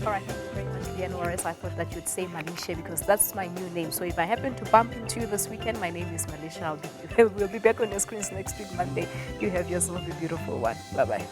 All right, thank you very much, Leanne. I thought that you'd say Malisha because that's my new name. So if I happen to bump into you this weekend, my name is Malisha. We'll be back on your screens next week, Monday. You have yourself a beautiful one. Bye-bye.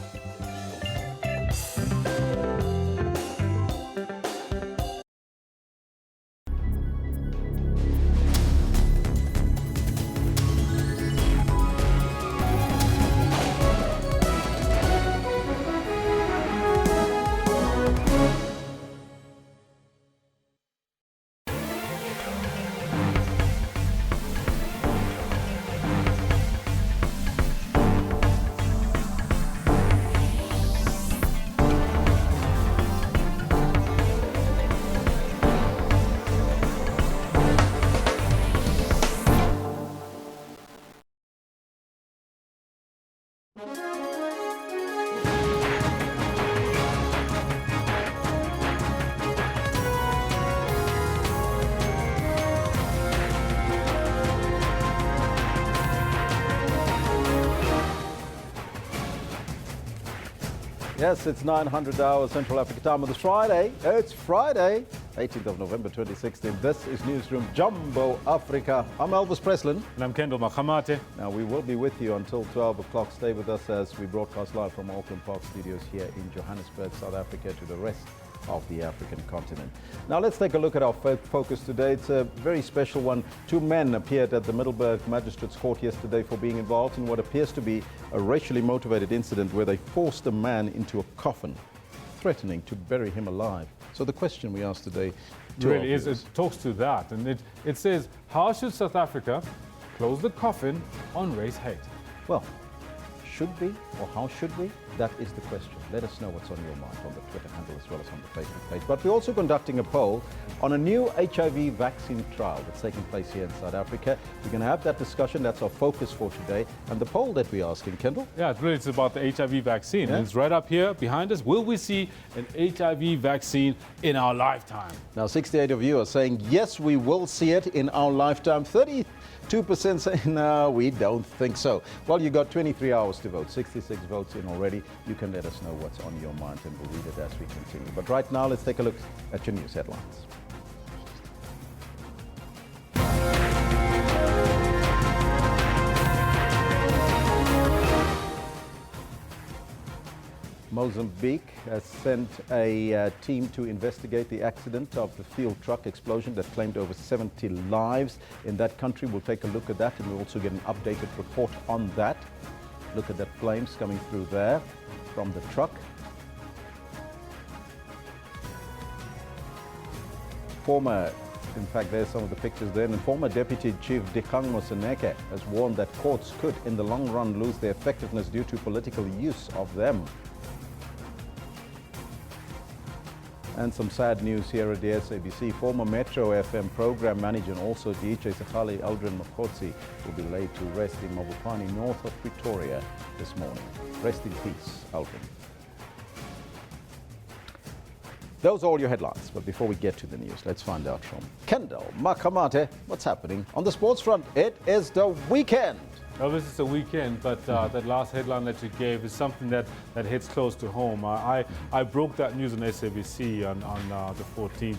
Yes, it's 900 hours Central Africa time on this Friday. It's Friday, 18th of November 2016. This is Newsroom Jumbo Africa. I'm Elvis Preslin. And I'm Kendall Makamate. Now, we will be with you until 12 o'clock. Stay with us as we broadcast live from Auckland Park Studios here in Johannesburg, South Africa, to the rest of the African continent. Now, let's take a look at our focus today. It's a very special one. Two men appeared at the Middelburg Magistrates Court yesterday for being involved in what appears to be a racially motivated incident where they forced a man into a coffin, threatening to bury him alive. So the question we asked today really is, it talks to that, and it says, how should South Africa close the coffin on race hate? Well, should we, or how should we? That is the question. Let us know what's on your mind on the Twitter handle as well as on the Facebook page. But we're also conducting a poll on a new HIV vaccine trial that's taking place here in South Africa. We're going to have that discussion. That's our focus for today. And the poll that we're asking, Kendall? Yeah, it's about the HIV vaccine. Yeah? And it's right up here behind us. Will we see an HIV vaccine in our lifetime? Now, 68 of you are saying, yes, we will see it in our lifetime. 32% saying, no, we don't think so. Well, you got 23 hours to vote. 66 votes in already. You can let us know what's on your mind and we'll read it as we continue. But right now, let's take a look at your news headlines. Mozambique has sent a team to investigate the accident of the fuel truck explosion that claimed over 70 lives in that country. We'll take a look at that and we'll also get an updated report on that. Look at that flames coming through there from the truck. In fact, there's some of the pictures there. And former Deputy Chief Dikgang Moseneke has warned that courts could, in the long run, lose their effectiveness due to political use of them. And some sad news here at the SABC. Former Metro FM program manager and also DJ Sekhali Aldrin Mokotsi will be laid to rest in Mabopane, north of Pretoria this morning. Rest in peace, Aldrin. Those are all your headlines. But before we get to the news, let's find out from Kendall Makamate what's happening on the sports front. It is the weekend. Well, this is the weekend, but that last headline that you gave is something that hits close to home. I broke that news on SABC on the 14th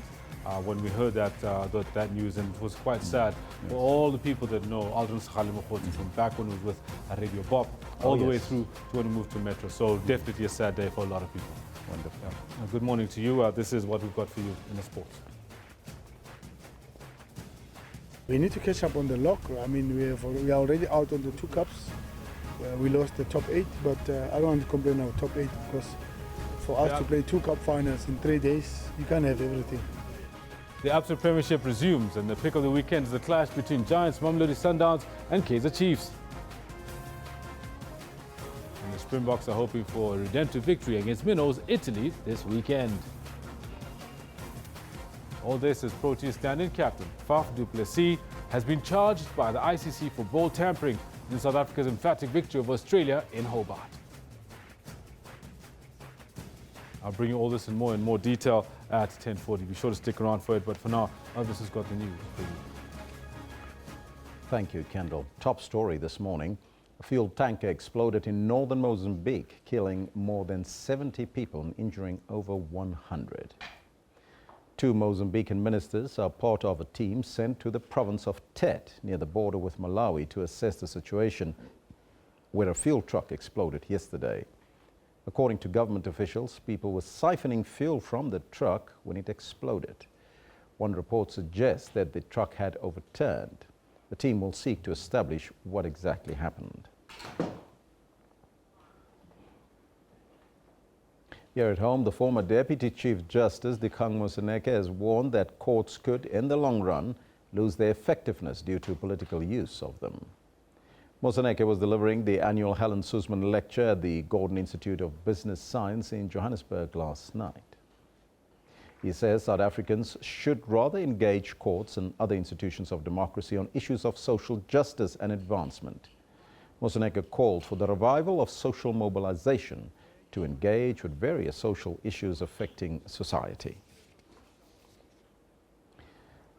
when we heard that news, and it was quite sad for all the people that know Aldrin Sekhali Mokotsi from back when he was with Radio Bop, all the way through to when he moved to Metro. So definitely a sad day for a lot of people. Wonderful. Yeah. Good morning to you. This is what we've got for you in the sports. We need to catch up on the lock. I mean, we are already out on the 2 cups. We lost the top 8, but I don't want to complain about top 8 because for us to play 2 cup finals in 3 days, you can't have everything. The Absa Premiership resumes, and the pick of the weekend is the clash between Giants, Mamelodi Sundowns, and Kaizer Chiefs. And the Springboks are hoping for a redemptive victory against Minnows, Italy, this weekend. All this as Proteas stand-in captain Faf du Plessis has been charged by the ICC for ball tampering in South Africa's emphatic victory over Australia in Hobart. I'll bring you all this in more detail at 10:40. Be sure to stick around for it, but for now, Elvis has got the news for you. Thank you, Kendall. Top story this morning. A fuel tanker exploded in northern Mozambique, killing more than 70 people and injuring over 100. Two Mozambican ministers are part of a team sent to the province of Tet near the border with Malawi to assess the situation where a fuel truck exploded yesterday. According to government officials, people were siphoning fuel from the truck when it exploded. One report suggests that the truck had overturned. The team will seek to establish what exactly happened. Here at home, the former Deputy Chief Justice, Dikgang Moseneke, has warned that courts could, in the long run, lose their effectiveness due to political use of them. Moseneke was delivering the annual Helen Suzman Lecture at the Gordon Institute of Business Science in Johannesburg last night. He says South Africans should rather engage courts and other institutions of democracy on issues of social justice and advancement. Moseneke called for the revival of social mobilization to engage with various social issues affecting society.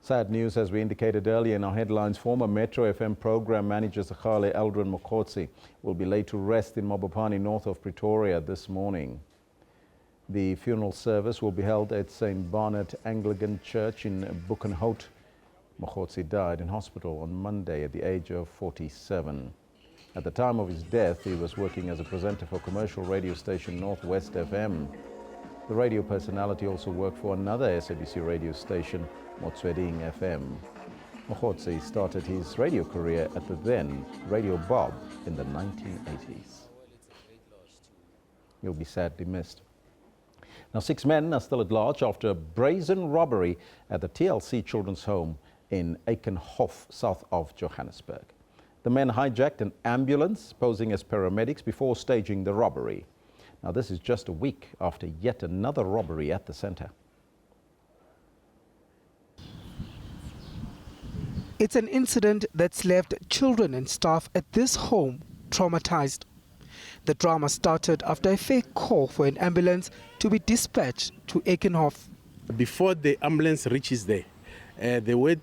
Sad news, as we indicated earlier in our headlines. Former Metro FM program manager Zakhale Eldrin Mokotsi will be laid to rest in Mabopane, north of Pretoria, this morning. The funeral service will be held at St. Barnett Anglican Church in Buchenhout. Mokotsi died in hospital on Monday at the age of 47. At the time of his death, he was working as a presenter for commercial radio station Northwest FM. The radio personality also worked for another SABC radio station, Motsweding FM. Mokotsi started his radio career at the then Radio Bob in the 1980s. He'll be sadly missed. Now, 6 men are still at large after a brazen robbery at the TLC Children's Home in Aikenhof, south of Johannesburg. The men hijacked an ambulance posing as paramedics before staging the robbery. Now, this is just a week after yet another robbery at the centre. It's an incident that's left children and staff at this home traumatized. The drama started after a fake call for an ambulance to be dispatched to Aikenhof. Before the ambulance reaches there, there were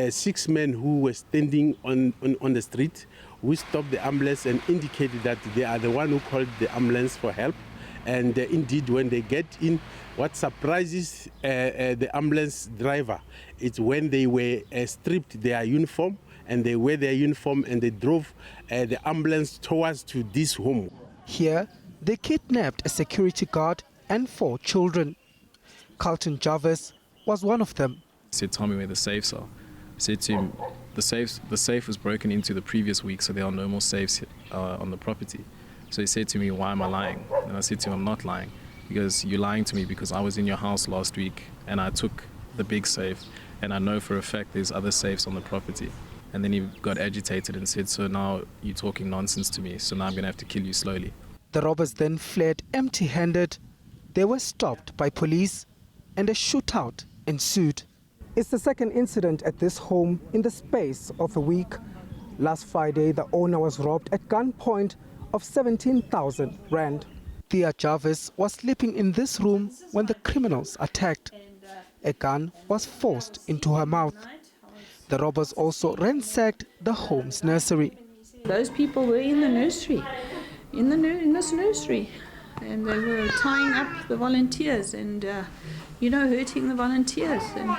6 men who were standing on the street who stopped the ambulance and indicated that they are the one who called the ambulance for help. And indeed, when they get in, what surprises the ambulance driver is when they were stripped their uniform, and they wear their uniform and they drove the ambulance towards to this home. Here, they kidnapped a security guard and 4 children. Carlton Jarvis was one of them. He said, "Tell me where the safes are." I said to him, the safe was broken into the previous week, so there are no more safes on the property. So he said to me, "Why am I lying?" And I said to him, "I'm not lying, because you're lying to me because I was in your house last week and I took the big safe, and I know for a fact there's other safes on the property." And then he got agitated and said, "So now you're talking nonsense to me, so now I'm going to have to kill you slowly." The robbers then fled empty-handed. They were stopped by police and a shootout ensued. It's the second incident at this home in the space of a week. Last Friday, the owner was robbed at gunpoint of 17,000 rand. Thea Jarvis was sleeping in this room when the criminals attacked. A gun was forced into her mouth. The robbers also ransacked the home's nursery. Those people were in the nursery, in this nursery, and they were tying up the volunteers and, hurting the volunteers. And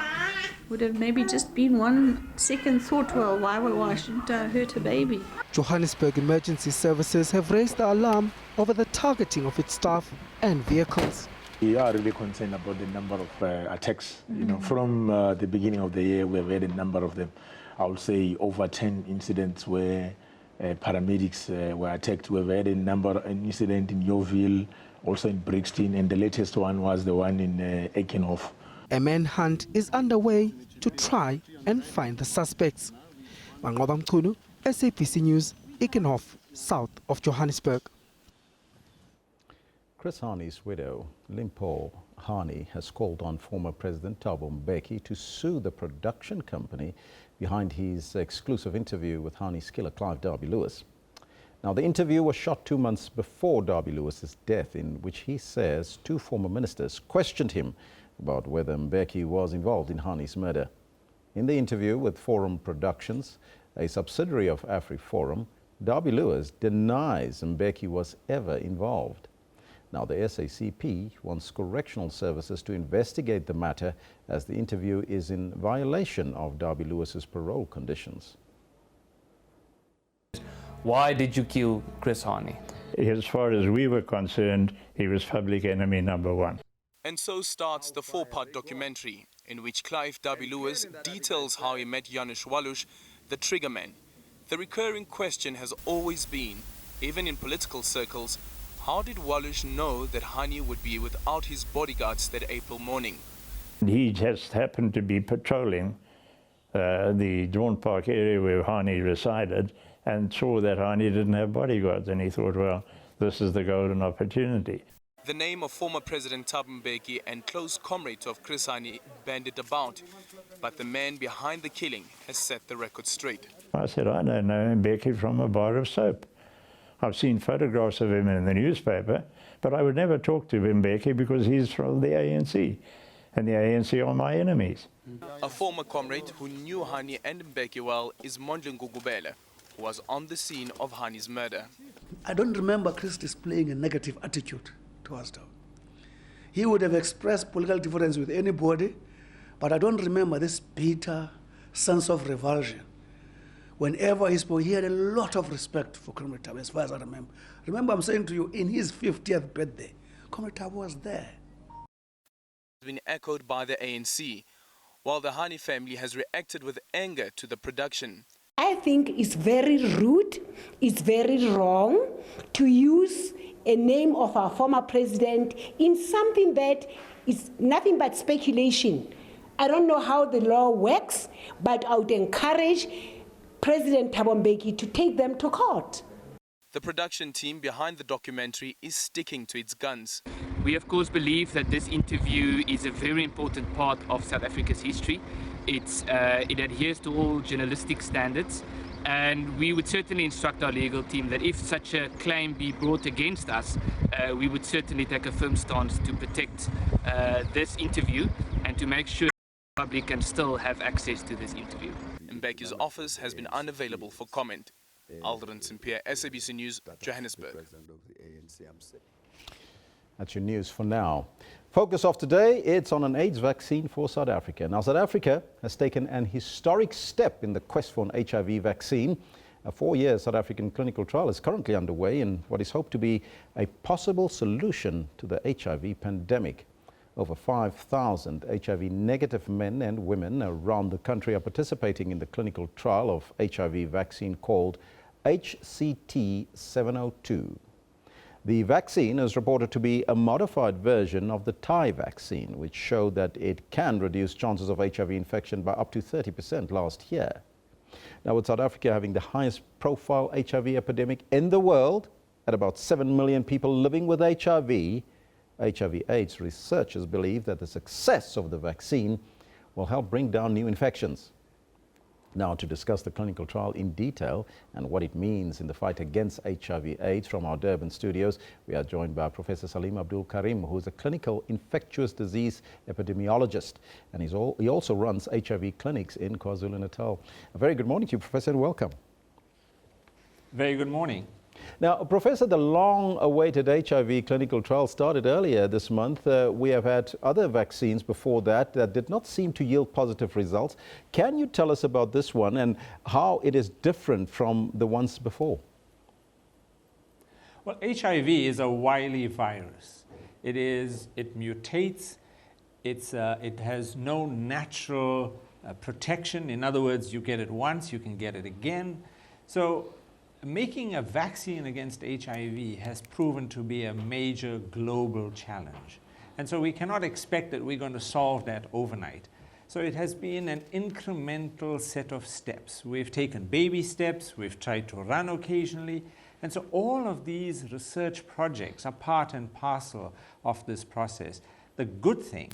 would have maybe just been one second thought, well, why shouldn't I hurt a baby? Johannesburg Emergency Services have raised the alarm over the targeting of its staff and vehicles. We are really concerned about the number of attacks. From the beginning of the year, we have had a number of them. I would say over 10 incidents where paramedics were attacked. We've had an incident in Yeoville, also in Brixton, and the latest one was the one in Aikenhof. A manhunt is underway to try and find the suspects. Mangoba Mchunu, SABC News, Aikenhof, south of Johannesburg. Chris Hani's widow, Limpo Hani, has called on former President Thabo Mbeki to sue the production company behind his exclusive interview with Hani's killer, Clive Derby-Lewis. Now, the interview was shot 2 months before Derby-Lewis's death, in which he says 2 former ministers questioned him about whether Mbeki was involved in Hani's murder. In the interview with Forum Productions, a subsidiary of AfriForum, Derby-Lewis denies Mbeki was ever involved. Now, the SACP wants correctional services to investigate the matter as the interview is in violation of Darby Lewis's parole conditions. Why did you kill Chris Hani? As far as we were concerned, he was public enemy number one. And so starts the 4-part documentary, in which Clive Darby Lewis details how he met Janusz Walusz, the triggerman. The recurring question has always been, even in political circles, how did Walusz know that Hani would be without his bodyguards that April morning? He just happened to be patrolling the Dawn Park area where Hani resided and saw that Hani didn't have bodyguards, and he thought, well, this is the golden opportunity. The name of former President Thabo Mbeki and close comrade of Chris Hani bandied about, but the man behind the killing has set the record straight. I said, I don't know Mbeki from a bar of soap. I've seen photographs of him in the newspaper, but I would never talk to Mbeki because he's from the ANC, and the ANC are my enemies. A former comrade who knew Hani and Mbeki well is Mondli Ngugubele, who was on the scene of Hani's murder. I don't remember Chris displaying a negative attitude towards them. He would have expressed political difference with anybody, but I don't remember this bitter sense of revulsion. Whenever he spoke, he had a lot of respect for Comrade Thabo, as far as I remember. Remember, I'm saying to you, in his 50th birthday, Comrade Thabo was there. It's been echoed by the ANC, while the Hani family has reacted with anger to the production. I think it's very rude, it's very wrong to use a name of our former president in something that is nothing but speculation. I don't know how the law works, but I would encourage President Thabo Mbeki to take them to court. The production team behind the documentary is sticking to its guns. We of course believe that this interview is a very important part of South Africa's history. It adheres to all journalistic standards, and we would certainly instruct our legal team that if such a claim be brought against us, we would certainly take a firm stance to protect this interview and to make sure the public can still have access to this interview. Mbeki's office has been unavailable for comment. Alderin Simpier, SABC News, Johannesburg. That's your news for now. Focus of today, it's on an AIDS vaccine for South Africa. Now, South Africa has taken an historic step in the quest for an HIV vaccine. A 4-year South African clinical trial is currently underway in what is hoped to be a possible solution to the HIV pandemic. Over 5,000 HIV-negative men and women around the country are participating in the clinical trial of HIV vaccine called HCT 702. The vaccine is reported to be a modified version of the Thai vaccine, which showed that it can reduce chances of HIV infection by up to 30% last year. Now, with South Africa having the highest profile HIV epidemic in the world, at about 7 million people living with HIV/AIDS researchers believe that the success of the vaccine will help bring down new infections. Now, to discuss the clinical trial in detail and what it means in the fight against HIV/AIDS from our Durban studios, we are joined by Professor Salim Abdul Karim, who is a clinical infectious disease epidemiologist, and he also runs HIV clinics in KwaZulu-Natal. A very good morning to you, Professor, and welcome. Very good morning. Now, Professor, the long-awaited HIV clinical trial started earlier this month. We have had other vaccines before that did not seem to yield positive results. Can you tell us about this one and how it is different from the ones before? Well, HIV is a wily virus. It mutates. It has no natural protection. In other words, you get it once, you can get it again. So making a vaccine against HIV has proven to be a major global challenge. And so we cannot expect that we're going to solve that overnight. So it has been an incremental set of steps. We've taken baby steps, we've tried to run occasionally, and so all of these research projects are part and parcel of this process. The good thing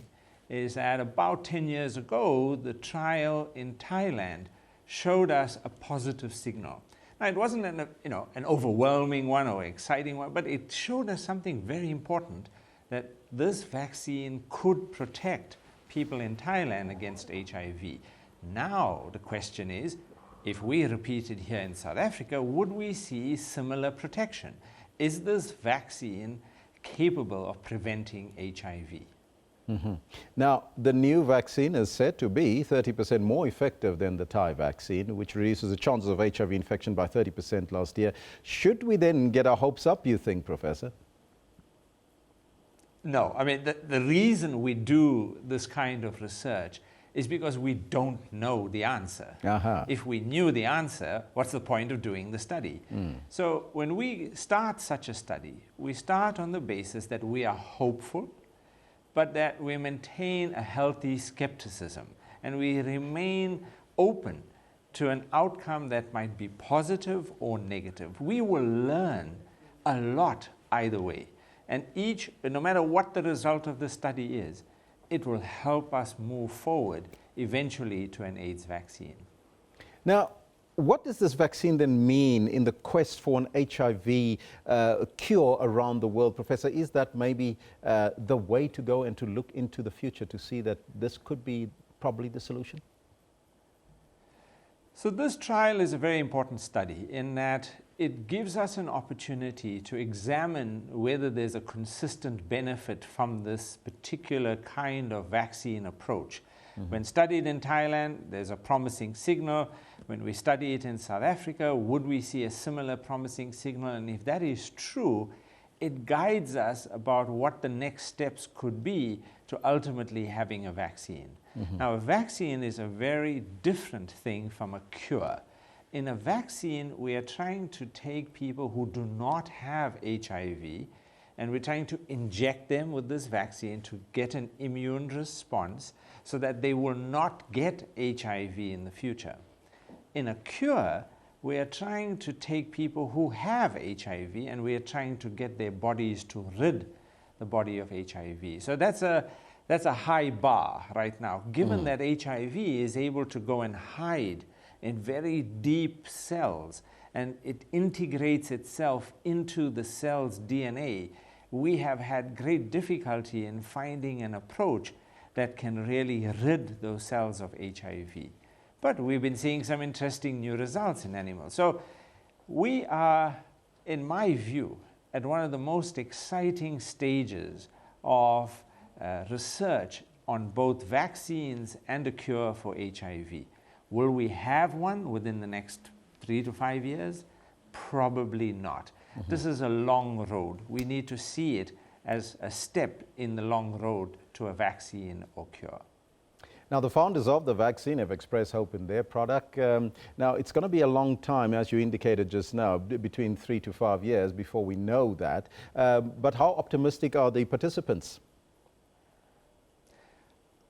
is that about 10 years ago, the trial in Thailand showed us a positive signal. Now, it wasn't an overwhelming one or exciting one, but it showed us something very important, that this vaccine could protect people in Thailand against HIV. Now, the question is, if we repeat it here in South Africa, would we see similar protection? Is this vaccine capable of preventing HIV. Now, the new vaccine is said to be 30% more effective than the Thai vaccine, which reduces the chances of HIV infection by 30% last year. Should we then get our hopes up, you think, Professor? No, I mean, the reason we do this kind of research is because we don't know the answer. If we knew the answer, what's the point of doing the study? So when we start such a study, we start on the basis that we are hopeful, but that we maintain a healthy skepticism and we remain open to an outcome that might be positive or negative. We will learn a lot either way. And no matter what the result of the study is, it will help us move forward eventually to an AIDS vaccine. Now, what does this vaccine then mean in the quest for an HIV cure around the world, Professor? Is that maybe the way to go and to look into the future to see that this could be probably the solution? So this trial is a very important study in that it gives us an opportunity to examine whether there's a consistent benefit from this particular kind of vaccine approach. When studied in Thailand, there's a promising signal. When we study it in South Africa, would we see a similar promising signal? And if that is true, it guides us about what the next steps could be to ultimately having a vaccine. Now, a vaccine is a very different thing from a cure. In a vaccine, we are trying to take people who do not have HIV, and we're trying to inject them with this vaccine to get an immune response so that they will not get HIV in the future. In a cure, we are trying to take people who have HIV and we are trying to get their bodies to rid the body of HIV. So that's a high bar right now, given that HIV is able to go and hide in very deep cells and it integrates itself into the cell's DNA. We have had great difficulty in finding an approach that can really rid those cells of HIV. But we've been seeing some interesting new results in animals. So we are, in my view, at one of the most exciting stages of research on both vaccines and a cure for HIV. Will we have one within the next 3 to 5 years? Probably not. This is a long road. We need to see it as a step in the long road to a vaccine or cure. Now, the founders of the vaccine have expressed hope in their product. Now, it's going to be a long time, as you indicated just now, between 3 to 5 years before we know that. But how optimistic are the participants?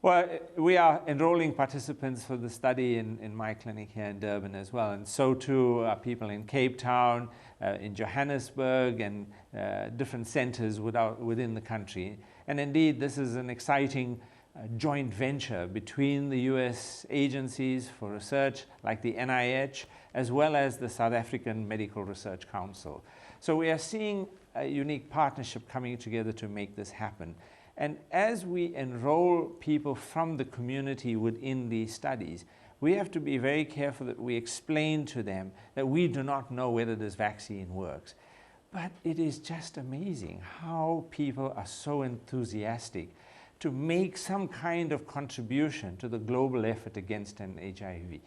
Well, we are enrolling participants for the study in my clinic here in Durban as well, and so too are people in Cape Town, in Johannesburg, and different centers within the country. And indeed, this is an exciting joint venture between the US agencies for research, like the NIH, as well as the South African Medical Research Council. So we are seeing a unique partnership coming together to make this happen. And as we enroll people from the community within these studies, we have to be very careful that we explain to them that we do not know whether this vaccine works. But it is just amazing how people are so enthusiastic to make some kind of contribution to the global effort against HIV,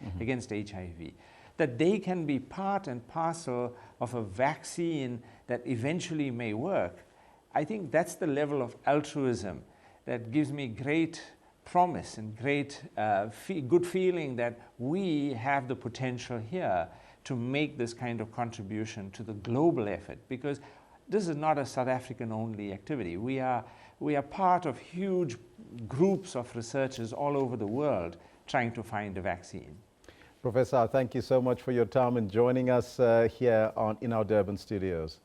that they can be part and parcel of a vaccine that eventually may work. I think that's the level of altruism that gives me great promise and great good feeling that we have the potential here to make this kind of contribution to the global effort, because this is not a South African only activity. We are part of huge groups of researchers all over the world trying to find a vaccine. Professor, thank you so much for your time and joining us here in our Durban studios.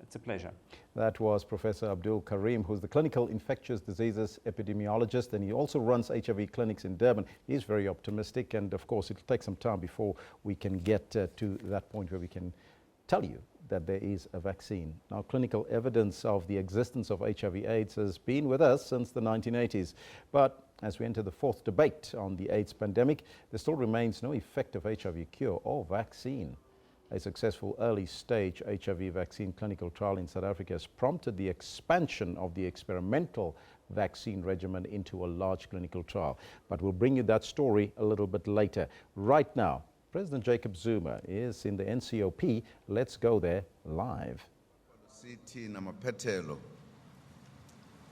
It's a pleasure. That was Professor Abdul Karim, who's the clinical infectious diseases epidemiologist, and he also runs HIV clinics in Durban. He's very optimistic, and of course it'll take some time before we can get to that point where we can tell you that there is a vaccine. Now, clinical evidence of the existence of HIV/AIDS has been with us since the 1980s, but as we enter the fourth debate on the AIDS pandemic, there still remains no effective HIV cure or vaccine. A successful early-stage HIV vaccine clinical trial in South Africa has prompted the expansion of the experimental vaccine regimen into a large clinical trial. But we'll bring you that story a little bit later. Right now, President Jacob Zuma is in the NCOP. Let's go there live.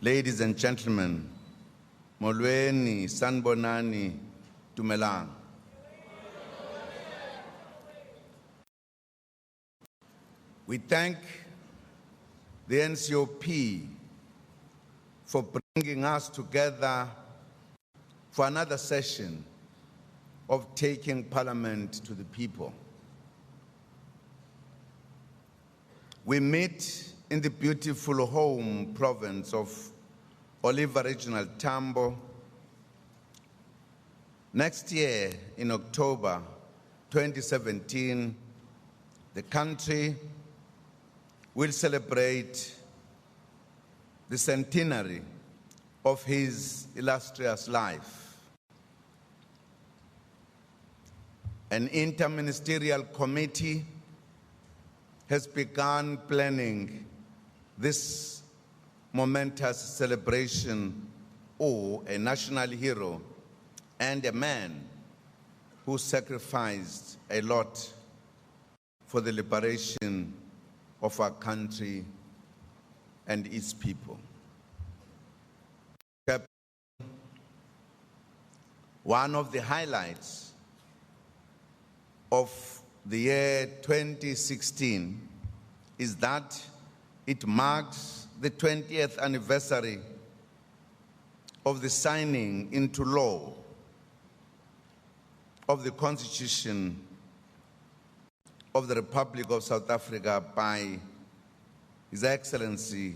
Ladies and gentlemen, Molweni, Sanbonani, Dumelang. We thank the NCOP for bringing us together for another session of taking Parliament to the people. We meet in the beautiful home province of Oliver Regional Tambo. Next year, in October 2017, the country will celebrate the centenary of his illustrious life. An interministerial committee has begun planning this momentous celebration of a national hero and a man who sacrificed a lot for the liberation of our country and its people. One of the highlights of the year 2016 is that it marks the 20th anniversary of the signing into law of the Constitution of the Republic of South Africa by His Excellency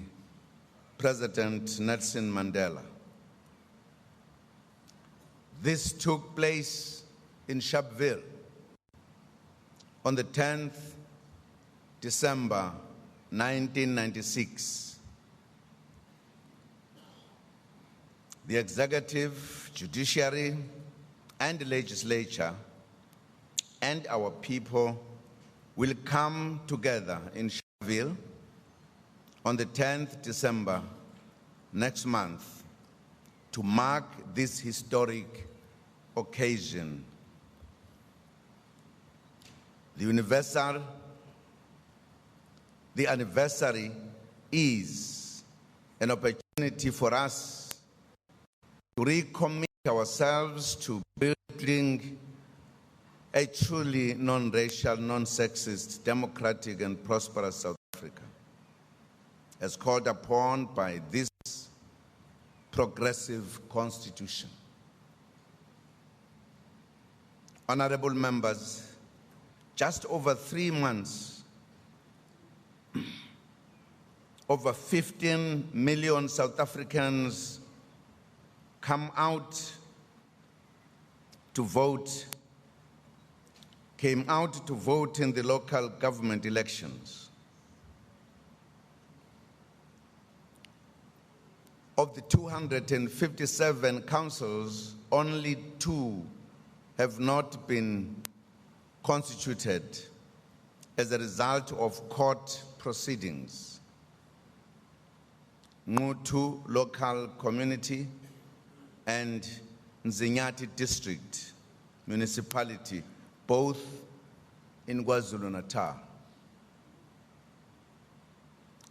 President Nelson Mandela. This took place in Sharpeville on the 10th December 1996. The executive, judiciary, and the legislature and our people will come together in Sharpeville on the 10th December next month to mark this historic occasion. The anniversary is an opportunity for us to recommit ourselves to building a truly non-racial, non-sexist, democratic and prosperous South Africa, as called upon by this progressive constitution. Honorable members, just over 3 months, over 15 million South Africans came out to vote in the local government elections. Of the 257 councils, only 2 have not been constituted as a result of court proceedings. Ngutu local community and Nzinyati district municipality, both in KwaZulu-Natal.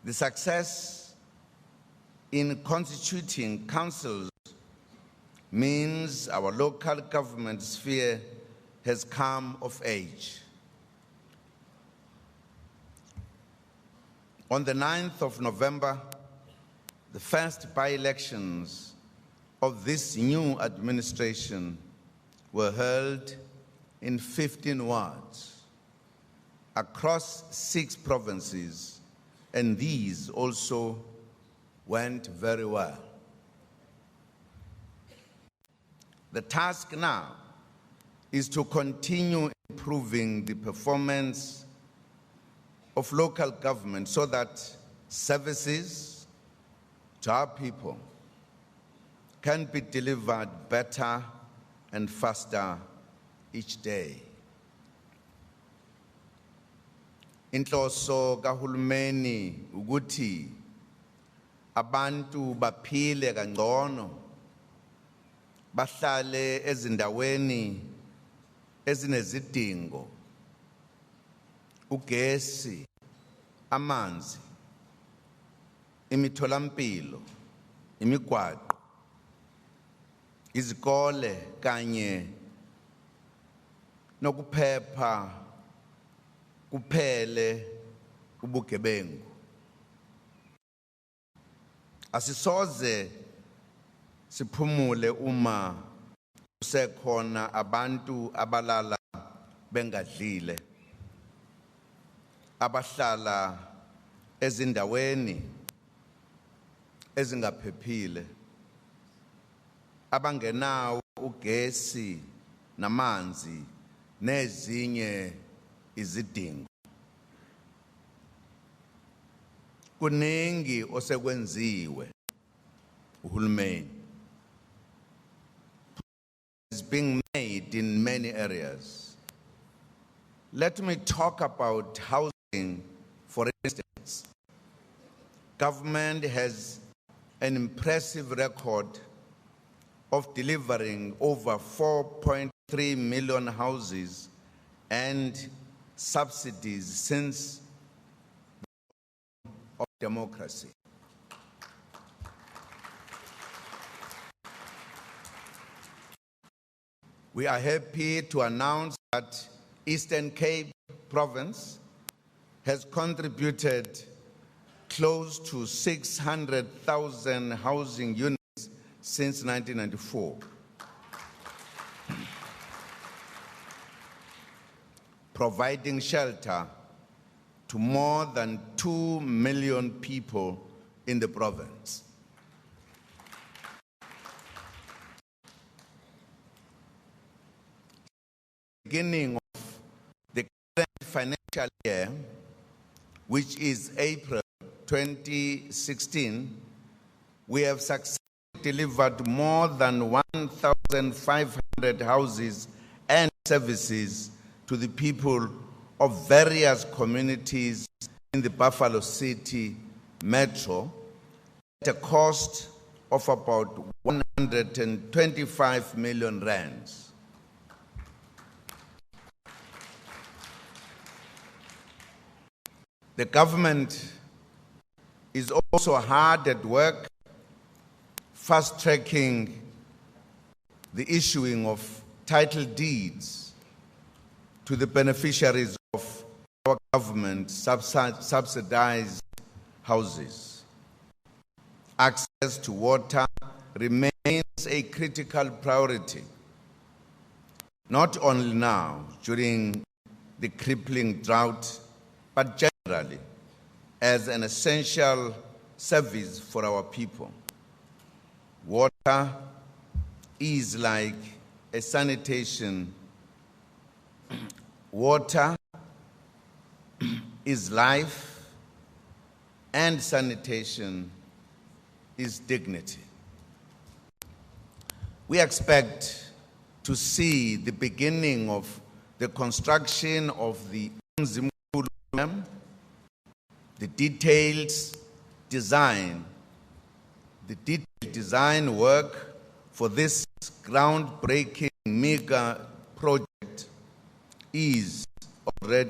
The success in constituting councils means our local government sphere has come of age. On the 9th of November, the first by-elections of this new administration were held in 15 wards across 6 provinces, and these also went very well. The task now is to continue improving the performance of local government so that services to our people can be delivered better and faster each day. Inhloso kahulumeni ukuthi abantu baphile kangcono, bahlale ezindaweni ezinezidingo, ugesi, amanzi, imitholampilo, imigwaqo, izikole kanye nokuphepha kuphele ubugebengu. Asisoze siphumule uma kusekhona abantu abalala bengadlile, abahlala ezindaweni ezingaphephile, abangenawo ugesi namanzi nezinye izidingo. Kuningi osekwenziwe uhulumeni. Is being made in many areas. Let me talk about housing, for instance. Government has an impressive record of delivering over 4.3 million houses and subsidies since the dawn of democracy. We are happy to announce that Eastern Cape Province has contributed close to 600,000 housing units since 1994. Providing shelter to more than 2 million people in the province. Beginning of the current financial year, which is April 2016, we have successfully delivered more than 1,500 houses and services to the people of various communities in the Buffalo City Metro at a cost of about 125 million rands. The government is also hard at work fast-tracking the issuing of title deeds to the beneficiaries of our government subsidized houses. Access to water remains a critical priority, not only now during the crippling drought, but generally as an essential service for our people. Water is like a sanitation. Water is life, and sanitation is dignity. We expect to see the beginning of the construction of the Zuma Dam, the detailed design work for this groundbreaking mega project is already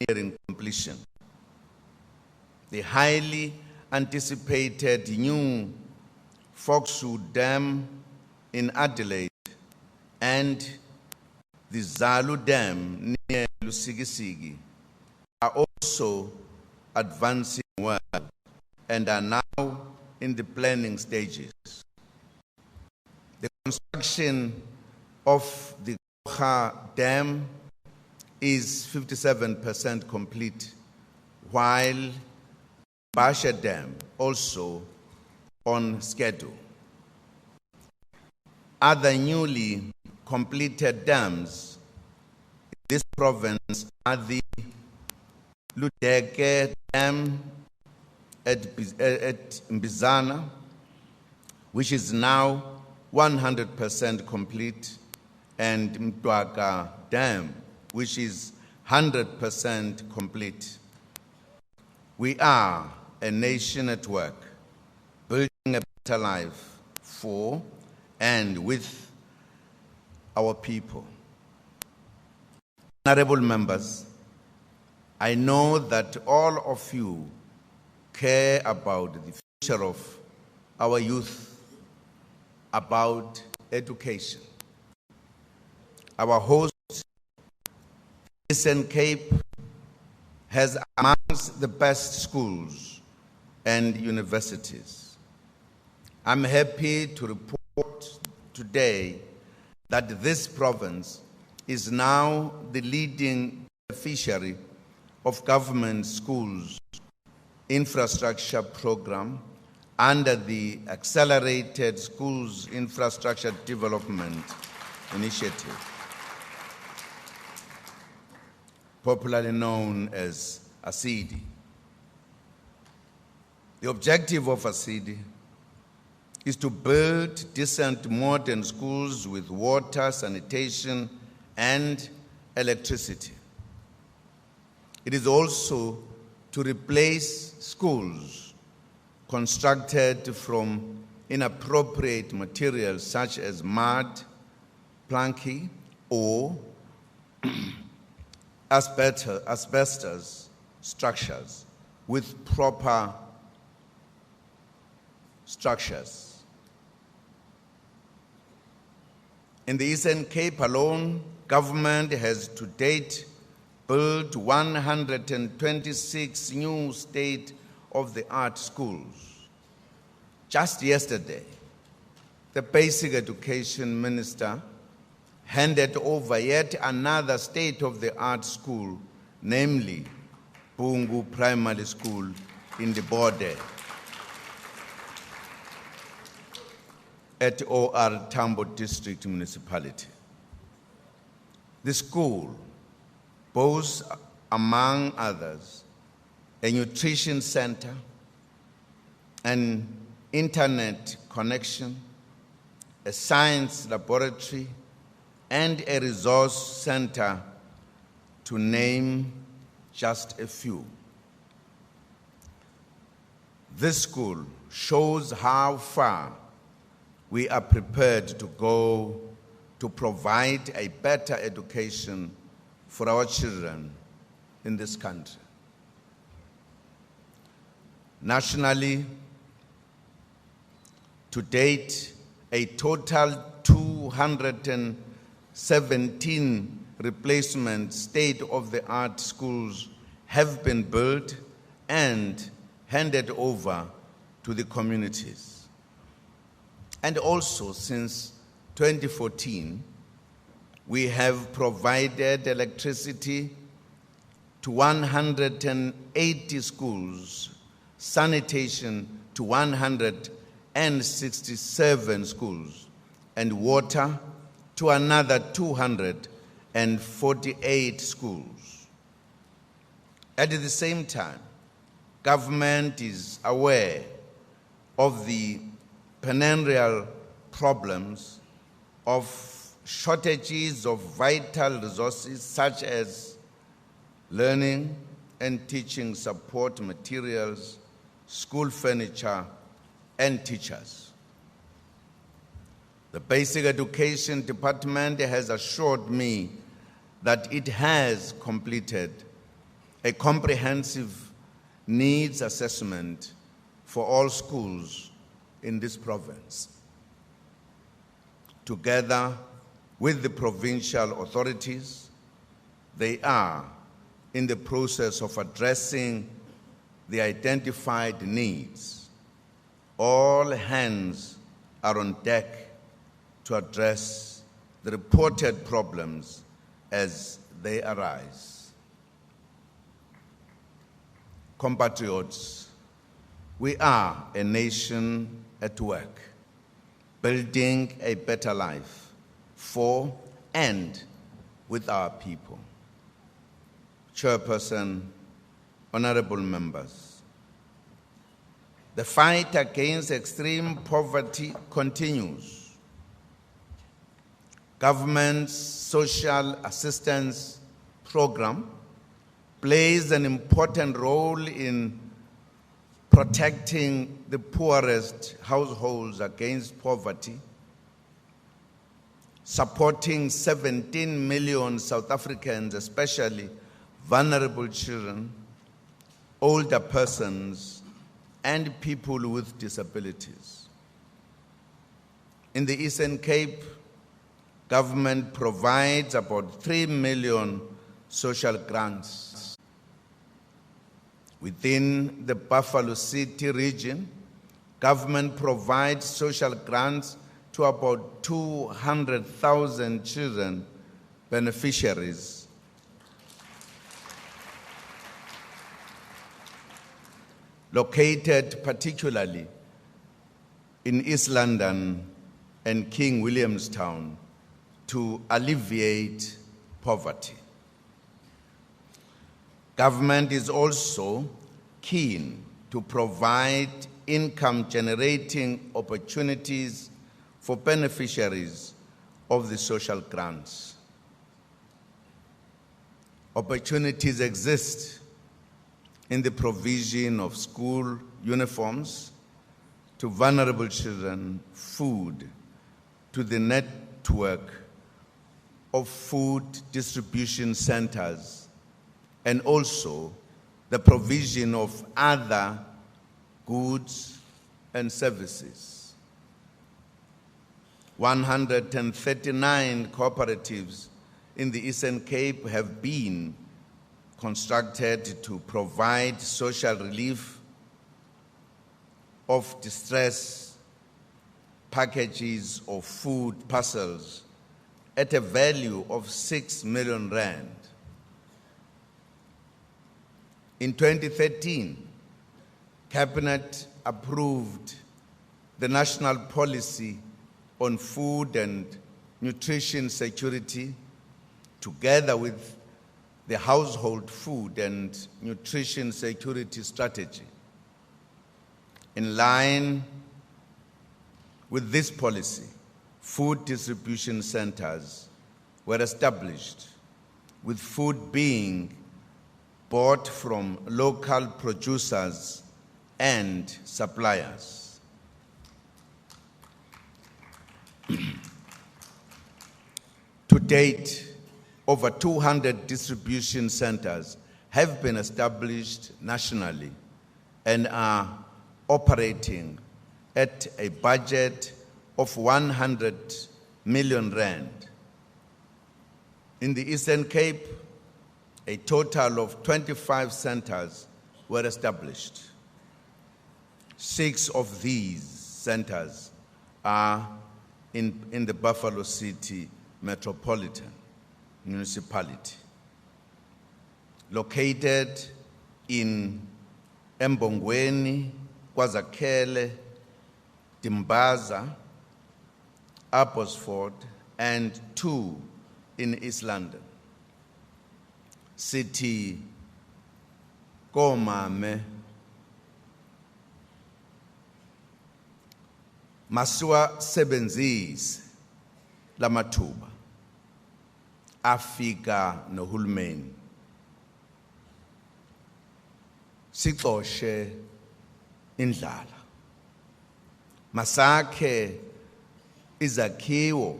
nearing completion. The highly anticipated new Foxu Dam in Adelaide and the Zalu Dam near Lusigisigi are also advancing well and are now in the planning stages. The construction of the Kocha Dam is 57% complete, while Basha Dam also on schedule. Other newly completed dams in this province are the Ludeke Dam at Mbizana, which is now 100% complete, and Mtwaka Dam, which is 100% complete. We are a nation at work, building a better life for and with our people. Honorable members, I know that all of you care about the future of our youth, about education. Our host, Eastern Cape, has amongst the best schools and universities. I'm happy to report today that this province is now the leading beneficiary of government schools infrastructure program under the Accelerated Schools Infrastructure Development Initiative, popularly known as ASIDI. The objective of ASIDI is to build decent modern schools with water, sanitation, and electricity. It is also to replace schools constructed from inappropriate materials such as mud, planking, or asbestos structures with proper structures. In the Eastern Cape alone, government has to date built 126 new state-of-the-art schools. Just yesterday, the Basic Education Minister handed over yet another state-of-the-art school, namely Bungu Primary School in the Bode at OR Tambo District Municipality. The school boasts, among others, a nutrition center, an internet connection, a science laboratory, and a resource center, to name just a few. This school shows how far we are prepared to go to provide a better education for our children in this country. Nationally, to date, a total 217 replacement state-of-the-art schools have been built and handed over to the communities. And also, since 2014, we have provided electricity to 180 schools, sanitation to 167 schools, and water to another 248 schools. At the same time, government is aware of the perennial problems of shortages of vital resources such as learning and teaching support materials, school furniture, and teachers. The Basic Education Department has assured me that it has completed a comprehensive needs assessment for all schools in this province. Together with the provincial authorities, they are in the process of addressing the identified needs. All hands are on deck to address the reported problems as they arise. Compatriots, we are a nation at work, building a better life for and with our people. Chairperson, honorable members, the fight against extreme poverty continues. Government's social assistance program plays an important role in protecting the poorest households against poverty, supporting 17 million South Africans, especially vulnerable children, older persons, and people with disabilities. In the Eastern Cape, government provides about 3 million social grants. Within the Buffalo City region, government provides social grants to about 200,000 children beneficiaries. Located particularly in East London and King Williamstown to alleviate poverty. Government is also keen to provide income-generating opportunities for beneficiaries of the social grants. Opportunities exist in the provision of school uniforms to vulnerable children, food, to the network of food distribution centers, and also the provision of other goods and services. 139 cooperatives in the Eastern Cape have been constructed to provide social relief of distress packages of food parcels at a value of 6 million rand. In 2013, Cabinet approved the National Policy on Food and Nutrition Security, together with the Household Food and Nutrition Security Strategy. In line with this policy, food distribution centers were established, with food being bought from local producers and suppliers. To date, over 200 distribution centers have been established nationally and are operating at a budget of 100 million rand. In the Eastern Cape, a total of 25 centers were established. 6 of these centers are in the Buffalo City Metropolitan Municipality, located in Embongweni, KwaZakhele, Dimbaza, Abbotsford, and 2 in East London. City Komame, masiwasebenzise lamathuba afika nohulumeni, sixoshe indlala, masakhe izakhiwo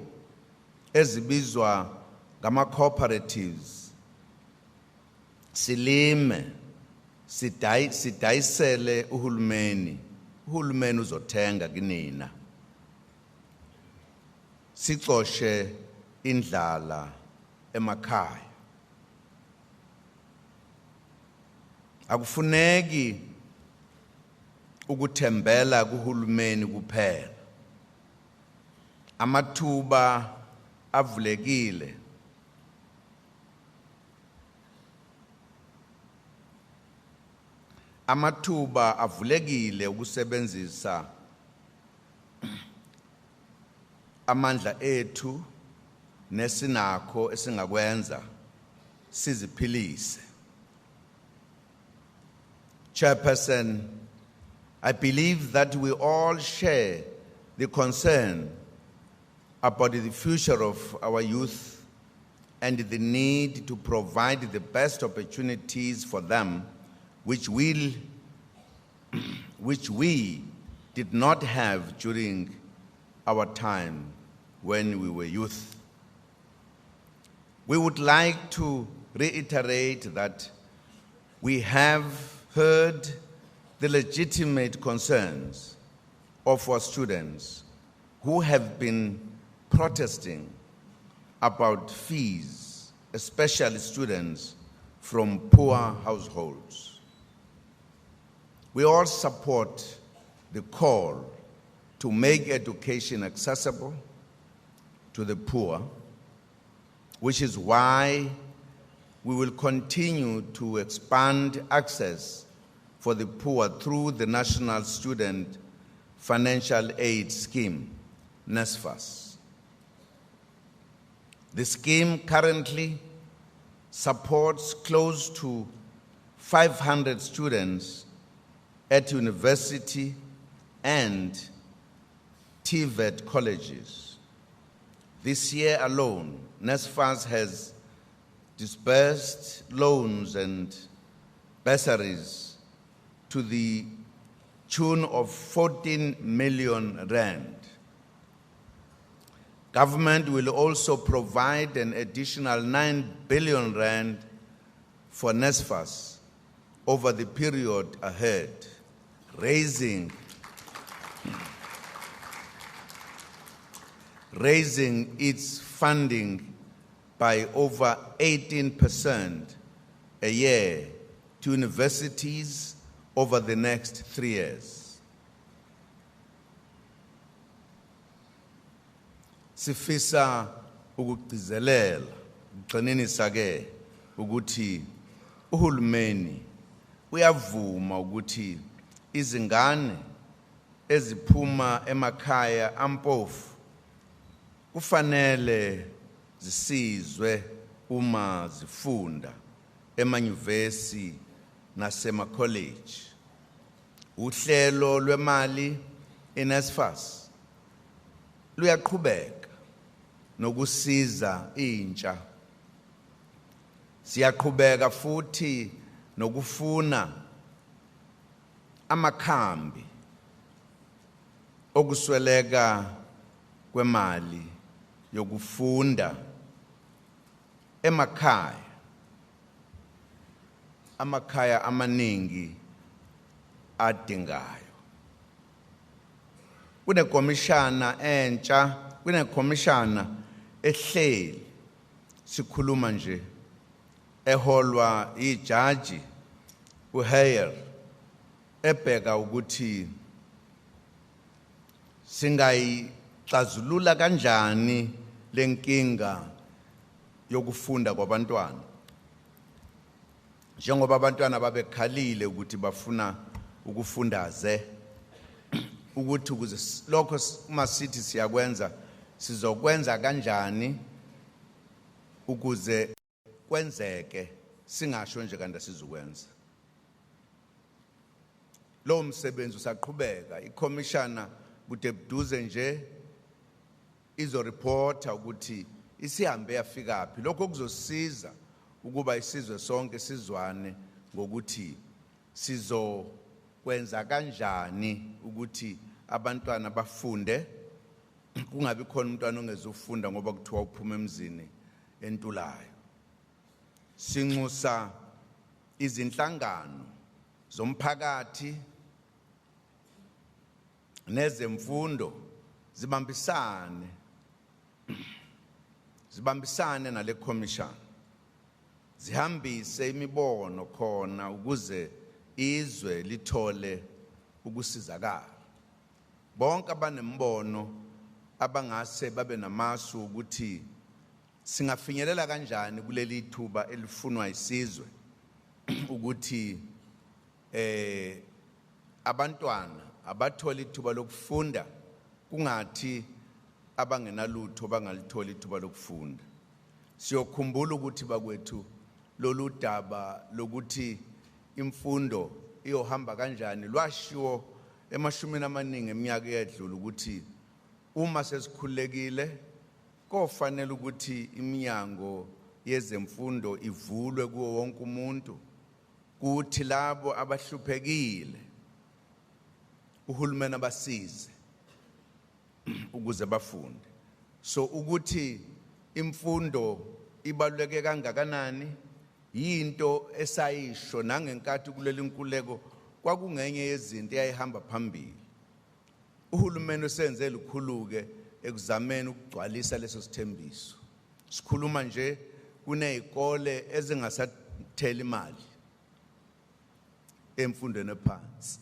ezibizwa ngama-cooperatives, silime, sidayisele uhulumeni, uhulumeni uzothenga kinina, sixoshe indlala emakhaya. Akufuneki ukuthembela kuhulumeni kuphela. Amathuba avulekile ukusebenzisa amandla ethu nesinakho esingakwenza siziphilise. Chairperson, I believe that we all share the concern about the future of our youth and the need to provide the best opportunities for them, which will which we did not have during our time when we were youth. We would like to reiterate that we have heard the legitimate concerns of our students who have been protesting about fees, especially students from poor households. We all support the call to make education accessible to the poor, which is why we will continue to expand access for the poor through the National Student Financial Aid Scheme, NSFAS. The scheme currently supports close to 500 students at university and TVET colleges. This year alone, NSFAS has disbursed loans and bursaries to the tune of 14 million rand. Government will also provide an additional 9 billion rand for NSFAS over the period ahead, raising its funding by over 18% a year to universities over the next 3 years. Sifisa ukugcizelela uqinisa ke ukuthi uhulumeni uyavuma ukuthi izingane eziphuma emakhaya ampofu kufanele zisizwe uma zifunda emanyuvesi nasemacollege. Uhlelo lwemali iNSFAS luyaqhubeka nokusiza intsha. Siyaqhubeka futhi nokufuna amakhambi okusweleka kwemali yokufunda emakhaya. Amakhaya amaningi adingayo. Kunekomishana entsha, kunekomishana ehleli sikhuluma nje eholwa ijaji uHayer ebheka ukuthi singayixazulula kanjani lenkinga yokufunda kwabantwana. Njengoba abantwana babekhalile ukuthi bafuna ukufundaze, ukuthi ukuze lokho masithi siyakwenza sizokwenza kanjani ukuze kwenzeke, singasho nje kanti sizokwenza. Lo msebenzi usaqhubeka. Ikomishana bude buduze nje izoreporta ukuthi isihambe yafika phi. Lokho kuzosiza ukuba isizwe sonke sizwane ngokuthi sizokwenza kanjani ukuthi abantwana bafunde, kungabi khona umntwana ongezufunda ngoba kuthiwa uphuma emzini entulayo. Sinxusa izinhlangano zomphakathi nezemfundo zibambisane nale commission, zihambise imibono khona ukuze izwe lithole ukusizakala. Bonke abanembono abangase babe namasu ukuthi singafinyelela kanjani kuleli thuba elifunwa isizwe ukuthi abantwana abatholi ithuba lokufunda, kungathi abangenalutho bangalithola ithuba lokufunda. Siyokhumbula ukuthi bakwethu lolu daba lokuthi imfundo iyohamba kanjani lwashiwo emashumini amaningi eminyaka edlule ukuthi uma sesikhulekile kofanele ukuthi iminyango yezemfundo ivulwe kuwo wonke umuntu, kuthi labo abahluphekile uhulumeni abasize ukuze bafunde. So ukuthi imfundo ibaluleke kangakanani yinto esayisho nangenkathi kuleli nkuleko kwakungenye yezinto eyayihamba phambili. Uhulumeni usenze lukhulu-ke ekuzameni ukugcwalisa leso sithembiso. Sikhuluma nje kunezikole ezingasatheli imali emfundweni ephansi,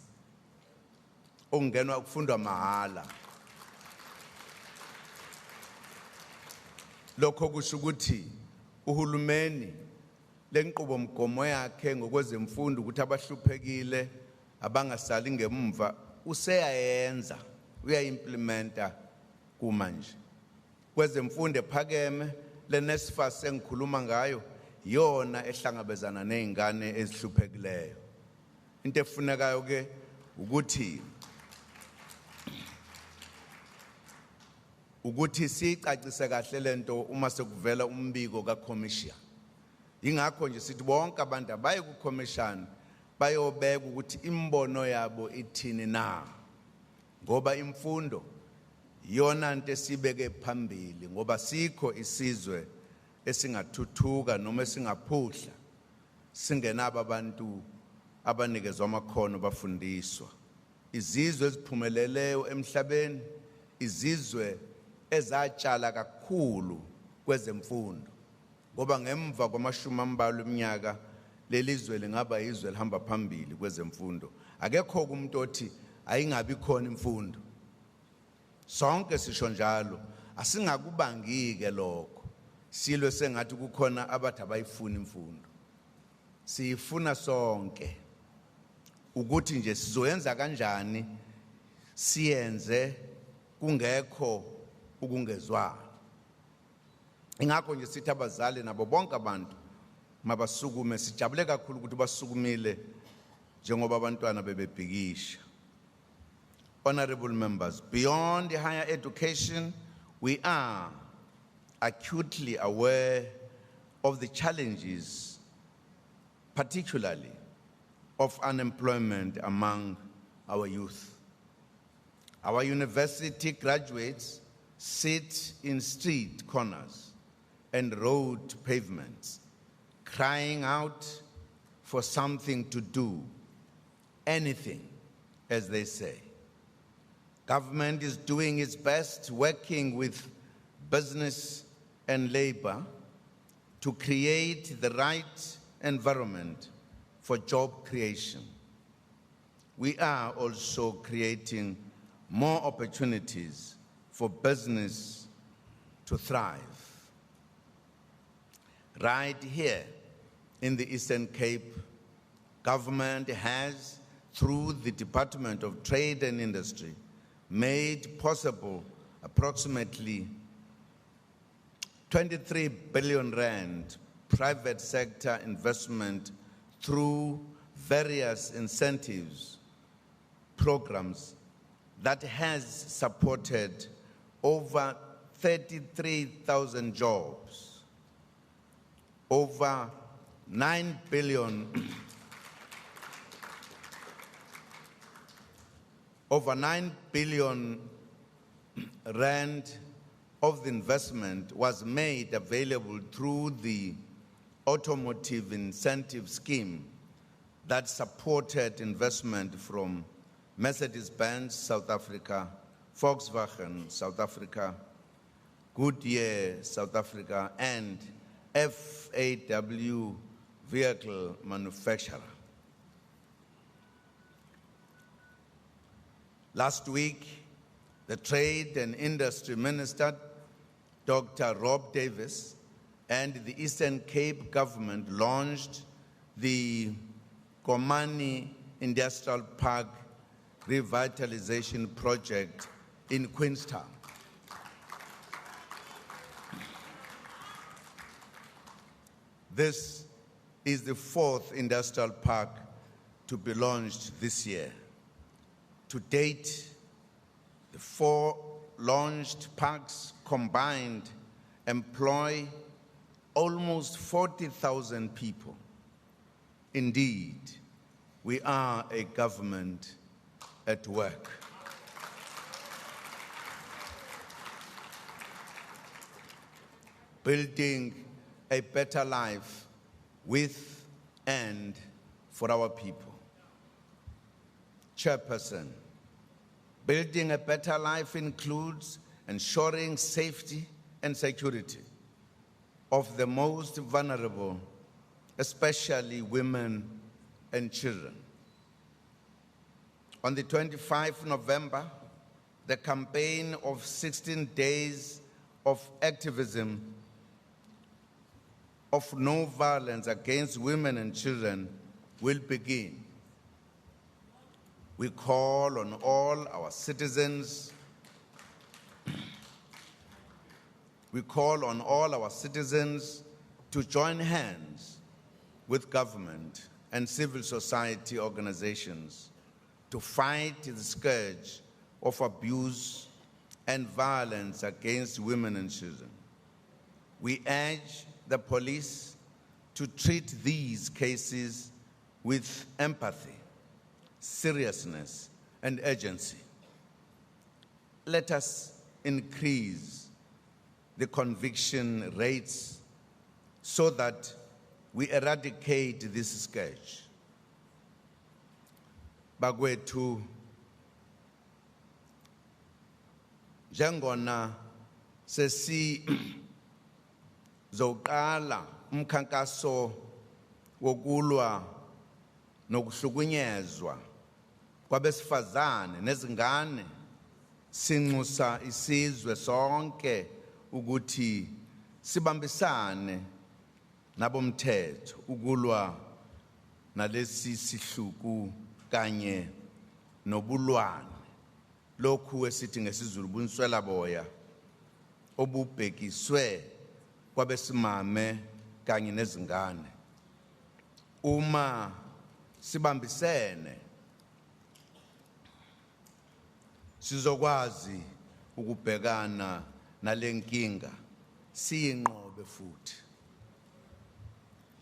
okungenwa kufundwa mahhala. Lokho kusho ukuthi uhulumeni lenqubomgomo yakhe ngokwezemfundo ukuthi abahluphekile abangasali ngemumva useyayenza, uyayimplementa kumanje. Kwezemfundo ephakeme leNSFAS engikhuluma ngayo yona ehlangabezana nezingane ezihluphekileyo. Into efunekayo ke ukuthi sicacise kahle lento uma sekuvela umbiko kaCommission. Ingakho nje sithi bonke abantu abaye kuCommission bayobeka ukuthi imbono yabo ithini na, ngoba imfundo yona into esibeke phambili, ngoba sikho isizwe esingathuthuka noma esingaphuhla singenabo abantu abanikezwa amakhono bafundiswa. Izizwe eziphumeleleyo emhlabeni, izizwe ezatshala kakhulu kwezemfundo, ngoba ngemva kwamashumi ambalwa eminyaka lelizwe lingaba izwe lihamba phambili kwezemfundo. Akekho umuntu othi ayingabi khona imfundo. Sonke sisho njalo, asingakubangike lokho. Silwe sengathi kukhona abathi abayifuna imfundo. Siyifuna sonke. Ukuthi nje sizoyenza kanjani siyenze kungekho ukungezwana. Ingakho nje sithi abazali nabo bonke abantu mabasukume, sijabule kakhulu ukuthi basukumile njengoba abantwana bebebhikisha. Honorable members, beyond higher education, we are acutely aware of the challenges, particularly of unemployment among our youth. Our university graduates sit in street corners and road pavements, crying out for something to do, anything, as they say. Government is doing its best, working with business and labor to create the right environment for job creation. We are also creating more opportunities for business to thrive. Right here in the Eastern Cape, government has, through the Department of Trade and Industry, made possible approximately 23 billion rand private sector investment through various incentives programs that has supported over 33,000 jobs, over 9 billion rand of the investment was made available through the automotive incentive scheme that supported investment from Mercedes-Benz South Africa, Volkswagen South Africa, Goodyear South Africa, and FAW vehicle manufacturer. Last week, the Trade and Industry Minister, Dr. Rob Davis, and the Eastern Cape government launched the Komani Industrial Park Revitalization Project in Queenstown. This is the fourth industrial park to be launched this year. To date, the 4 launched parks combined employ almost 40,000 people. Indeed, we are a government at work. Building a better life with and for our people. Chairperson, building a better life includes ensuring safety and security of the most vulnerable, especially women and children. On the 25th of November, the campaign of 16 days of activism of no violence against women and children will begin. We call on all our citizens to join hands with government and civil society organizations to fight the scourge of abuse and violence against women and children. We urge the police to treat these cases with empathy, seriousness, and urgency. Let us increase the conviction rates so that we eradicate this scourge. Bagwethu, njengona zoqala umkhankaso wokulwa nokuhlukunyezwa kwabesifazane nezingane, sinxusa isizwe sonke ukuthi sibambisane nabomthetho ukulwa nalesi sihluku kanye nobulwane lokhu esithi ngesiZulu bunswela boya obubhekiswe kwabesimame kanye nezingane. Uma sibambisene sizokwazi ukubhekana nalenkinga siyinqobe futhi.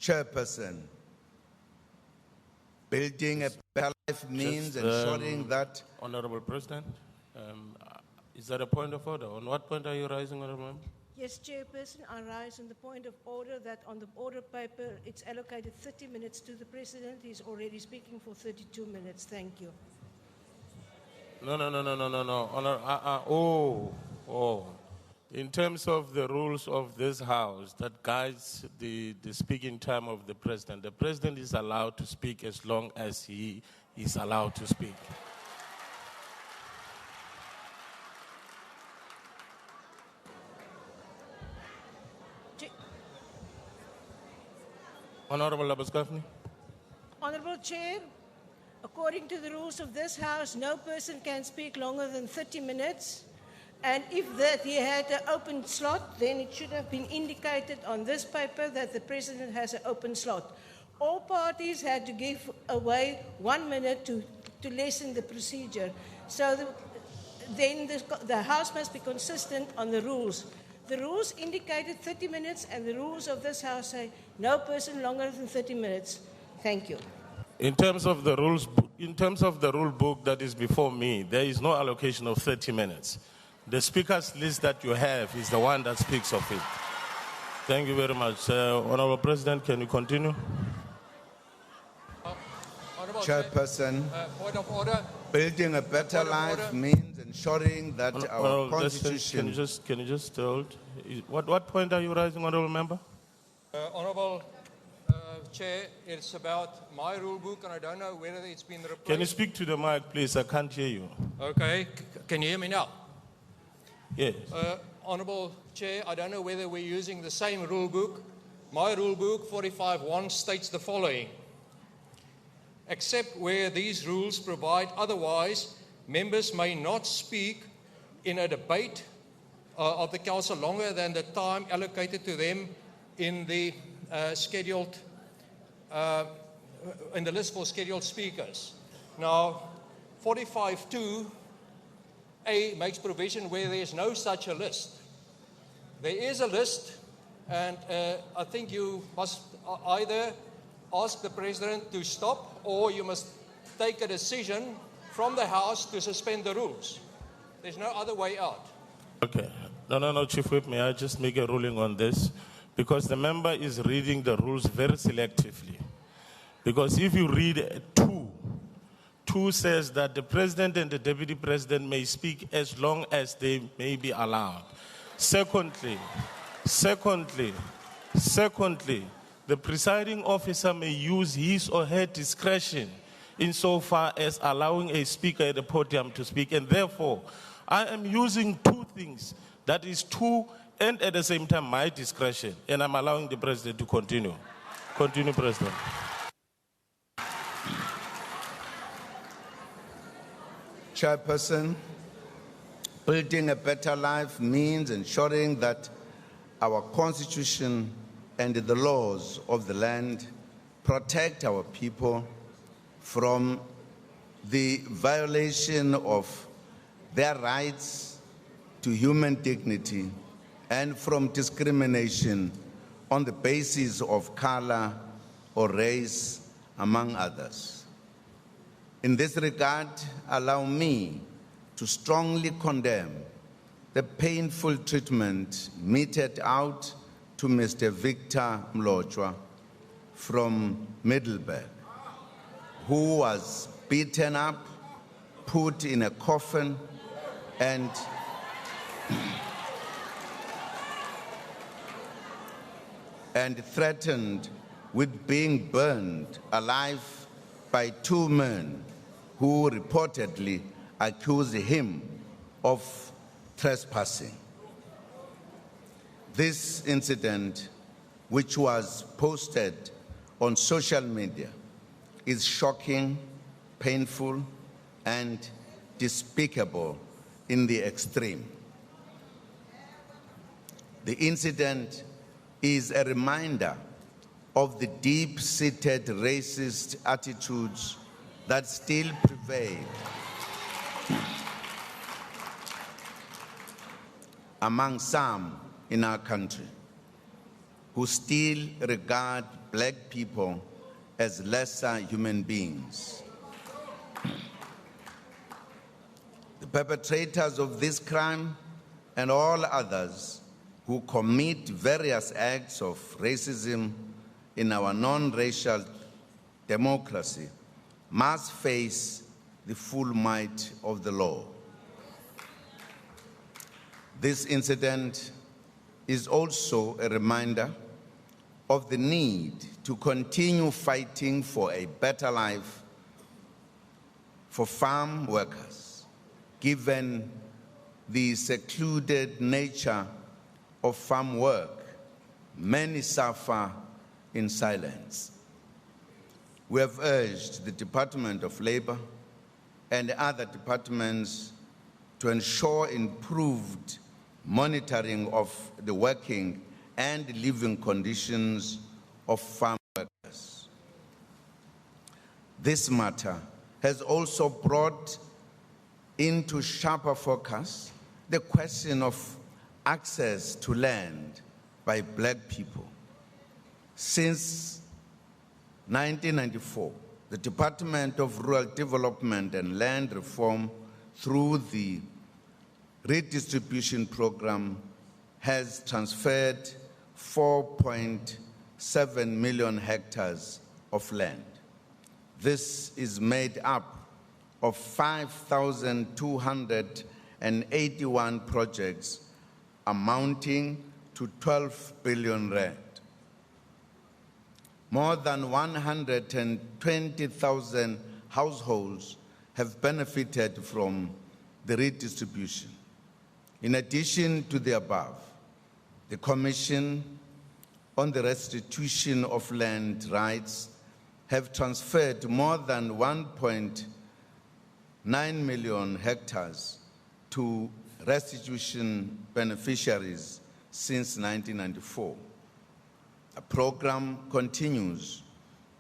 Chairperson, building a better life means ensuring that... Honorable President, is that a point of order? On what point are you rising, Honorable Member? Yes, Chairperson, I rise on the point of order that on the order paper it's allocated 30 minutes to the President. He's already speaking for 32 minutes. Thank you. No. In terms of the rules of this House that guides the speaking time of the President is allowed to speak as long as he is allowed to speak. Honorable Labuschagne. Honorable Chair, according to the rules of this House, no person can speak longer than 30 minutes. And if he had an open slot, then it should have been indicated on this paper that the President has an open slot. All parties had to give away 1 minute to lessen the procedure. So then the House must be consistent on the rules. The rules indicated 30 minutes, and the rules of this House say no person longer than 30 minutes. Thank you. In terms of the rules, in terms of the rule book that is before me, there is no allocation of 30 minutes. The speakers list that you have is the one that speaks of it. Thank you very much. Honorable President, can you continue? Chairperson, point of order. Building a better life means ensuring that our Constitution... Can you just hold? What point are you raising, Honorable Member? Honorable Chair, it's about my rule book, and I don't know whether it's been replaced. Can you speak to the mic, please? I can't hear you. Okay. Can you hear me now? Yes. Honorable Chair, I don't know whether we're using the same rule book. My rule book 45.1 states the following. Except where these rules provide otherwise, members may not speak in a debate of the Council longer than the time allocated to them in the in the list for scheduled speakers. Now, 45.2A makes provision where there is no such a list. There is a list, and I think you must either ask the President to stop, or you must take a decision from the House to suspend the rules. There's no other way out. Okay. No, Chief Whip, may I just make a ruling on this? Because the member is reading the rules very selectively. Because if you read 2 says that the president and the deputy president may speak as long as they may be allowed. Secondly, the presiding officer may use his or her discretion insofar as allowing a speaker at the podium to speak. And therefore, I am using 2 things. That is 2 and at the same time my discretion. And I'm allowing the president to continue. Continue, President. Chairperson, building a better life means ensuring that our Constitution and the laws of the land protect our people from the violation of their rights to human dignity and from discrimination on the basis of color or race, among others. In this regard, allow me to strongly condemn the painful treatment meted out to Mr. Victor Mlotshwa from Middelburg, who was beaten up, put in a coffin, and threatened with being burned alive by 2 men who reportedly accused him of trespassing. This incident, which was posted on social media, is shocking, painful, and despicable in the extreme. The incident is a reminder of the deep-seated racist attitudes that still prevail among some in our country, who still regard black people as lesser human beings. The perpetrators of this crime and all others who commit various acts of racism in our non-racial democracy must face the full might of the law. This incident is also a reminder of the need to continue fighting for a better life for farm workers, given the secluded nature of farm work. Many suffer in silence. We have urged the Department of Labor and other departments to ensure improved monitoring of the working and living conditions of farm workers. This matter has also brought into sharper focus the question of access to land by black people. Since 1994, the Department of Rural Development and Land Reform, through the redistribution program, has transferred 4.7 million hectares of land. This is made up of 5,281 projects amounting to 12 billion rand. More than 120,000 households have benefited from the redistribution. In addition to the above, the Commission on the Restitution of Land Rights have transferred more than 1.9 million hectares to restitution beneficiaries since 1994. A program continues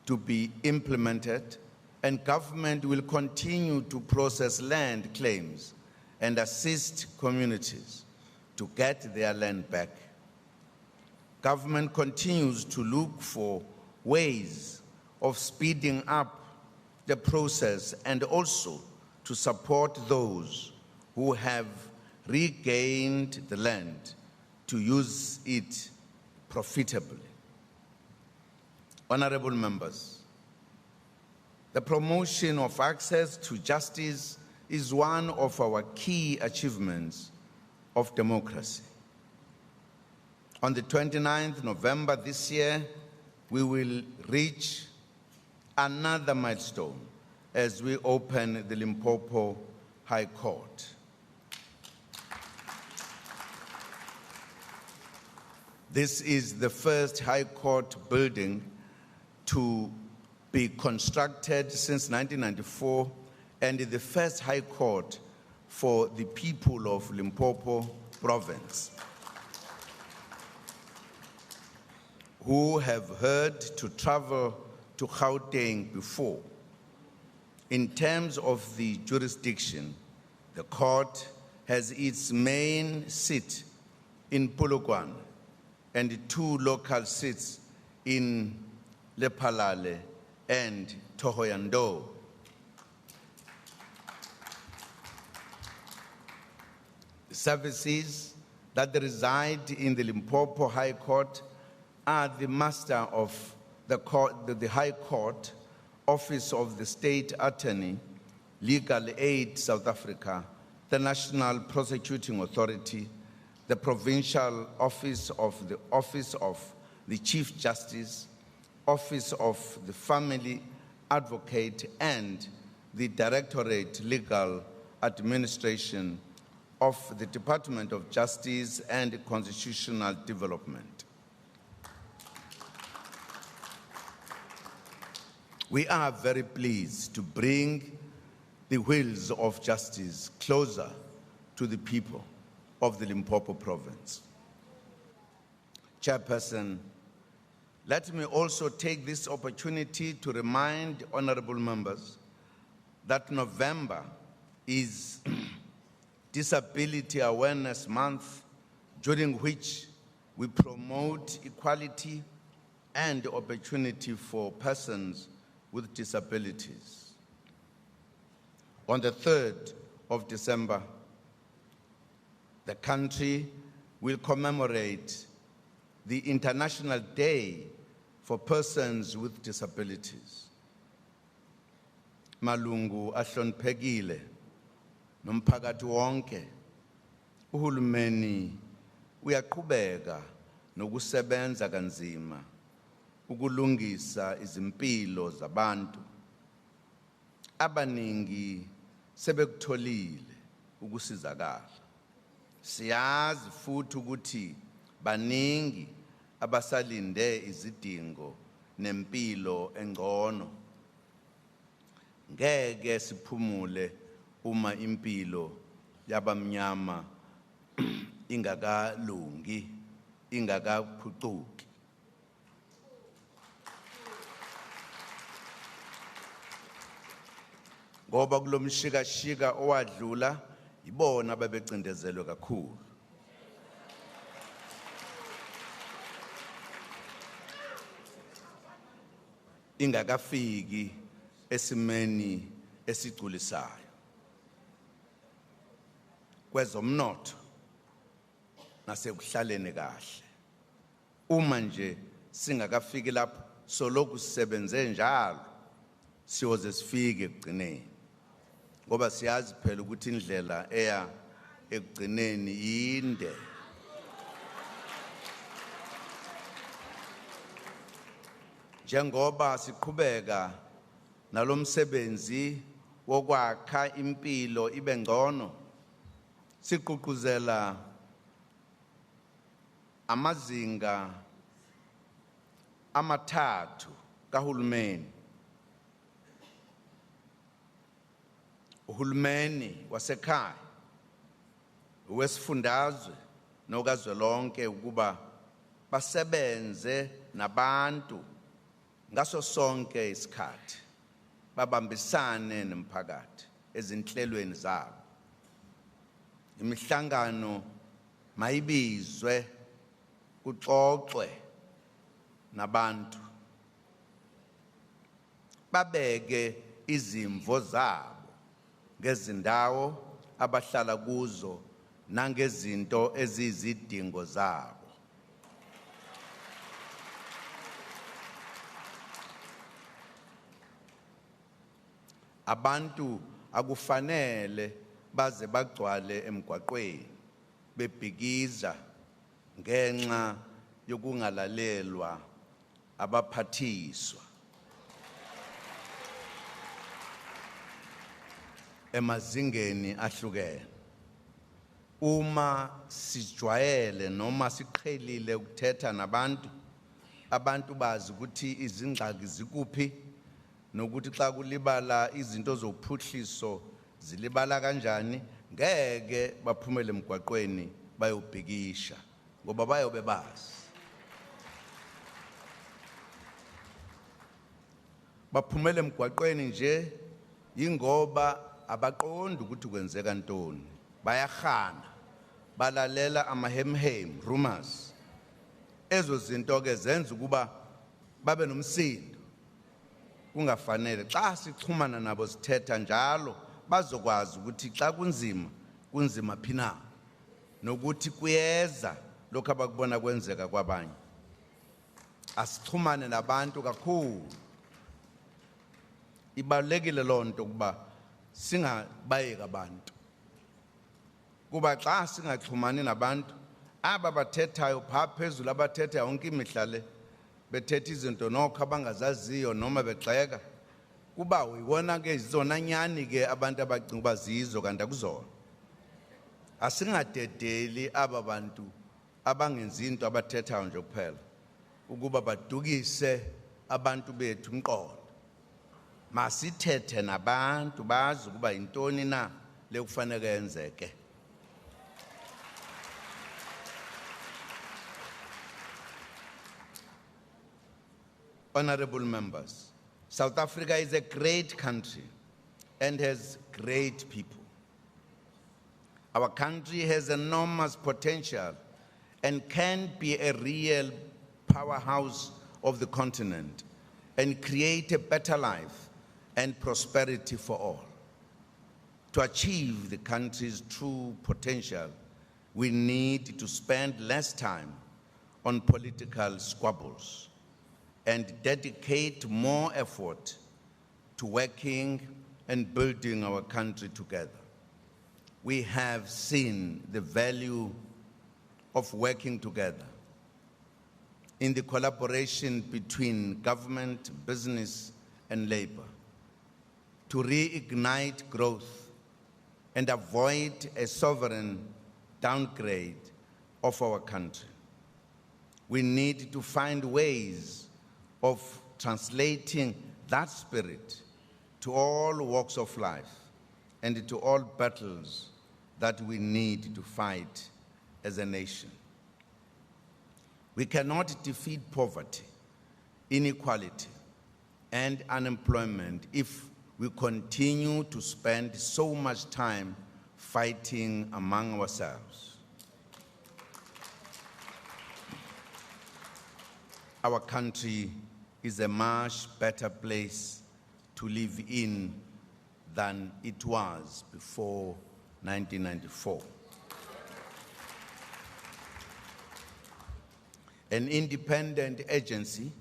to be implemented, and government will continue to process land claims and assist communities to get their land back. Government continues to look for ways of speeding up the process and also to support those who have regained the land to use it profitably. Honorable members, the promotion of access to justice is one of our key achievements of democracy. On the 29th November this year, we will reach another milestone as we open the Limpopo High Court. This is the first High Court building to be constructed since 1994 and the first High Court for the people of Limpopo province, who have heard to travel to Gauteng before. In terms of the jurisdiction, the court has its main seat in Polokwane and 2 local seats in Lephalale and Thohoyandou. The services that reside in the Limpopo High Court are the Master of the High Court, Office of the State Attorney, Legal Aid South Africa, the National Prosecuting Authority, the Provincial Office of the Chief Justice, Office of the Family Advocate, and the Directorate Legal Administration of the Department of Justice and Constitutional Development. We are very pleased to bring the wheels of justice closer to the people of the Limpopo province. Chairperson, let me also take this opportunity to remind honorable members that November is Disability Awareness Month, during which we promote equality and opportunity for persons with disabilities. On the 3rd of December, the country will commemorate the International Day for Persons with Disabilities. Malungu ahloniphekile nomphakathi wonke, uhulumeni uyaqhubeka nokusebenza kanzima ukulungisa izimpilo zabantu. Abaningi sebekutholile ukusizakala. Siyazi futhi ukuthi baningi abasalinde izidingo nempilo engcono. Ngeke siphumule uma impilo yabamnyama ingakalungi, ingakaphucuki. Ngoba kulomshikashika owadlula ibona babecindezelwe kakhulu. Ingakafiki esimeni esigculisayo. Kwezomnotho nasekuhlaleni kahle. Uma nje singakafiki lapho soloku sisebenze njalo siyoze sifike ekugcineni. Ngoba siyazi phela ukuthi indlela eya ekugcineni inde. Njengoba siqhubeka nalomsebenzi wokwakha impilo ibe ngcono, siqhuquzela amazinga amathathu kahulumeni. Uhulumeni wasekhaya, wesifundazwe nokazwelonke ukuba basebenze nabantu ngaso sonke isikhathi, babambisane nomphakathi ezinhlelweni zabo. Imihlangano mayibizwe kuxoxwe nabantu, babeke izimvo zabo ngezindawo abahlala kuzo nangezinto ezizidingo zabo. Abantu akufanele baze bagcwale emgwaqweni bebhikiza ngenxa yokungalalelwa abaphathiswa. Emazingeni ahlukene. Uma sijwayele noma siqhelile ukuthetha nabantu, abantu bazi ukuthi izingxaki zikuphi nokuthi xa kulibala izinto zophuhliso zilibala kanjani, ngeke baphumele emgwaqweni bayobhikisha ngoba bayobe bazi. Baphumele emgwaqweni nje ingoba abaqondi ukuthi kwenzeka ntoni, bayahana, balalela amahemhem, rumors. Ezo zinto ke zenza ukuba babe nomsindo. Kungafanele xa sixhumana nabo sithetha njalo bazokwazi ukuthi xa kunzima, kunzima phina, nokuthi kuyeza lokho abakubona kwenzeka kwabanye. Asixhumane nabantu kakhulu. Ibalulekile lonto kuba singabayeka abantu. Kuba xa singaxhumani nabantu, aba bathethayo phaa phezulu abathetha yonke imihla le, bethetha izinto nokho abangazaziyo noma begxeka, kuba uyibona ke zona nyani ke abantu abacinga uba zizo kanti akuzona. Asingadedeli aba bantu abangenzi into abathethayo nje kuphela ukuba badukise abantu bethu umqondo. Masithethe nabantu bazi ukuba yintoni na lekufanele yenzeke. Honorable members, South Africa is a great country and has great people. Our country has enormous potential and can be a real powerhouse of the continent and create a better life and prosperity for all. To achieve the country's true potential, we need to spend less time on political squabbles and dedicate more effort to working and building our country together. We have seen the value of working together in the collaboration between government, business, and labor to reignite growth and avoid a sovereign downgrade of our country. We need to find ways of translating that spirit to all walks of life and to all battles that we need to fight as a nation. We cannot defeat poverty, inequality, and unemployment if we continue to spend so much time fighting among ourselves. Our country is a much better place to live in than it was before 1994. An independent agency,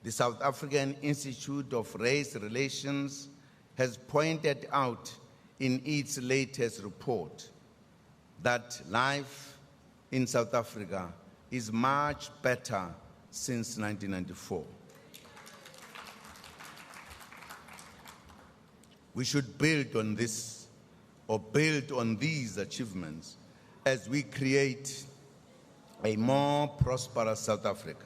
the South African Institute of Race Relations, has pointed out in its latest report that life in South Africa is much better since 1994. We should build on this, or build on these achievements as we create a more prosperous South Africa.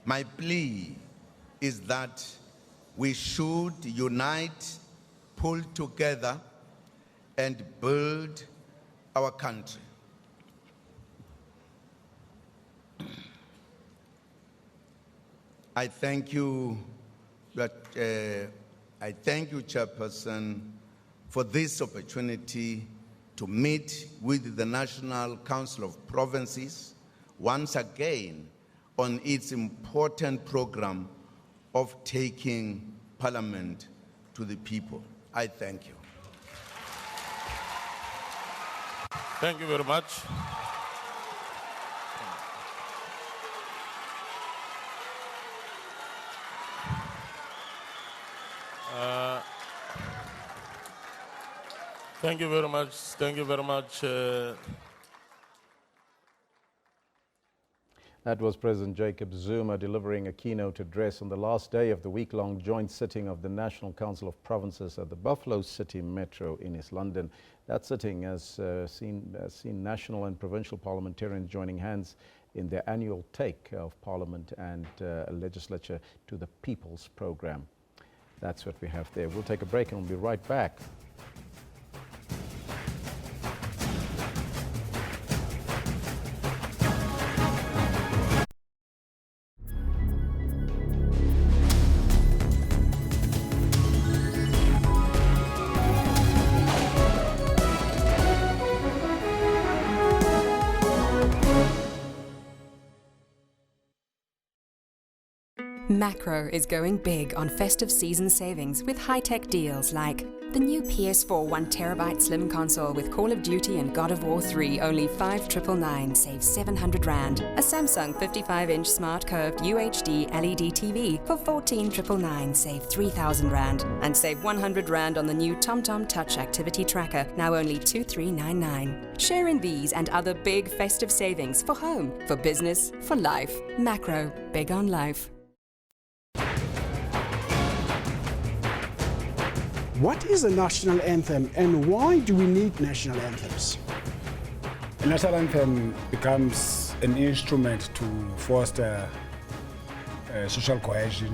My plea is that we should unite, pull together, and build our country. I thank you, Chairperson, for this opportunity to meet with the National Council of Provinces once again on its important program of taking Parliament to the people. I thank you. Thank you very much. Thank you very much. Thank you very much. That was President Jacob Zuma delivering a keynote address on the last day of the week-long joint sitting of the National Council of Provinces at the Buffalo City Metro in East London. That sitting has seen national and provincial parliamentarians joining hands in their annual take of Parliament and legislature to the People's Programme. That's what we have there. We'll take a break and we'll be right back. Macro is going big on festive season savings with high-tech deals like the new PS4 1TB slim console with Call of Duty and God of War 3, only 5,999, save 700 Rand. A Samsung 55-inch smart curved UHD LED TV for 14,999, save 3,000 Rand. And save 100 Rand on the new TomTom Touch activity tracker, now only 2,399. Share in these and other big festive savings for home, for business, for life. Macro, big on life. What is a national anthem and why do we need national anthems? A national anthem becomes an instrument to foster social cohesion,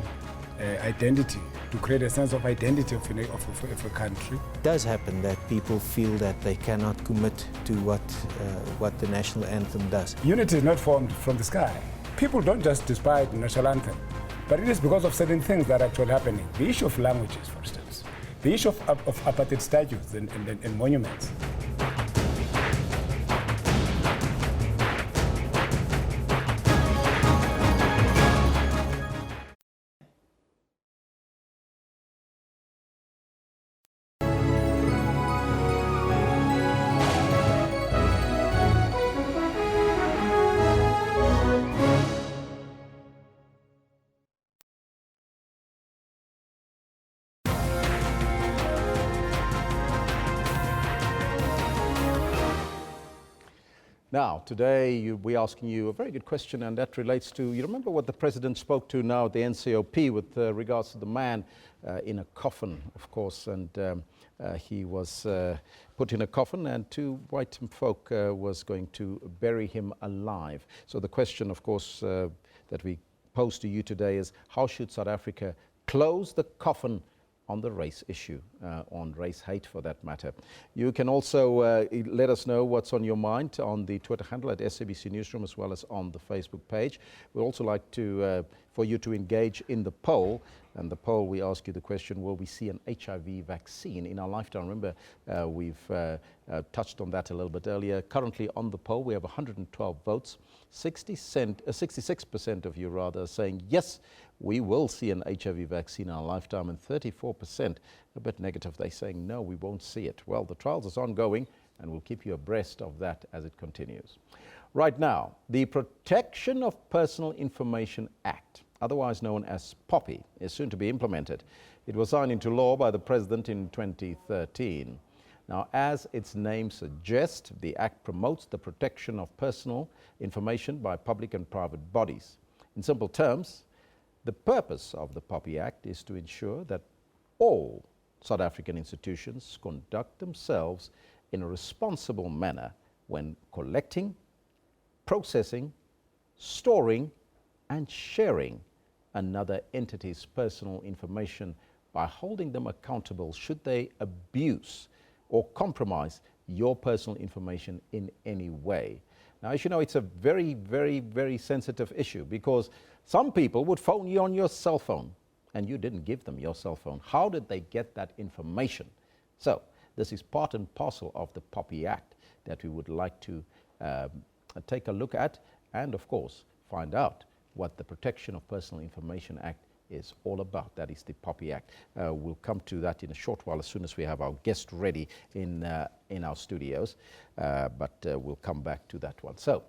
identity, to create a sense of identity of a country. It does happen that people feel that they cannot commit to what the national anthem does. Unity is not formed from the sky. People don't just despise the national anthem, but it is because of certain things that are actually happening. The issue of languages, for instance. The issue of apartheid statues and monuments. Now, today we're asking you a very good question, and that relates to, you remember what the President spoke to now at the NCOP with regards to the man in a coffin, of course, and he was put in a coffin and two white folk was going to bury him alive. So the question, of course, that we pose to you today is, how should South Africa close the coffin on the race issue, on race hate for that matter? You can also let us know what's on your mind on the Twitter handle at SABC Newsroom, as well as on the Facebook page. We'd also like to, for you to engage in the poll. And the poll, we ask you the question, will we see an HIV vaccine in our lifetime? Remember, we've touched on that a little bit earlier. Currently on the poll, we have 112 votes. 66% of you rather are saying, yes, we will see an HIV vaccine in our lifetime, and 34%, a bit negative, they're saying, no, we won't see it. Well, the trials is ongoing, and we'll keep you abreast of that as it continues. Right now, the Protection of Personal Information Act, otherwise known as POPI, is soon to be implemented. It was signed into law by the President in 2013. Now, as its name suggests, the Act promotes the protection of personal information by public and private bodies. In simple terms, the purpose of the POPI Act is to ensure that all South African institutions conduct themselves in a responsible manner when collecting, processing, storing, and sharing another entity's personal information by holding them accountable should they abuse or compromise your personal information in any way. Now, as you know, it's a very, very, very sensitive issue because some people would phone you on your cell phone and you didn't give them your cell phone. How did they get that information? So this is part and parcel of the POPI Act that we would like to take a look at and, of course, find out what the Protection of Personal Information Act is all about. That is the POPI Act. We'll come to that in a short while as soon as we have our guest ready in our studios, but we'll come back to that one. So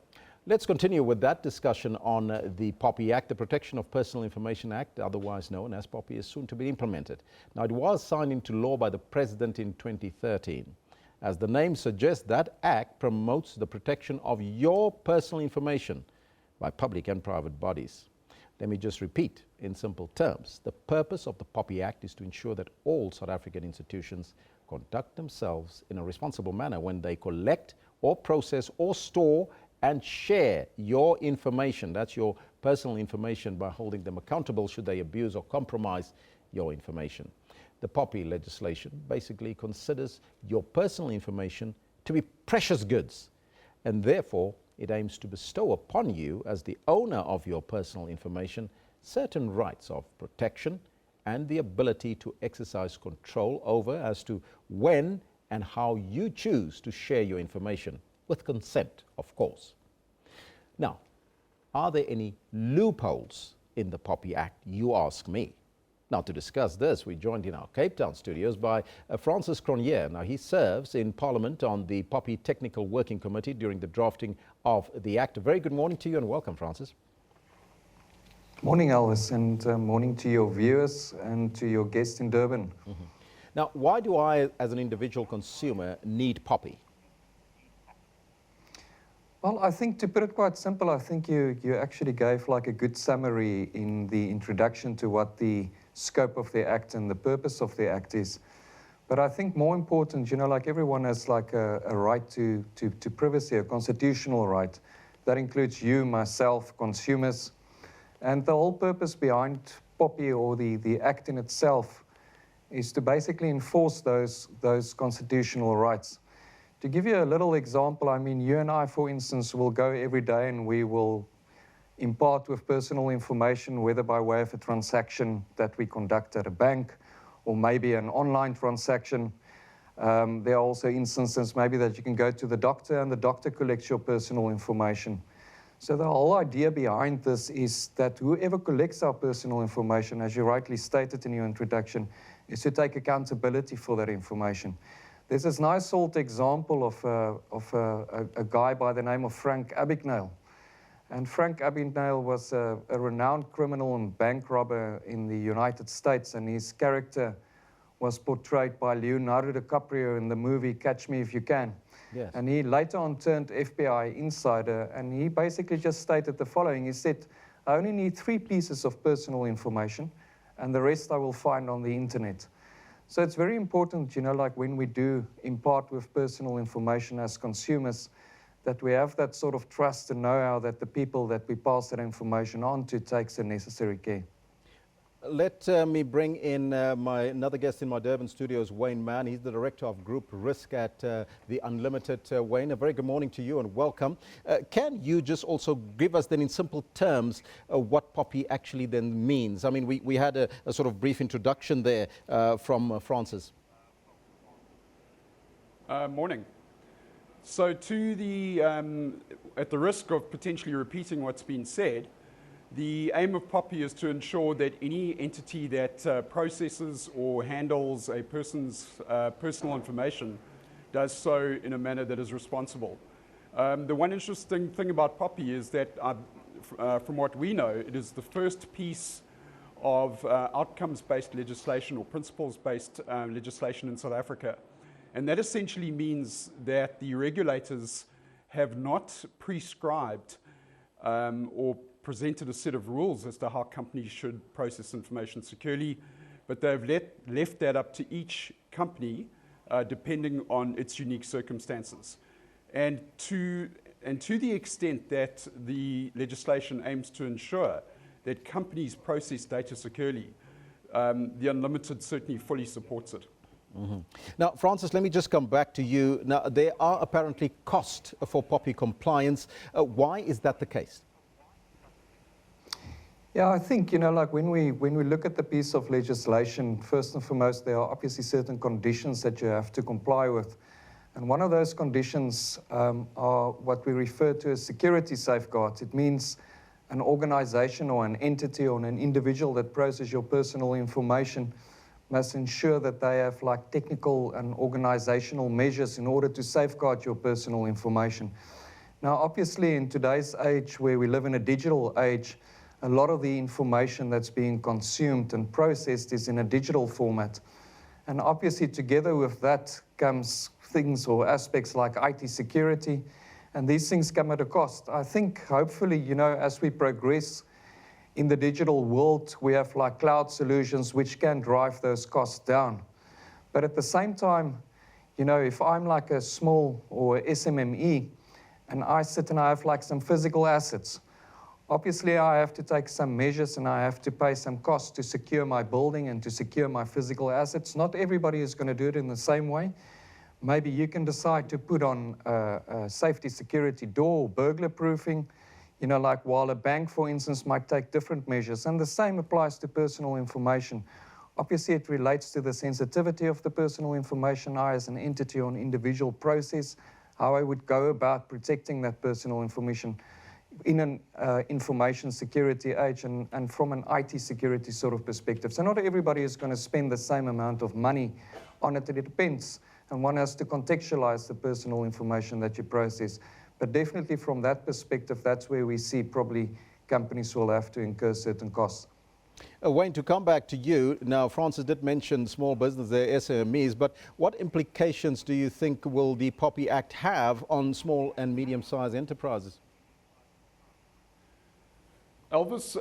let's continue with that discussion on the POPI Act. The Protection of Personal Information Act, otherwise known as POPI, is soon to be implemented. Now, it was signed into law by the President in 2013. As the name suggests, that act promotes the protection of your personal information by public and private bodies. Let me just repeat in simple terms. The purpose of the POPI Act is to ensure that all South African institutions conduct themselves in a responsible manner when they collect or process or store and share your information. That's your personal information, by holding them accountable should they abuse or compromise your information. The POPI legislation basically considers your personal information to be precious goods, and therefore it aims to bestow upon you as the owner of your personal information certain rights of protection and the ability to exercise control over as to when and how you choose to share your information, with consent, of course. Now, are there any loopholes in the POPI Act, you ask me? Now, to discuss this, we're joined in our Cape Town studios by Francis Cronje. Now, he serves in Parliament on the POPI Technical Working Committee during the drafting of the Act. A very good morning to you and welcome, Francis. Morning, Elvis, and morning to your viewers and to your guest in Durban. Mm-hmm. Now, why do I, as an individual consumer, need POPI? Well, I think, to put it quite simple, I think you actually gave like a good summary in the introduction to what the scope of the Act and the purpose of the Act is. But I think more important, you know, like everyone has like a right to privacy, a constitutional right. That includes you, myself, consumers. And the whole purpose behind POPI, or the Act in itself, is to basically enforce those constitutional rights. To give you a little example, I mean, you and I, for instance, will go every day and we will impart with personal information, whether by way of a transaction that we conduct at a bank or maybe an online transaction. There are also instances maybe that you can go to the doctor and the doctor collects your personal information. So the whole idea behind this is that whoever collects our personal information, as you rightly stated in your introduction, is to take accountability for that information. There's this nice old example of a guy by the name of Frank Abagnale. And Frank Abagnale was a renowned criminal and bank robber in the United States, and his character was portrayed by Leonardo DiCaprio in the movie Catch Me If You Can. Yes. And he later on turned FBI insider, and he basically just stated the following. He said, I only need 3 pieces of personal information, and the rest I will find on the internet. So it's very important, you know, like when we do impart with personal information as consumers, that we have that sort of trust and know-how that the people that we pass that information on to takes the necessary care. Let me bring in another guest in my Durban studios, Wayne Mann. He's the Director of Group Risk at the Unlimited. Wayne, a very good morning to you and welcome. Can you just also give us then in simple terms what POPI actually then means? I mean, we had a sort of brief introduction there from Francis. Morning. So to the, at the risk of potentially repeating what's been said, the aim of POPI is to ensure that any entity that processes or handles a person's personal information does so in a manner that is responsible. The one interesting thing about POPI is that, from what we know, it is the first piece of outcomes-based legislation or principles-based legislation in South Africa. And that essentially means that the regulators have not prescribed or presented a set of rules as to how companies should process information securely, but they've left that up to each company depending on its unique circumstances. And to the extent that the legislation aims to ensure that companies process data securely, the Unlimited certainly fully supports it. Mm-hmm. Now, Francis, let me just come back to you. Now, there are apparently costs for POPI compliance. Why is that the case? Yeah, I think, you know, like when we look at the piece of legislation, first and foremost, there are obviously certain conditions that you have to comply with. And one of those conditions are what we refer to as security safeguards. It means an organization or an entity or an individual that processes your personal information must ensure that they have like technical and organizational measures in order to safeguard your personal information. Now, obviously, in today's age where we live in a digital age, a lot of the information that's being consumed and processed is in a digital format. And obviously, together with that comes things or aspects like IT security, and these things come at a cost. I think, hopefully, you know, as we progress in the digital world, we have like cloud solutions which can drive those costs down. But at the same time, you know, if I'm like a small or SMME and I sit and I have like some physical assets, obviously I have to take some measures and I have to pay some costs to secure my building and to secure my physical assets. Not everybody is going to do it in the same way. Maybe you can decide to put on a safety security door, burglar proofing, you know, like while a bank, for instance, might take different measures. And the same applies to personal information. Obviously, it relates to the sensitivity of the personal information. I, as an entity or an individual, process how I would go about protecting that personal information in an information security age and from an IT security sort of perspective. So not everybody is going to spend the same amount of money on it. It depends. And one has to contextualize the personal information that you process. But definitely from that perspective, that's where we see probably companies will have to incur certain costs. Wayne, to come back to you, now Francis did mention small business, their SMEs, but what implications do you think will the POPI Act have on small and medium-sized enterprises? Elvis,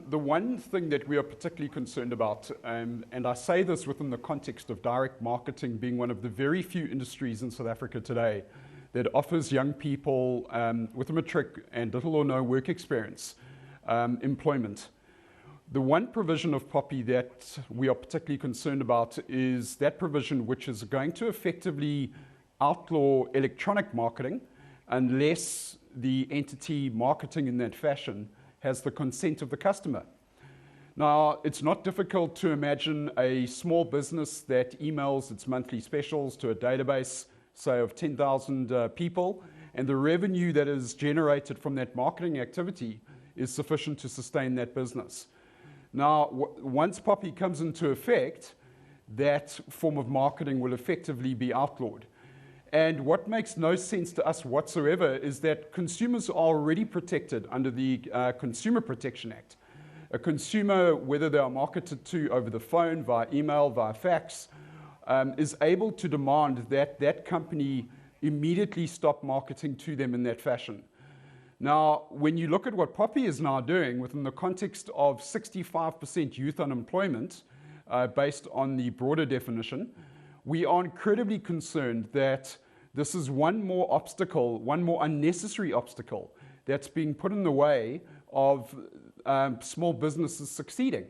the one thing that we are particularly concerned about, and I say this within the context of direct marketing being one of the very few industries in South Africa today that offers young people with a matric and little or no work experience employment. The one provision of POPI that we are particularly concerned about is that provision which is going to effectively outlaw electronic marketing unless the entity marketing in that fashion has the consent of the customer. Now, it's not difficult to imagine a small business that emails its monthly specials to a database, say, of 10,000 people, and the revenue that is generated from that marketing activity is sufficient to sustain that business. Now, once POPI comes into effect, that form of marketing will effectively be outlawed. And what makes no sense to us whatsoever is that consumers are already protected under the Consumer Protection Act. A consumer, whether they are marketed to over the phone, via email, via fax, is able to demand that that company immediately stop marketing to them in that fashion. Now, when you look at what POPI is now doing within the context of 65% youth unemployment, based on the broader definition, we are incredibly concerned that this is one more obstacle, one more unnecessary obstacle that's being put in the way of small businesses succeeding.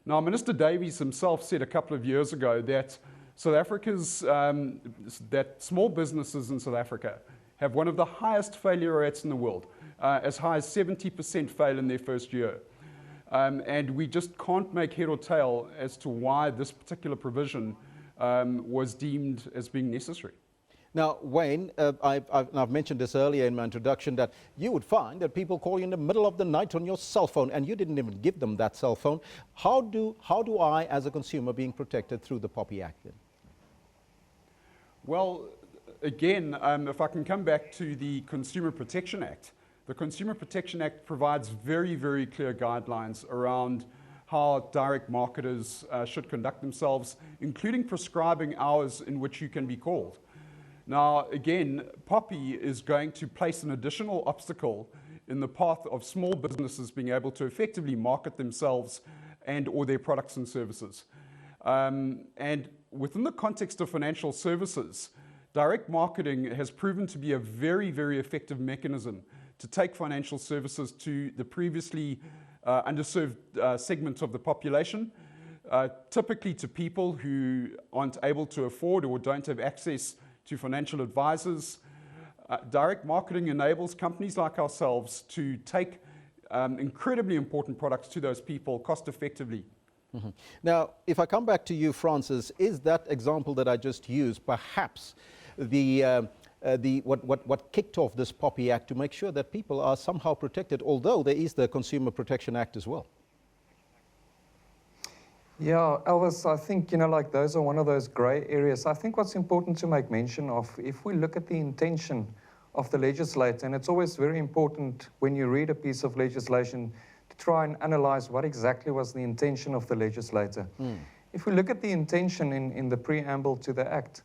Now, Minister Davies himself said a couple of years ago that South Africa's, that small businesses in South Africa have one of the highest failure rates in the world, as high as 70% fail in their first year. And we just can't make head or tail as to why this particular provision was deemed as being necessary. Now, Wayne, I've mentioned this earlier in my introduction that you would find that people call you in the middle of the night on your cell phone and you didn't even give them that cell phone. How do I, as a consumer, being protected through the POPI Act then? Well, again, if I can come back to the Consumer Protection Act, the Consumer Protection Act provides very, very clear guidelines around how direct marketers should conduct themselves, including prescribing hours in which you can be called. Now, again, POPI is going to place an additional obstacle in the path of small businesses being able to effectively market themselves and or their products and services. And within the context of financial services, direct marketing has proven to be a very, very effective mechanism to take financial services to the previously underserved segments of the population, typically to people who aren't able to afford or don't have access to financial advisors. Direct marketing enables companies like ourselves to take incredibly important products to those people cost effectively. Mm-hmm. Now, if I come back to you, Francis, is that example that I just used perhaps the what kicked off this POPI Act to make sure that people are somehow protected, although there is the Consumer Protection Act as well. Yeah, Elvis, I think, like those are one of those grey areas. I think what's important to make mention of, if we look at the intention of the legislator, and it's always very important when you read a piece of legislation to try and analyze what exactly was the intention of the legislator. If we look at the intention in the preamble to the Act,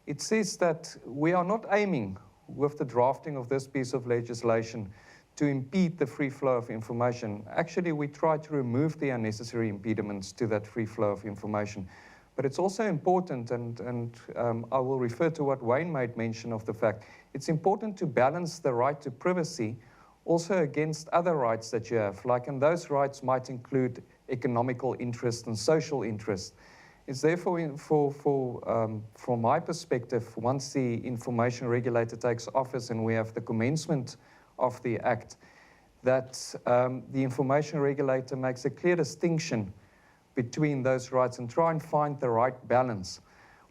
it says that we are not aiming with the drafting of this piece of legislation to impede the free flow of information. Actually, we try to remove the unnecessary impediments to that free flow of information. But it's also important, and I will refer to what Wayne made mention of the fact, it's important to balance the right to privacy also against other rights that you have, and those rights might include economical interest and social interest. It's therefore, from my perspective, once the information regulator takes office and we have the commencement of the Act, that the information regulator makes a clear distinction between those rights and try and find the right balance.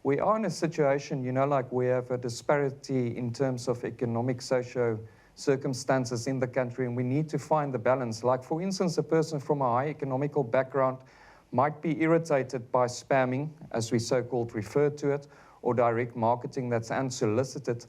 We are in a situation, like we have a disparity in terms of economic, socio circumstances in the country, and we need to find the balance. Like, for instance, a person from a high economical background might be irritated by spamming, as we so-called refer to it, or direct marketing that's unsolicited.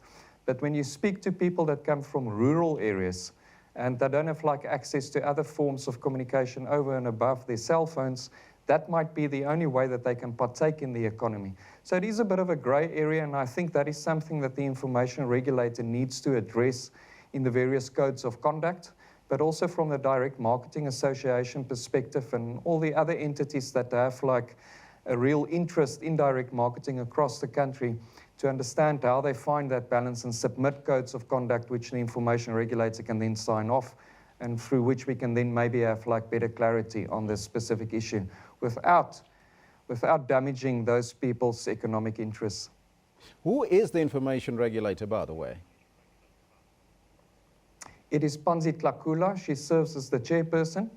But when you speak to people that come from rural areas and they don't have access to other forms of communication over and above their cell phones, that might be the only way that they can partake in the economy. So it is a bit of a grey area, and I think that is something that the information regulator needs to address in the various codes of conduct, but also from the Direct Marketing Association perspective and all the other entities that have a real interest in direct marketing across the country, to understand how they find that balance and submit codes of conduct which the information regulator can then sign off, and through which we can then maybe have better clarity on this specific issue without damaging those people's economic interests. Who is the information regulator, by the way? It is Panzi Tlakula. She serves as the chairperson.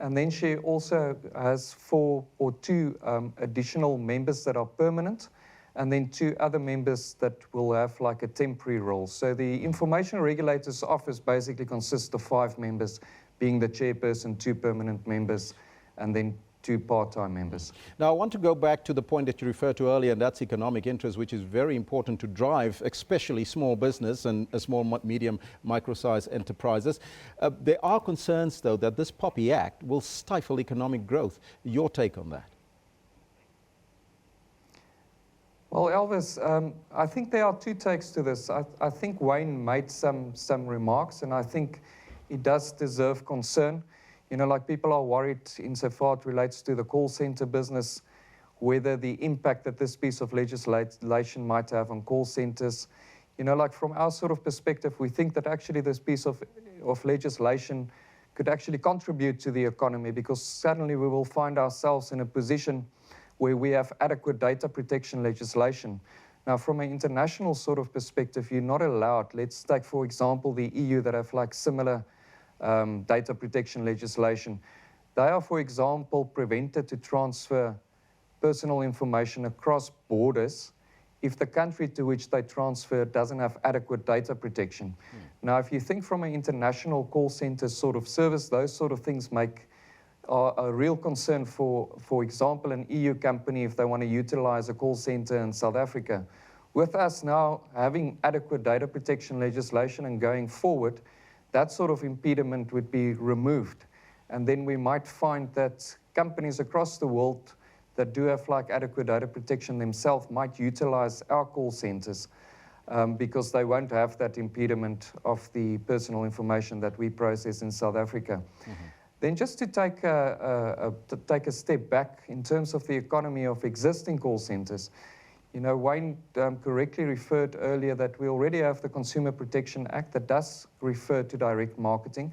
And then she also has 4 or 2 additional members that are permanent, and then 2 other members that will have a temporary role. So the Information Regulator's Office basically consists of 5 members, being the chairperson, 2 permanent members, and then 2 part-time members. Now, I want to go back to the point that you referred to earlier, and that's economic interest, which is very important to drive, especially small business and small, medium, micro-sized enterprises. There are concerns, though, that this POPI Act will stifle economic growth. Your take on that? Well, Elvis, I think there are 2 takes to this. I think Wayne made some remarks, and I think it does deserve concern. People are worried insofar it relates to the call center business, whether the impact that this piece of legislation might have on call centers. From our sort of perspective, we think that actually this piece of legislation could actually contribute to the economy, because suddenly we will find ourselves in a position where we have adequate data protection legislation. Now, from an international sort of perspective, you're not allowed. Let's take, for example, the EU that have similar data protection legislation. They are, for example, prevented to transfer personal information across borders if the country to which they transfer doesn't have adequate data protection. Now, if you think from an international call center sort of service, those sort of things are a real concern for example, an EU company if they want to utilize a call center in South Africa. With us now having adequate data protection legislation and going forward, that sort of impediment would be removed. And then we might find that companies across the world that do have adequate data protection themselves might utilize our call centers because they won't have that impediment of the personal information that we process in South Africa. Then just to take a step back in terms of the economy of existing call centers, Wayne correctly referred earlier that we already have the Consumer Protection Act that does refer to direct marketing.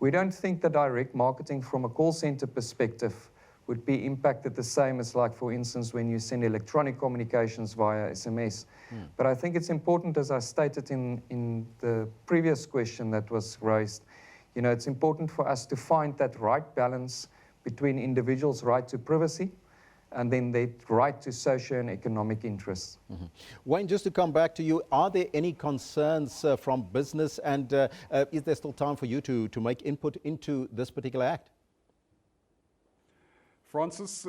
We don't think that direct marketing from a call center perspective would be impacted the same as, for instance, when you send electronic communications via SMS. But I think it's important, as I stated in the previous question that was raised, it's important for us to find that right balance between individuals' right to privacy and then their right to socio and economic interests. Wayne, just to come back to you, are there any concerns from business, and is there still time for you to make input into this particular act? Francis,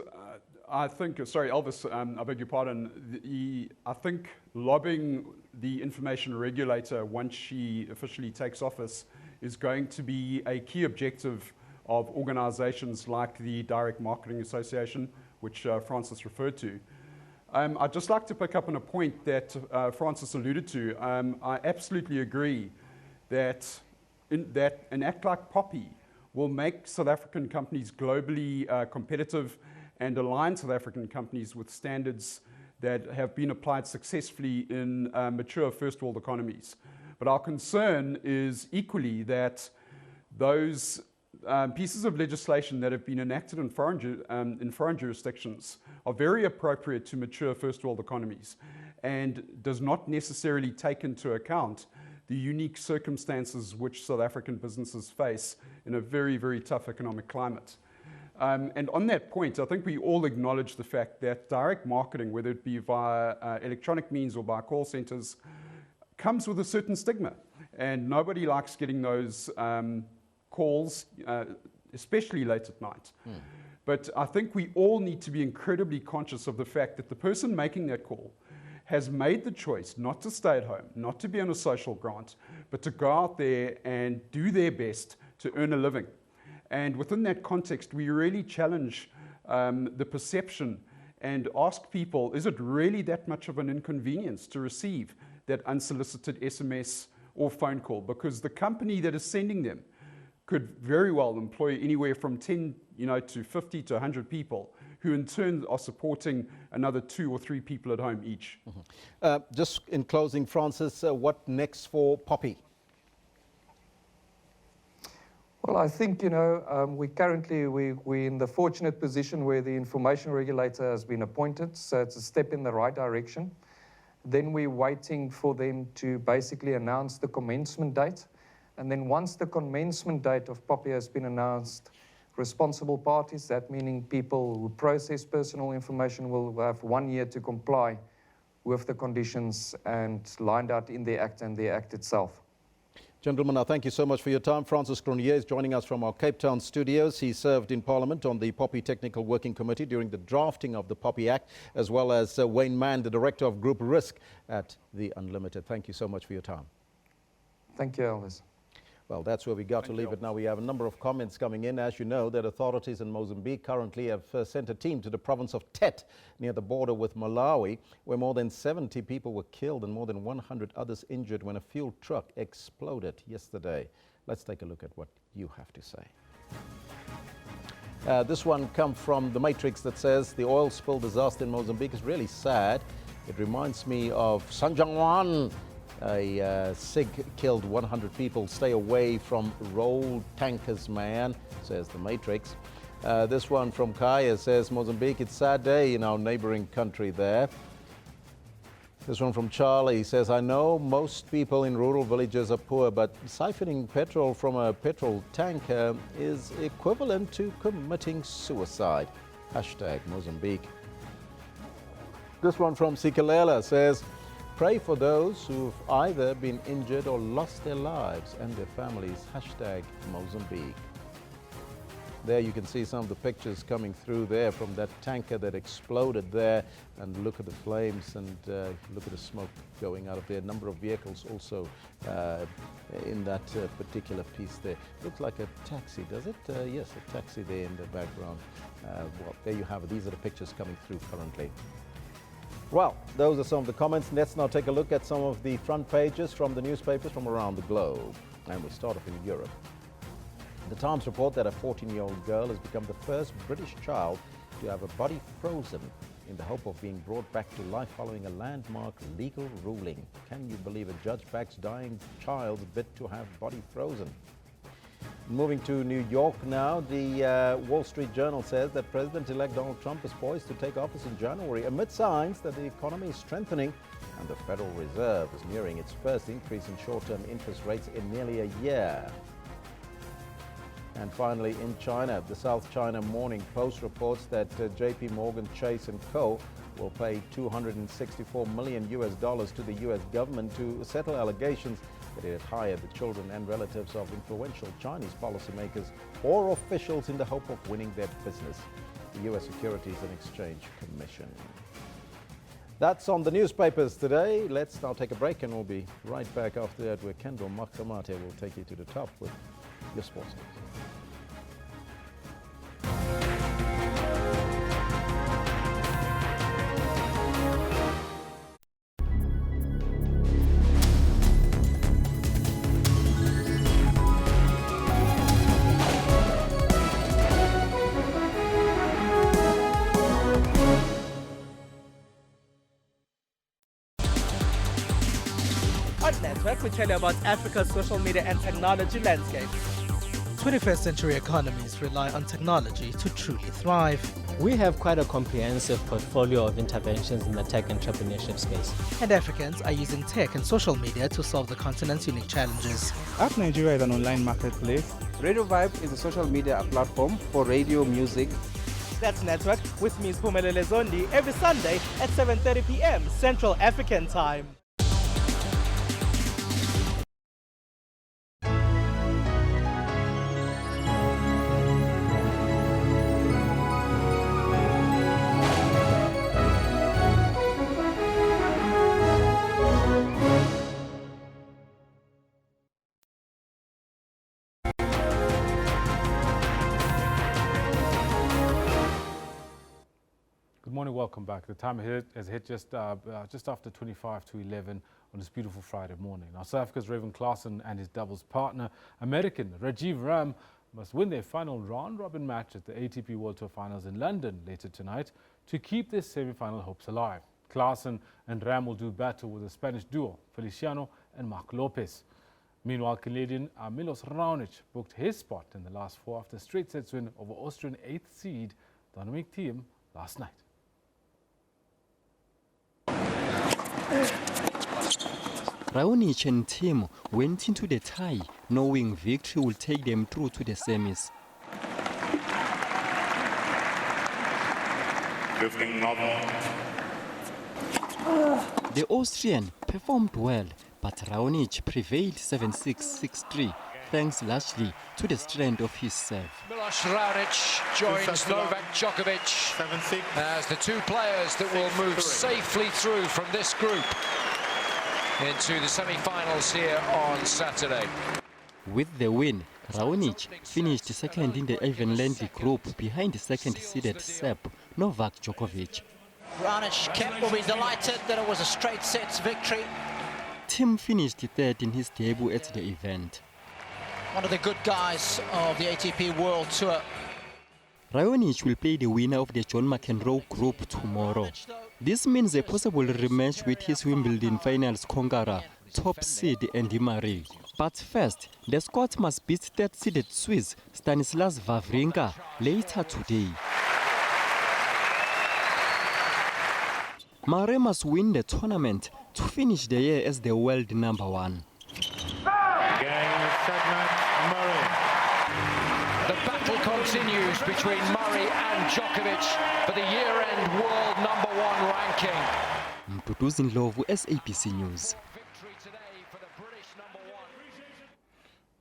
I think, sorry, Elvis, I beg your pardon. I think lobbying the information regulator once she officially takes office is going to be a key objective of organizations like the Direct Marketing Association, which Francis referred to. I'd just like to pick up on a point that Francis alluded to. I absolutely agree that an act like POPI will make South African companies globally competitive and align South African companies with standards that have been applied successfully in mature first world economies. But our concern is equally that those pieces of legislation that have been enacted in foreign jurisdictions are very appropriate to mature first world economies and does not necessarily take into account the unique circumstances which South African businesses face in a very, very tough economic climate. And on that point, I think we all acknowledge the fact that direct marketing, whether it be via electronic means or by call centers, comes with a certain stigma. And nobody likes getting those calls, especially late at night. But I think we all need to be incredibly conscious of the fact that the person making that call has made the choice not to stay at home, not to be on a social grant, but to go out there and do their best to earn a living. And within that context, we really challenge the perception and ask people, is it really that much of an inconvenience to receive that unsolicited SMS or phone call? Because the company that is sending them could very well employ anywhere from 10 to 50 to 100 people, who in turn are supporting another 2 or 3 people at home each. Just in closing, Francis, what next for POPI? Well, I think, we're in the fortunate position where the information regulator has been appointed, so it's a step in the right direction. Then we're waiting for them to basically announce the commencement date. And then once the commencement date of POPI has been announced, responsible parties, that meaning people who process personal information, will have 1 year to comply with the conditions and lined out in the Act and the Act itself. Gentlemen, I thank you so much for your time. Francis Cronje is joining us from our Cape Town studios. He served in Parliament on the POPI Technical Working Committee during the drafting of the POPI Act, as well as Wayne Mann, the Director of Group Risk at the Unlimited. Thank you so much for your time. Thank you, Elvis. Well, that's where we got to leave it now. We have a number of comments coming in. As you know, that authorities in Mozambique currently have sent a team to the province of Tet, near the border with Malawi, where more than 70 people were killed and more than 100 others injured when a fuel truck exploded yesterday. Let's take a look at what you have to say. This one comes from The Matrix that says, the oil spill disaster in Mozambique is really sad. It reminds me of Sanjangwan. A SIG killed 100 people. Stay away from rolled tankers, man, says The Matrix. This one from Kaya says, Mozambique, it's a sad day in our neighboring country there. This one from Charlie says, I know most people in rural villages are poor, but siphoning petrol from a petrol tanker is equivalent to committing suicide. Hashtag Mozambique. This one from Sikalela says, pray for those who've either been injured or lost their lives and their families. Hashtag Mozambique. There you can see some of the pictures coming through there from that tanker that exploded there, and look at the flames and look at the smoke going out of there. A number of vehicles also in that particular piece there. Looks like a taxi, does it? Yes, a taxi there in the background. Well, there you have it. These are the pictures coming through currently. Well, those are some of the comments. Let's now take a look at some of the front pages from the newspapers from around the globe. And we'll start off in Europe. The Times report that a 14-year-old girl has become the first British child to have a body frozen in the hope of being brought back to life following a landmark legal ruling. Can you believe a judge backs dying child's bid to have body frozen? Moving to New York now, the Wall Street Journal says that President-elect Donald Trump is poised to take office in January amid signs that the economy is strengthening and the Federal Reserve is nearing its first increase in short-term interest rates in nearly a year. And finally, in China, the South China Morning Post reports that JP Morgan Chase & Co. will pay $264 million to the U.S. government to settle allegations that it had hired the children and relatives of influential Chinese policymakers or officials in the hope of winning their business. The U.S. Securities and Exchange Commission. That's on the newspapers today. Let's now take a break and we'll be right back after that, where Kendall Makramate will take you to the top with your sports news. We tell you about Africa's social media and technology landscape. 21st century economies rely on technology to truly thrive. We have quite a comprehensive portfolio of interventions in the tech entrepreneurship space. And Africans are using tech and social media to solve the continent's unique challenges. App Nigeria is an online marketplace. Radio Vibe is a social media platform for radio music. That's Network with me, Pumelele Zondi, every Sunday at 7:30 p.m. Central African Time. Good morning, welcome back. The time has hit just after 25 to 11 on this beautiful Friday morning. Now, South Africa's Raven Klaasen and his doubles partner, American Rajiv Ram, must win their final round-robin match at the ATP World Tour Finals in London later tonight to keep their semi-final hopes alive. Klaasen and Ram will do battle with the Spanish duo, Feliciano and Marc Lopez. Meanwhile, Canadian Milos Raonic booked his spot in the last four after a straight sets win over Austrian 8th seed Dominic Thiem last night. Raonic and Thiem went into the tie, knowing victory will take them through to the semis. The Austrian performed well, but Raonic prevailed 7-6, 6-3, thanks largely to the strength of his serve. Milos Raonic joins Novak Djokovic as the two players that will move safely through from this group into the semi-finals here on Saturday. With the win, Raonic finished second in the Evenlandly group behind the second-seeded Serb Novak Djokovic. Raonic will be delighted that it was a straight sets victory. Thiem finished third in his debut at the event. One of the good guys of the ATP World Tour. Raonic will play the winner of the John McEnroe group tomorrow. This means a possible rematch with his Wimbledon finals conqueror, top seed Andy Murray. But first, the Scots must beat third-seeded Swiss Stanislas Wawrinka later today. Murray must win the tournament to finish the year as the world number one. The battle continues between Murray and Djokovic for the year-end world number one ranking. Mduduzi Ndlovu, SABC News.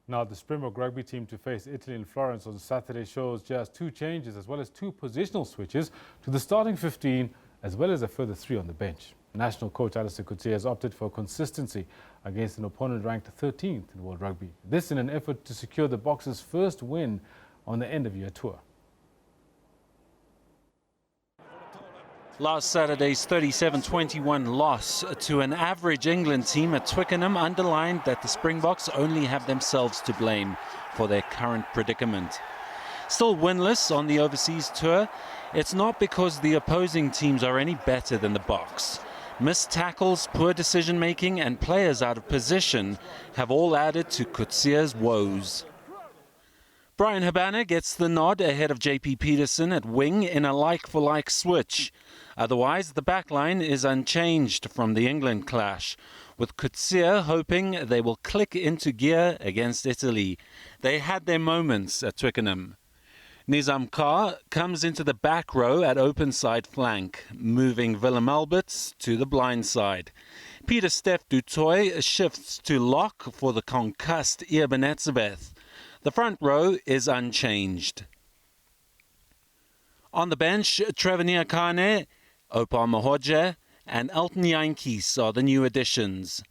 Now, the Springbok rugby team to face Italy in Florence on Saturday shows just 2 changes as well as 2 positional switches to the starting 15 as well as a further 3 on the bench. National coach Alistair Coetzee has opted for consistency against an opponent ranked 13th in World Rugby. This in an effort to secure the Boxers' first win on the end-of-year tour. Last Saturday's 37-21 loss to an average England team at Twickenham underlined that the Springboks only have themselves to blame for their current predicament. Still winless on the overseas tour, it's not because the opposing teams are any better than the Boks. Missed tackles, poor decision-making and players out of position have all added to Coetzee's woes. Brian Habana gets the nod ahead of JP Peterson at wing in a like-for-like switch. Otherwise, the backline is unchanged from the England clash. with Coetzee hoping they will click into gear against Italy. They had their moments at Twickenham. Nizam Kar comes into the back row at open side flank, moving Willem Alberts to the blind side. Peter Steph du Toit shifts to lock for the concussed Eben Etzebeth. The front row is unchanged. On the bench, Trevor Nyakane, Opa Mahoja and Elton Jantjies are the new additions.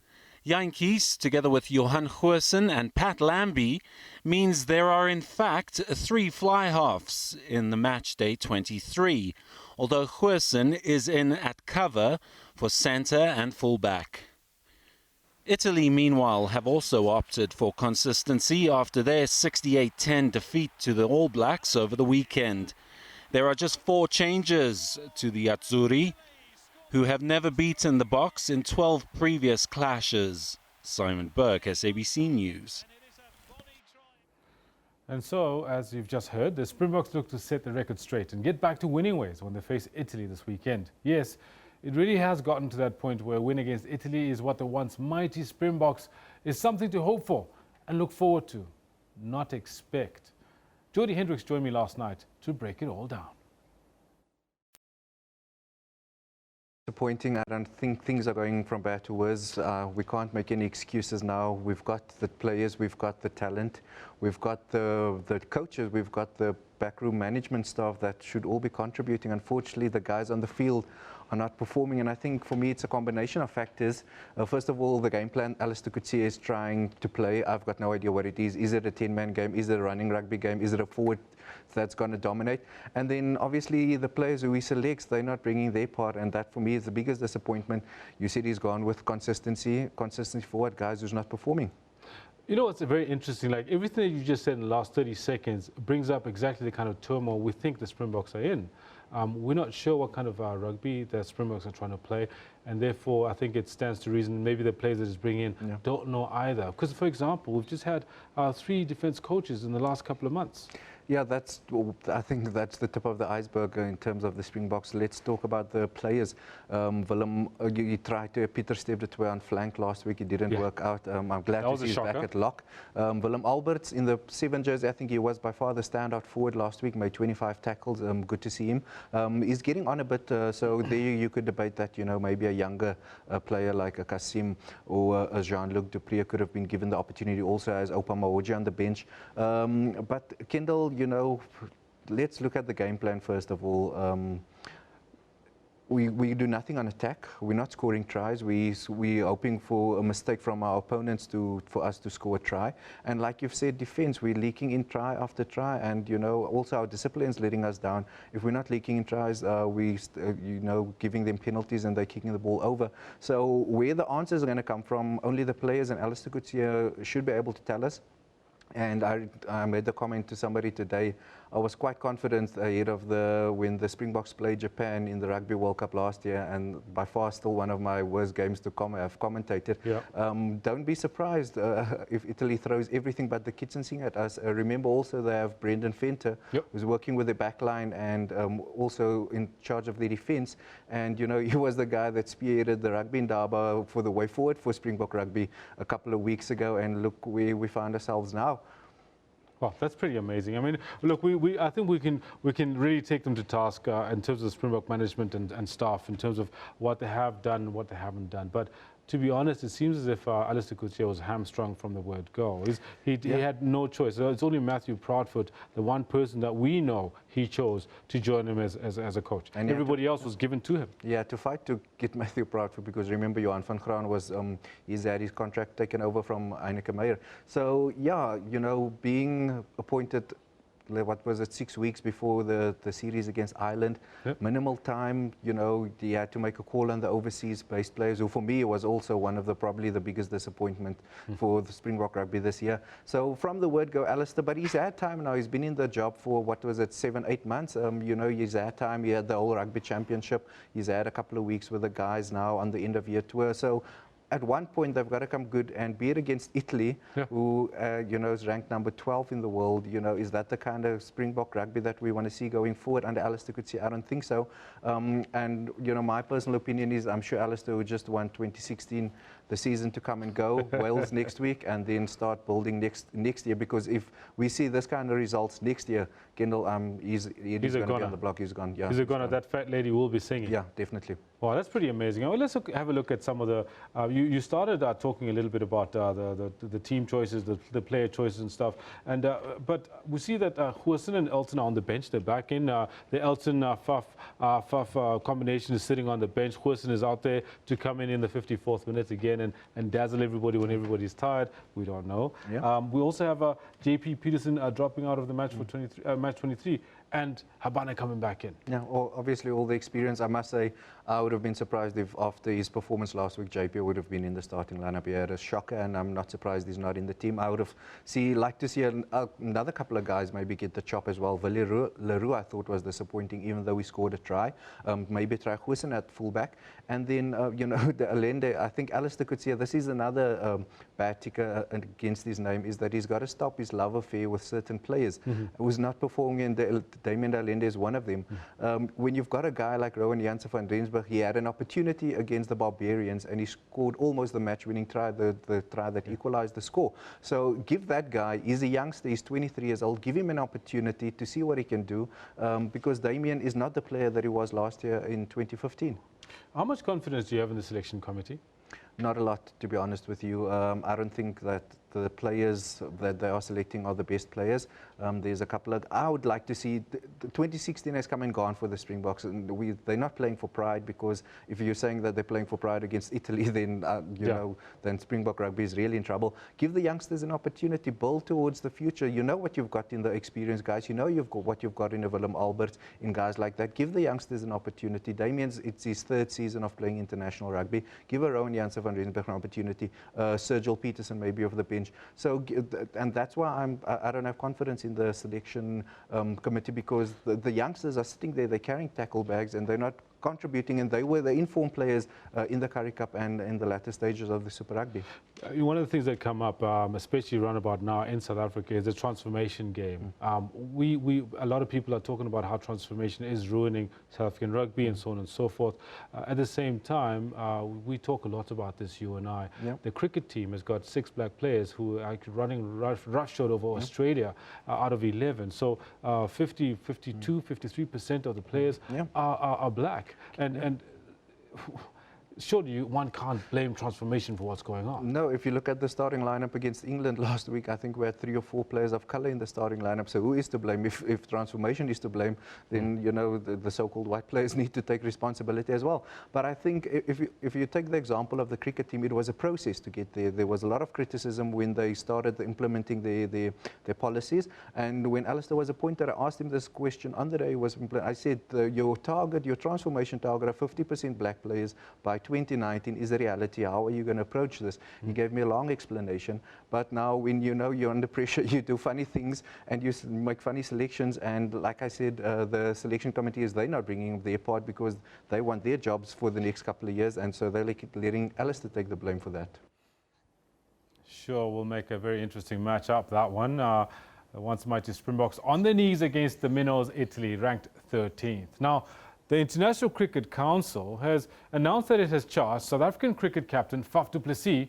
Jantjies, together with Johan Goosen and Pat Lambie, means there are in fact 3 fly-halves in the matchday 23, although Goosen is in at cover for centre and full-back. Italy, meanwhile, have also opted for consistency after their 68-10 defeat to the All Blacks over the weekend. There are just 4 changes to the Azzurri, who have never beaten the Box in 12 previous clashes. Simon Burke, SABC News. And so, as you've just heard, the Springboks look to set the record straight and get back to winning ways when they face Italy this weekend. Yes, it really has gotten to that point where a win against Italy is what the once mighty Springboks is something to hope for and look forward to, not expect. Jody Hendricks joined me last night to break it all down. Disappointing. I don't think things are going from bad to worse. We can't make any excuses now. We've got the players, we've got the talent, we've got the coaches, we've got the backroom management staff that should all be contributing. Unfortunately, the guys on the field are not performing, and I think for me it's a combination of factors. First of all, the game plan Alistair Coetzee is trying to play, I've got no idea what it is. Is it a 10-man game? Is it a running rugby game? Is it a forward that's going to dominate? And then obviously the players who he selects, they're not bringing their part, and that for me is the biggest disappointment. You said he's gone with consistency forward, guys who's not performing. You know, it's very interesting, like everything that you just said in the last 30 seconds brings up exactly the kind of turmoil we think the Springboks are in. We're not sure what kind of rugby the Springboks are trying to play, and therefore I think it stands to reason maybe the players that is bringing in don't know either. Because, for example, we've just had 3 defence coaches in the last couple of months. Yeah, I think that's the tip of the iceberg in terms of the Springboks. Let's talk about the players. Willem, he tried to Peter Steph du Toit on flank last week. It didn't work out. I'm glad to see he's back at lock. Willem Alberts in the 7 jersey, I think he was by far the standout forward last week, made 25 tackles. Good to see him. He's getting on a bit, so there you could debate that, you know, maybe a younger player like a Kasim or a Jean-Luc Dupree could have been given the opportunity also as Opa Mahoja on the bench. But Kendall, you know, let's look at the game plan first of all. We do nothing on attack. We're not scoring tries. We're hoping for a mistake from our opponents for us to score a try. And like you've said, defense, we're leaking in try after try. And, you know, also our discipline's letting us down. If we're not leaking in tries, you know, giving them penalties and they're kicking the ball over. So where the answers are going to come from, only the players and Alistair Coetzee should be able to tell us. And I made the comment to somebody today. I was quite confident ahead of when the Springboks played Japan in the Rugby World Cup last year, and by far still one of my worst games to have commentated. Yeah. Don't be surprised if Italy throws everything but the kitchen sink at us. Remember also they have Brendan Venter, who's working with the back line and also in charge of the defence. And you know, he was the guy that spearheaded the Rugby Indaba for the way forward for Springbok Rugby a couple of weeks ago, and look where we find ourselves now. Well, that's pretty amazing. I mean, look, I think we can really take them to task in terms of Springbok management and staff, in terms of what they have done and what they haven't done. But to be honest, it seems as if Alistair Coetzee was hamstrung from the word go. He had no choice. It's only Matthew Proudfoot, the one person that we know he chose to join him as a coach. And everybody else was given to him. Yeah, to fight to get Matthew Proudfoot, because remember, Johan van Graan was he's had his contract taken over from Heineke Meyer. So yeah, you know, being appointed, what was it, 6 weeks before the series against Ireland, minimal time, you know, he had to make a call on the overseas-based players, who for me was also one of probably the biggest disappointment for the Springbok Rugby this year. So from the word go, Alistair, but he's had time now. He's been in the job for, what was it, 7-8 months. You know, he's had time. He had the whole Rugby Championship. He's had a couple of weeks with the guys now on the end of year tour. So at one point they've got to come good, and be it against Italy, who is ranked number 12 in the world. Is that the kind of Springbok rugby that we want to see going forward under Alistair Coetzee? I don't think so. And my personal opinion is I'm sure Alistair would just want 2016, the season to come and go, Wales next week, and then start building next year. Because if we see this kind of results next year, Kendall, he's going to be on the block. He's gone. Yeah, he's gone. That fat lady will be singing. Yeah, definitely. Wow, that's pretty amazing. Well, let's have a look at some of the. You started talking a little bit about the team choices, the player choices and stuff. And but we see that Huasin and Elton are on the bench. They're back in. The Elton Faf combination is sitting on the bench. Huasin is out there to come in the 54th minute again and dazzle everybody when everybody's tired. We don't know. Yeah. We also have JP Peterson dropping out of the match for match 23. And Habana coming back in. Yeah, obviously all the experience. I must say, I would have been surprised if after his performance last week, JP would have been in the starting lineup. He had a shocker, and I'm not surprised he's not in the team. I would have liked to see another couple of guys maybe get the chop as well. Leroux I thought was disappointing, even though he scored a try. Maybe try Huasin at fullback. And then, the Allende, I think Alistair Coetzee, this is another bad ticker against his name, is that he's got to stop his love affair with certain players who's not performing, and Damien Allende is one of them. When you've got a guy like Rowan Janse van Rensburg, he had an opportunity against the Barbarians, and he scored almost the match-winning try, the try that equalized the score. So give that guy, he's a youngster, he's 23 years old, give him an opportunity to see what he can do, because Damien is not the player that he was last year in 2015. How much confidence do you have in the selection committee? Not a lot, to be honest with you. I don't think that the players that they are selecting are the best players. There's a couple of, I would like to see, 2016 has come and gone for the Springboks, and they're not playing for pride, because if you're saying that they're playing for pride against Italy, then then Springbok rugby is really in trouble. Give the youngsters an opportunity, build towards the future. You know what you've got in the experienced guys, you know what you've got in a Willem Albert, in guys like that. Give the youngsters an opportunity. Damien's, it's his third season of playing international rugby. Give a Rowan Janse van Rensburg an opportunity. Sergio Peterson maybe off the bench. So, and that's why I don't have confidence in the selection committee, because the youngsters are sitting there, they're carrying tackle bags, and they're not contributing, and they were the informed players in the Currie Cup and in the latter stages of the Super Rugby. One of the things that come up, especially around about now in South Africa, is the transformation game. A lot of people are talking about how transformation is ruining South African rugby and so on and so forth. At the same time, we talk a lot about this, you and I. The cricket team has got 6 black players who are running roughshod over Australia out of 11. So 52, 53% of the players are black. And surely one can't blame transformation for what's going on. No, if you look at the starting lineup against England last week, I think we had 3 or 4 players of colour in the starting lineup. So who is to blame? If transformation is to blame, then the so-called white players need to take responsibility as well. But I think if you take the example of the cricket team, it was a process to get there. There was a lot of criticism when they started implementing their policies. And when Alistair was appointed, I asked him this question on the day he was implemented. I said, your transformation target of 50% black players by 2019 is a reality. How are you going to approach this? He gave me a long explanation, but now when you know you're under pressure, you do funny things and you make funny selections, and like I said, the selection committee they're not bringing their part because they want their jobs for the next couple of years, and so they're letting Alistair take the blame for that. Sure, we'll make a very interesting match-up, that one. The once mighty Springboks on their knees against the Minnows, Italy, ranked 13th. Now, the International Cricket Council has announced that it has charged South African cricket captain Faf du Plessis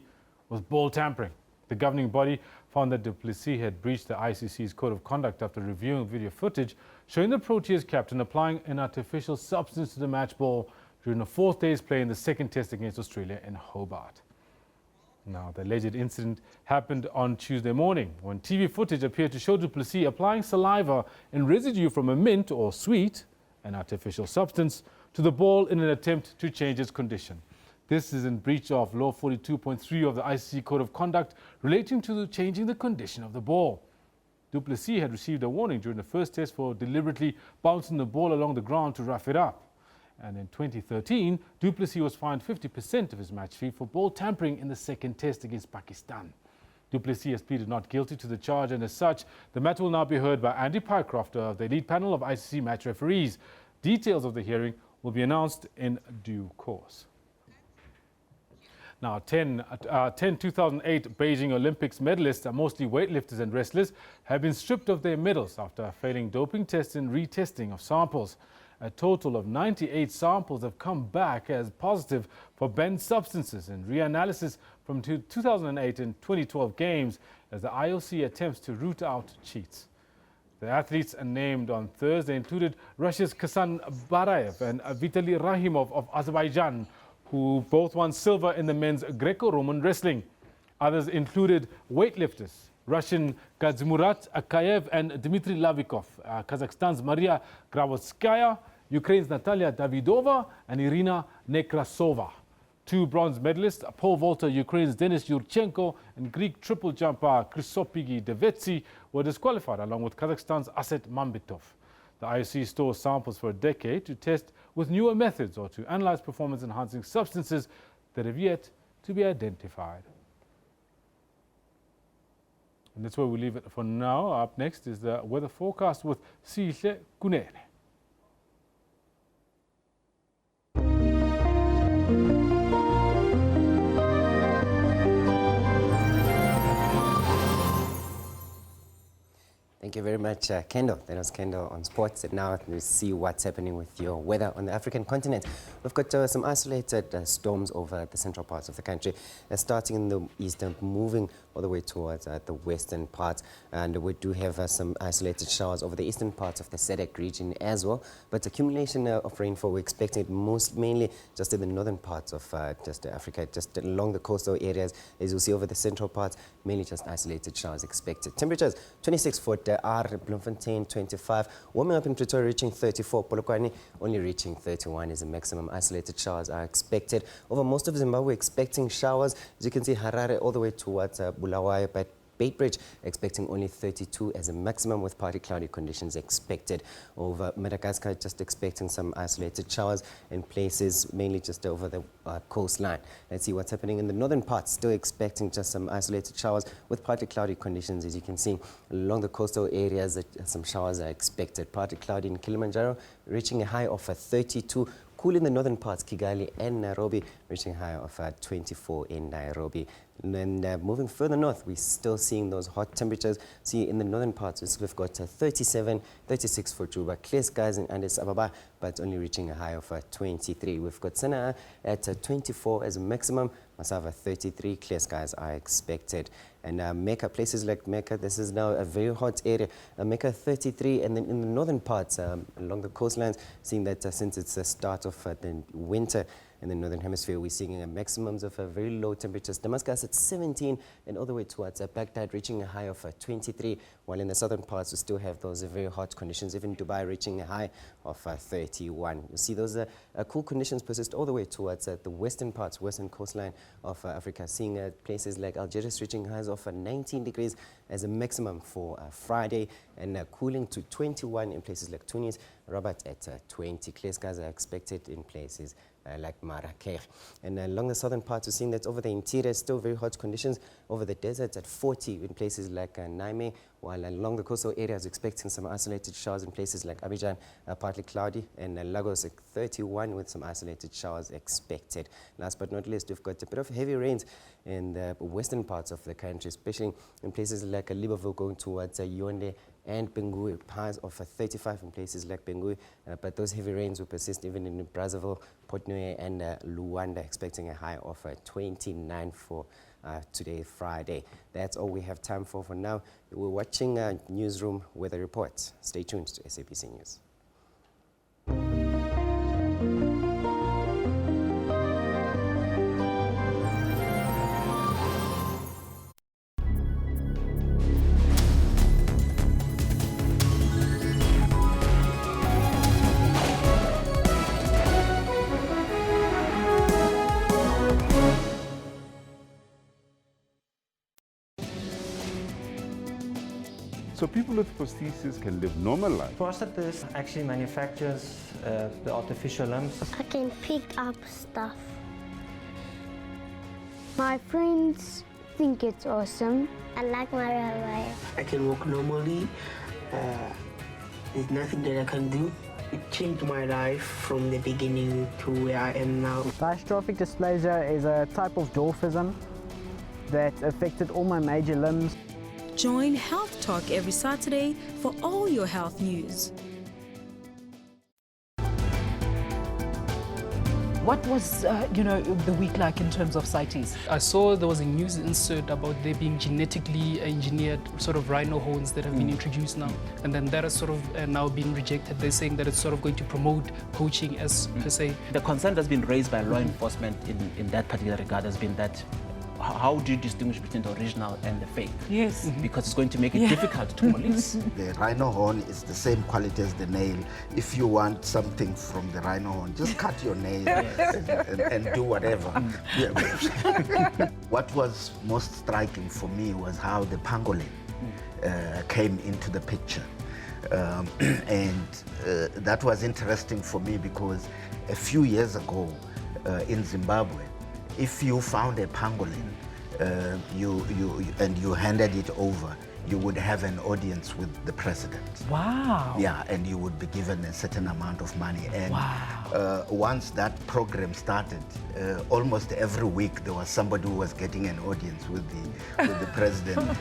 with ball tampering. The governing body found that du Plessis had breached the ICC's code of conduct after reviewing video footage showing the Proteas captain applying an artificial substance to the match ball during the 4th day's play in the 2nd test against Australia in Hobart. Now, the alleged incident happened on Tuesday morning when TV footage appeared to show du Plessis applying saliva and residue from a mint or sweet, an artificial substance, to the ball in an attempt to change its condition. This is in breach of Law 42.3 of the ICC Code of Conduct relating to changing the condition of the ball. Du Plessis had received a warning during the 1st test for deliberately bouncing the ball along the ground to rough it up. And in 2013, du Plessis was fined 50% of his match fee for ball tampering in the 2nd test against Pakistan. Du Plessis has pleaded not guilty to the charge, and as such, the matter will now be heard by Andy Pycroft of the elite panel of ICC match referees. Details of the hearing will be announced in due course. Now, 10 2008 Beijing Olympics medalists, mostly weightlifters and wrestlers, have been stripped of their medals after failing doping tests and retesting of samples. A total of 98 samples have come back as positive for banned substances in reanalysis from 2008 and 2012 games as the IOC attempts to root out cheats. The athletes named on Thursday included Russia's Kasan Barayev and Vitaly Rahimov of Azerbaijan, who both won silver in the men's Greco-Roman wrestling. Others included weightlifters, Russian Gadzmurat Akayev and Dmitry Lavikov, Kazakhstan's Maria Gravodskaya, Ukraine's Natalia Davidova and Irina Nekrasova. 2 bronze medalists, pole vaulter Ukraine's Denis Yurchenko and Greek triple jumper Chrysopigi Devetsi, were disqualified along with Kazakhstan's Aset Mambitov. The IOC stores samples for a decade to test with newer methods or to analyze performance-enhancing substances that have yet to be identified. And that's where we leave it for now. Up next is the weather forecast with Sihle Kunene. Thank you very much, Kendall. That was Kendall on sports. And now we see what's happening with your weather on the African continent. We've got some isolated storms over the central parts of the country, starting in the east and moving all the way towards the western parts. And we do have some isolated showers over the eastern parts of the SADC region as well. But accumulation of rainfall, we're expecting it mainly just in the northern parts of just Africa, just along the coastal areas. As you'll see over the central parts, mainly just isolated showers expected. Temperatures 26 for Bloemfontein 25, warming up in Pretoria reaching 34, Polokwane only reaching 31 is the maximum. Isolated showers are expected over most of Zimbabwe, expecting showers. As you can see, Harare all the way towards Bulawayo, but Beitbridge expecting only 32 as a maximum with partly cloudy conditions expected. Over Madagascar, just expecting some isolated showers in places, mainly just over the coastline. Let's see what's happening in the northern parts. Still expecting just some isolated showers with partly cloudy conditions. As you can see, along the coastal areas, some showers are expected. Partly cloudy in Kilimanjaro, reaching a high of 32. Cool in the northern parts, Kigali and Nairobi, reaching a high of 24 in Nairobi. And then moving further north, we're still seeing those hot temperatures. See, in the northern parts, we've got 37, 36 for Juba, clear skies in Addis Ababa, but only reaching a high of 23. We've got Sanaa at 24 as a maximum, Masava 33, clear skies are expected. And Mecca, places like Mecca, this is now a very hot area. Mecca 33, and then in the northern parts, along the coastlines, seeing that since it's the start of the winter in the northern hemisphere, we're seeing maximums of very low temperatures. Damascus at 17, and all the way towards Baghdad, reaching a high of 23, while in the southern parts, we still have those very hot conditions, even Dubai reaching a high of 31. You see those cool conditions persist all the way towards the western parts, western coastline of Africa, seeing places like Algiers reaching highs of 19 degrees as a maximum for Friday, and cooling to 21 in places like Tunis, Rabat at 20. Clear skies are expected in places like Marrakech. And along the southern parts, we're seeing that over the interior, still very hot conditions. Over the deserts at 40 in places like Niamey, while along the coastal areas, expecting some isolated showers in places like Abidjan, partly cloudy, and Lagos at 31 with some isolated showers expected. Last but not least, we've got a bit of heavy rains in the western parts of the country, especially in places like Libreville going towards Yaoundé and Bangui, highs of 35 in places like Bangui, but those heavy rains will persist even in Brazzaville, Port Noe and Luanda, expecting a high of 29 for today, Friday. That's all we have time for now. We're watching Newsroom weather reports. Stay tuned to SABC News. So people with prosthesis can live normal life. Prosthesis actually manufactures the artificial limbs. I can pick up stuff. My friends think it's awesome. I like my ride. I can walk normally. There's nothing that I can do It changed my life from the beginning to where I am now. Dystrophic dysplasia is a type of dwarfism that affected all my major limbs. Join Health Talk every Saturday for all your health news. What was, the week like in terms of CITES? I saw there was a news insert about there being genetically engineered sort of rhino horns that have been introduced now. And then that has sort of now been rejected. They're saying that it's sort of going to promote poaching as per se. The concern that's been raised by law enforcement in that particular regard has been that how do you distinguish between the original and the fake? Yes. Because it's going to make it difficult to police. The rhino horn is the same quality as the nail. If you want something from the rhino horn, just cut your nail and do whatever. What was most striking for me was how the pangolin came into the picture. That was interesting for me because a few years ago in Zimbabwe, if you found a pangolin and you handed it over, you would have an audience with the president. Wow. Yeah, and you would be given a certain amount of money. And once that program started, almost every week there was somebody who was getting an audience with the president.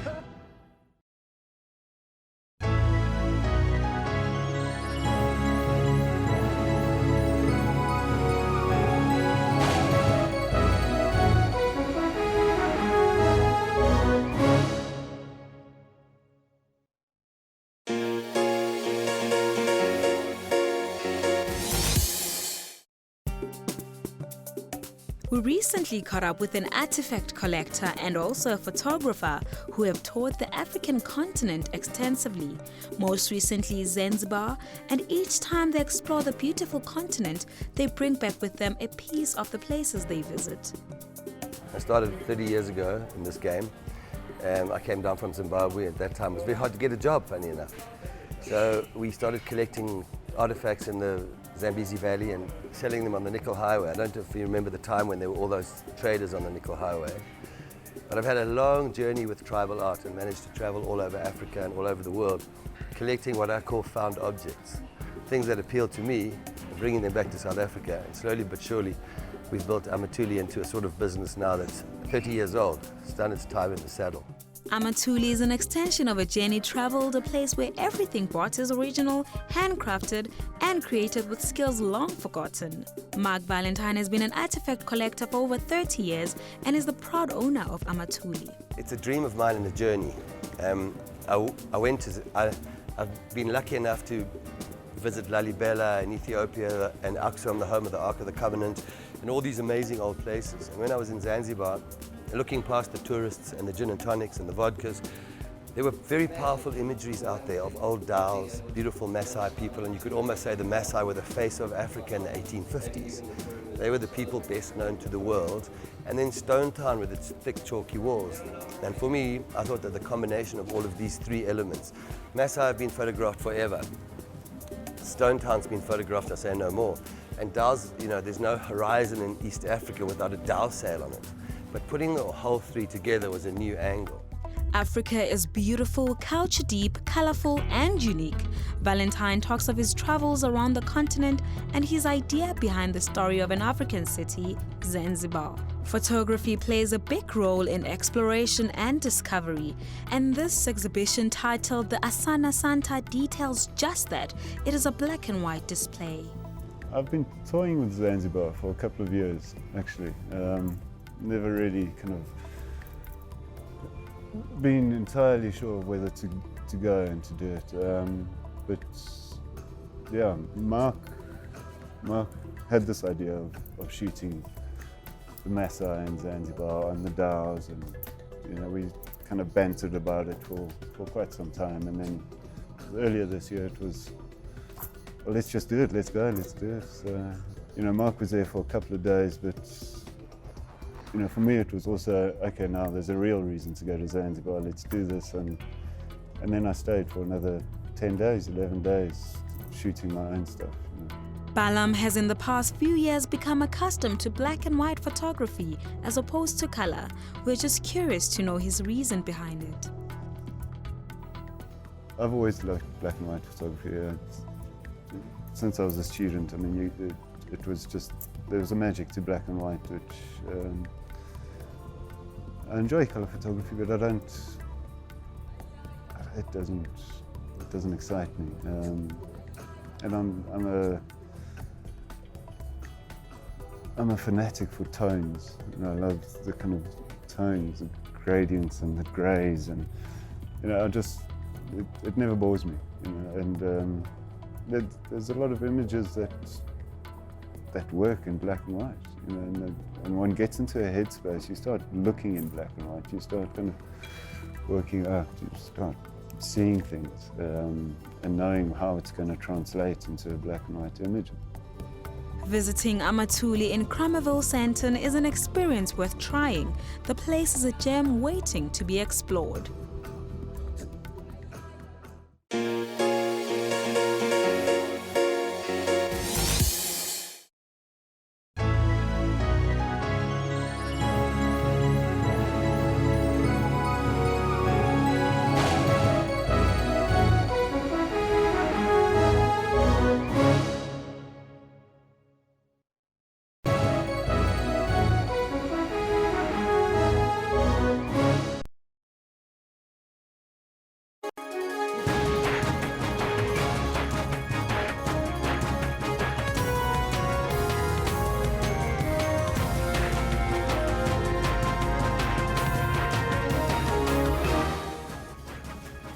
We recently caught up with an artifact collector and also a photographer who have toured the African continent extensively, most recently Zanzibar, and each time they explore the beautiful continent, they bring back with them a piece of the places they visit. I started 30 years ago in this game. I came down from Zimbabwe. At that time it was very hard to get a job, funny enough. So we started collecting artifacts in the Zambezi Valley and selling them on the Nickel Highway. I don't know if you remember the time when there were all those traders on the Nickel Highway. But I've had a long journey with tribal art and managed to travel all over Africa and all over the world, collecting what I call found objects, things that appeal to me, and bringing them back to South Africa. And slowly but surely, we've built Amatuli into a sort of business now that's 30 years old. It's done its time in the saddle. Amatuli is an extension of a journey traveled, a place where everything bought is original, handcrafted, and created with skills long forgotten. Mark Valentine has been an artifact collector for over 30 years and is the proud owner of Amatuli. It's a dream of mine and a journey. I've been lucky enough to visit Lalibela in Ethiopia and Aksum, the home of the Ark of the Covenant, and all these amazing old places. And when I was in Zanzibar, looking past the tourists and the gin and tonics and the vodkas, there were very powerful imageries out there of old dhows, beautiful Maasai people, and you could almost say the Maasai were the face of Africa in the 1850s. They were the people best known to the world. And then Stone Town with its thick chalky walls. And for me, I thought that the combination of all of these three elements, Maasai have been photographed forever. Stone Town's been photographed, I say no more. And dhows, there's no horizon in East Africa without a dhow sail on it. But putting the whole three together was a new angle. Africa is beautiful, culture deep, colorful, and unique. Valentine talks of his travels around the continent and his idea behind the story of an African city, Zanzibar. Photography plays a big role in exploration and discovery, and this exhibition titled The Asana Santa details just that. It is a black and white display. I've been toying with Zanzibar for a couple of years, actually. Never really kind of been entirely sure whether to go and to do it. But yeah, Mark had this idea of shooting the Maasai and Zanzibar and the dhows, and we kind of bantered about it for quite some time. And then earlier this year it was, well, let's just do it, let's go, let's do it. So, Mark was there for a couple of days, but for me it was also, okay, now there's a real reason to go to Zanzibar, let's do this. And then I stayed for another 10 days, 11 days, shooting my own stuff. Balam has in the past few years become accustomed to black and white photography as opposed to color. We're just curious to know his reason behind it. I've always liked black and white photography. since I was a student, I mean, it was just, there was a magic to black and white, which I enjoy colour photography, but I don't, it doesn't excite me. And I'm a fanatic for tones. You know, I love the kind of tones, the gradients and the greys, and you know, it never bores me. You know, and there's a lot of images that work in black and white. You know, and one gets into a headspace, you start looking in black and white, you start kind of working out, you start seeing things and knowing how it's going to translate into a black and white image. Visiting Amatuli in Kramerville Santon is an experience worth trying. The place is a gem waiting to be explored.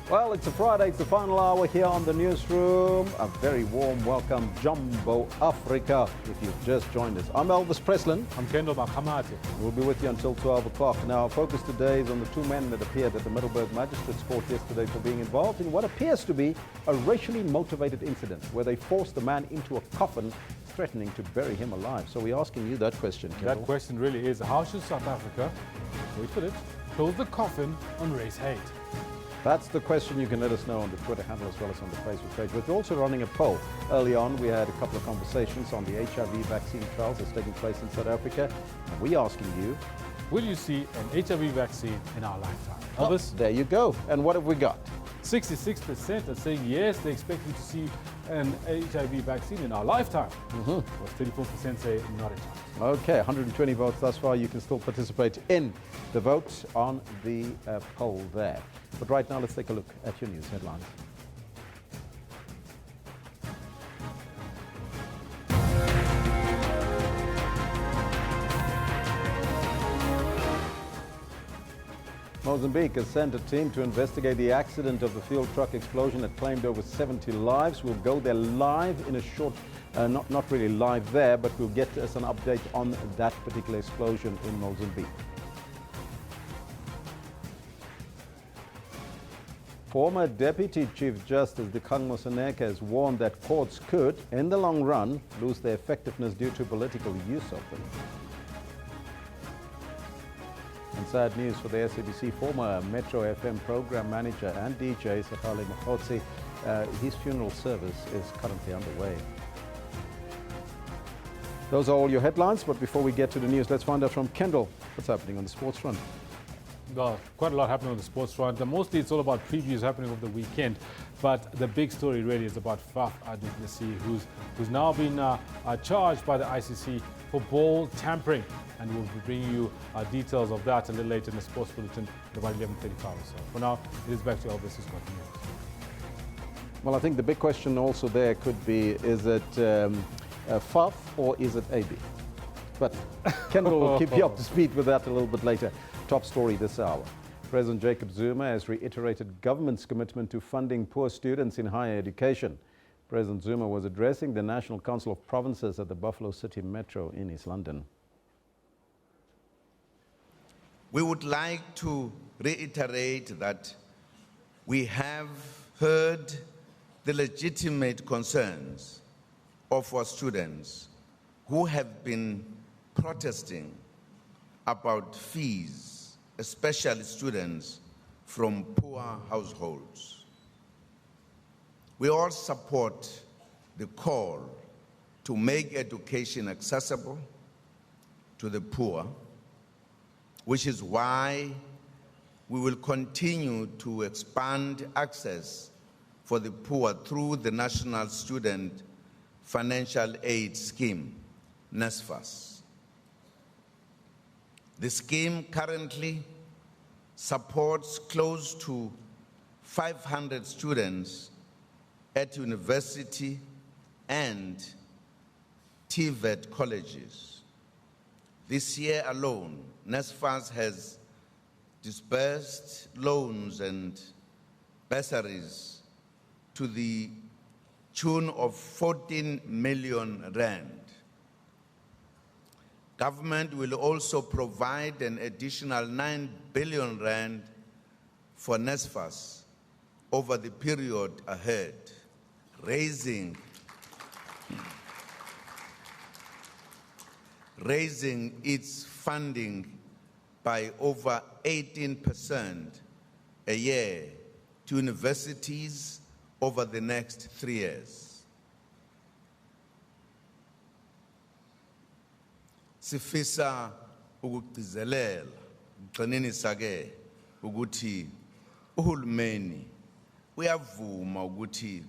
Well, it's a Friday, it's the final hour here on the Newsroom. A very warm welcome, Jumbo Africa, if you've just joined us. I'm Elvis Preslin. I'm Kendall Makamati. We'll be with you until 12 o'clock. Now, our focus today is on the two men that appeared at the Middelburg Magistrates Court yesterday for being involved in what appears to be a racially motivated incident where they forced the man into a coffin, threatening to bury him alive. So we're asking you that question, Kendall. That question really is, how should South Africa, wait for it, close the coffin on race hate? That's the question. You can let us know on the Twitter handle as well as on the Facebook page. We're also running a poll. Early on, we had a couple of conversations on the HIV vaccine trials that's taking place in South Africa. And we're asking you, will you see an HIV vaccine in our lifetime? Elvis, there you go. And what have we got? 66% are saying yes, they expect to see an HIV vaccine in our lifetime. While 34% say not at all. Okay, 120 votes thus far. You can still participate in the vote on the poll there. But right now, let's take a look at your news headlines. Mozambique has sent a team to investigate the accident of the fuel truck explosion that claimed over 70 lives. We'll go there live in a short, not really live there, but we'll get us an update on that particular explosion in Mozambique. Former Deputy Chief Justice Dikgang Moseneke has warned that courts could, in the long run, lose their effectiveness due to political use of them. And sad news for the SABC former Metro FM program manager and DJ Safale Mokotsi. His funeral service is currently underway. Those are all your headlines, but before we get to the news, let's find out from Kendall what's happening on the sports front. Well, quite a lot happening on the sports front. Mostly it's all about previews happening over the weekend. But the big story really is about Faf Aduplessis, who's now been charged by the ICC for ball tampering. And we'll be bringing you details of that a little later in the sports bulletin at about 11:35 or so. For now, it is back to Elvis who's got news. Well, I think the big question also there could be, is it Faf or is it AB? But Kendall will keep you up to speed with that a little bit later. Top story this hour. President Jacob Zuma has reiterated government's commitment to funding poor students in higher education. President Zuma was addressing the National Council of Provinces at the Buffalo City Metro in East London. We would like to reiterate that we have heard the legitimate concerns of our students who have been protesting about fees, especially students from poor households. We all support the call to make education accessible to the poor, which is why we will continue to expand access for the poor through the National Student Financial Aid Scheme, NSFAS. The scheme currently supports close to 500 students at university and TVET colleges. This year alone, NSFAS has disbursed loans and bursaries to the tune of 14 million rand. Government will also provide an additional 9 billion rand for NSFAS over the period ahead, raising its funding by over 18% a year to universities over the next 3 years. Sifisa ukugcizelela uqinisa ke ukuthi uhulumeni uyavuma ukuthi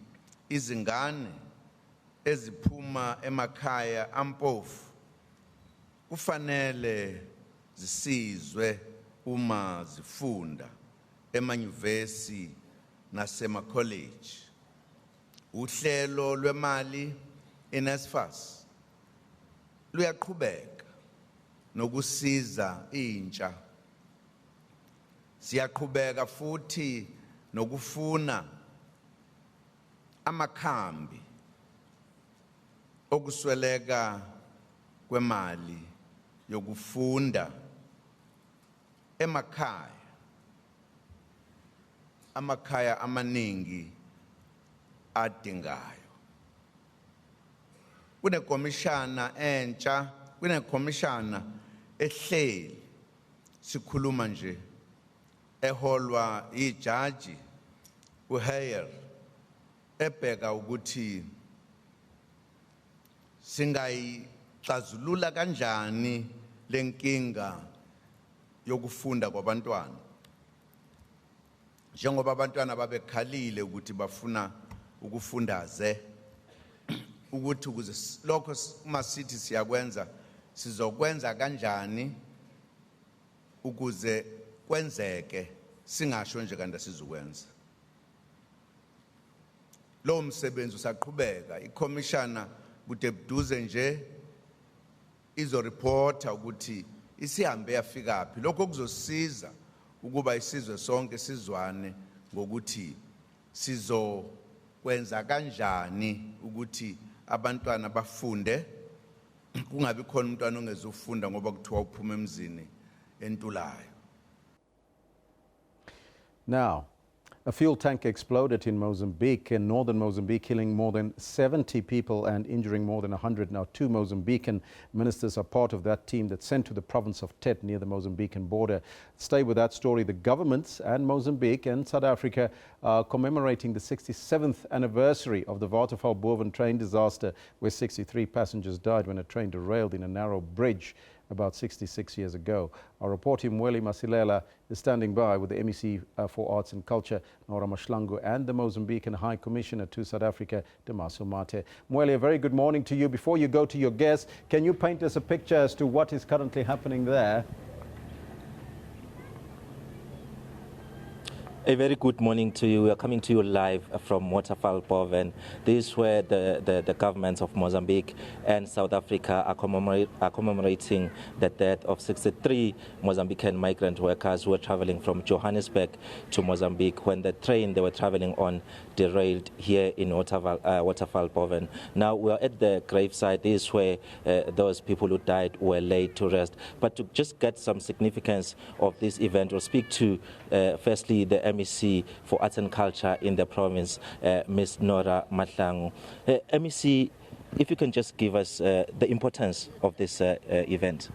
izingane eziphuma emakhaya ampofu kufanele zisizwe uma zifunda emanyuvesi nasema-college. Uhlelo lwemali i-NSFAS luyaqhubeka nokusiza intsha. Siyaqhubeka futhi nokufuna amakhambi okusweleka kwemali yokufunda emakhaya. Amakhaya amaningi adingayo. Kunekomishana entsha, kunekomishana ehleli sikhuluma nje eholwa ijaji uHayer ebheka ukuthi singayixazulula kanjani lenkinga yokufunda kwabantwana. Njengoba abantwana babekhalile ukuthi bafuna ukufundaze ukuthi ukuze lokho masithi siyakwenza sizokwenza kanjani ukuze kwenzeke singasho nje kanti sizokwenza. Lo msebenzi usaqhubeka. Ikomishana kude buduze nje izoreporta ukuthi isihambe yafika phi. Lokho kuzosiza ukuba isizwe sonke sizwane ngokuthi sizokwenza kanjani ukuthi abantwana bafunde, kungabi khona umntwana ongezufunda ngoba kuthiwa uphuma emzini entulayo. Now, a fuel tank exploded in Mozambique, in northern Mozambique, killing more than 70 people and injuring more than 100. Now, 2 Mozambican ministers are part of that team that's sent to the province of Tet near the Mozambican border. Stay with that story. The governments and Mozambique and South Africa are commemorating the 67th anniversary of the Waterval-Boven train disaster, where 63 passengers died when a train derailed in a narrow bridge about 66 years ago. Our reporter Mweli Masilela is standing by with the MEC for Arts and Culture, Nora Mashlangu, and the Mozambican High Commissioner to South Africa, Damaso Mate. Mweli, a very good morning to you. Before you go to your guests, can you paint us a picture as to what is currently happening there? A very good morning to you. We are coming to you live from Waterval-Boven. This is where the governments of Mozambique and South Africa are commemorating the death of 63 Mozambican migrant workers who were traveling from Johannesburg to Mozambique when the train they were traveling on derailed here in Waterval-Boven. Now we are at the gravesite. This is where those people who died were laid to rest. But to just get some significance of this event, we'll speak to firstly the MEC for Arts and Culture in the province, Ms. Nora Mashlangu. MEC, if you can just give us the importance of this event.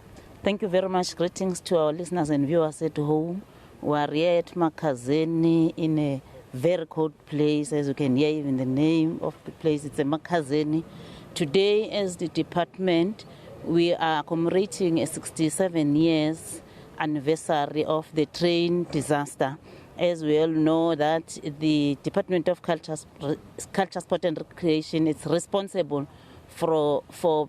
Thank you very much. Greetings to our listeners and viewers at home. We are here at Makazeni in a very cold place, as you can hear even the name of the place. It's a Makazeni. Today, as the department, we are commemorating a 67 years anniversary of the train disaster. As we all know that the Department of Culture, Sport and Recreation is responsible for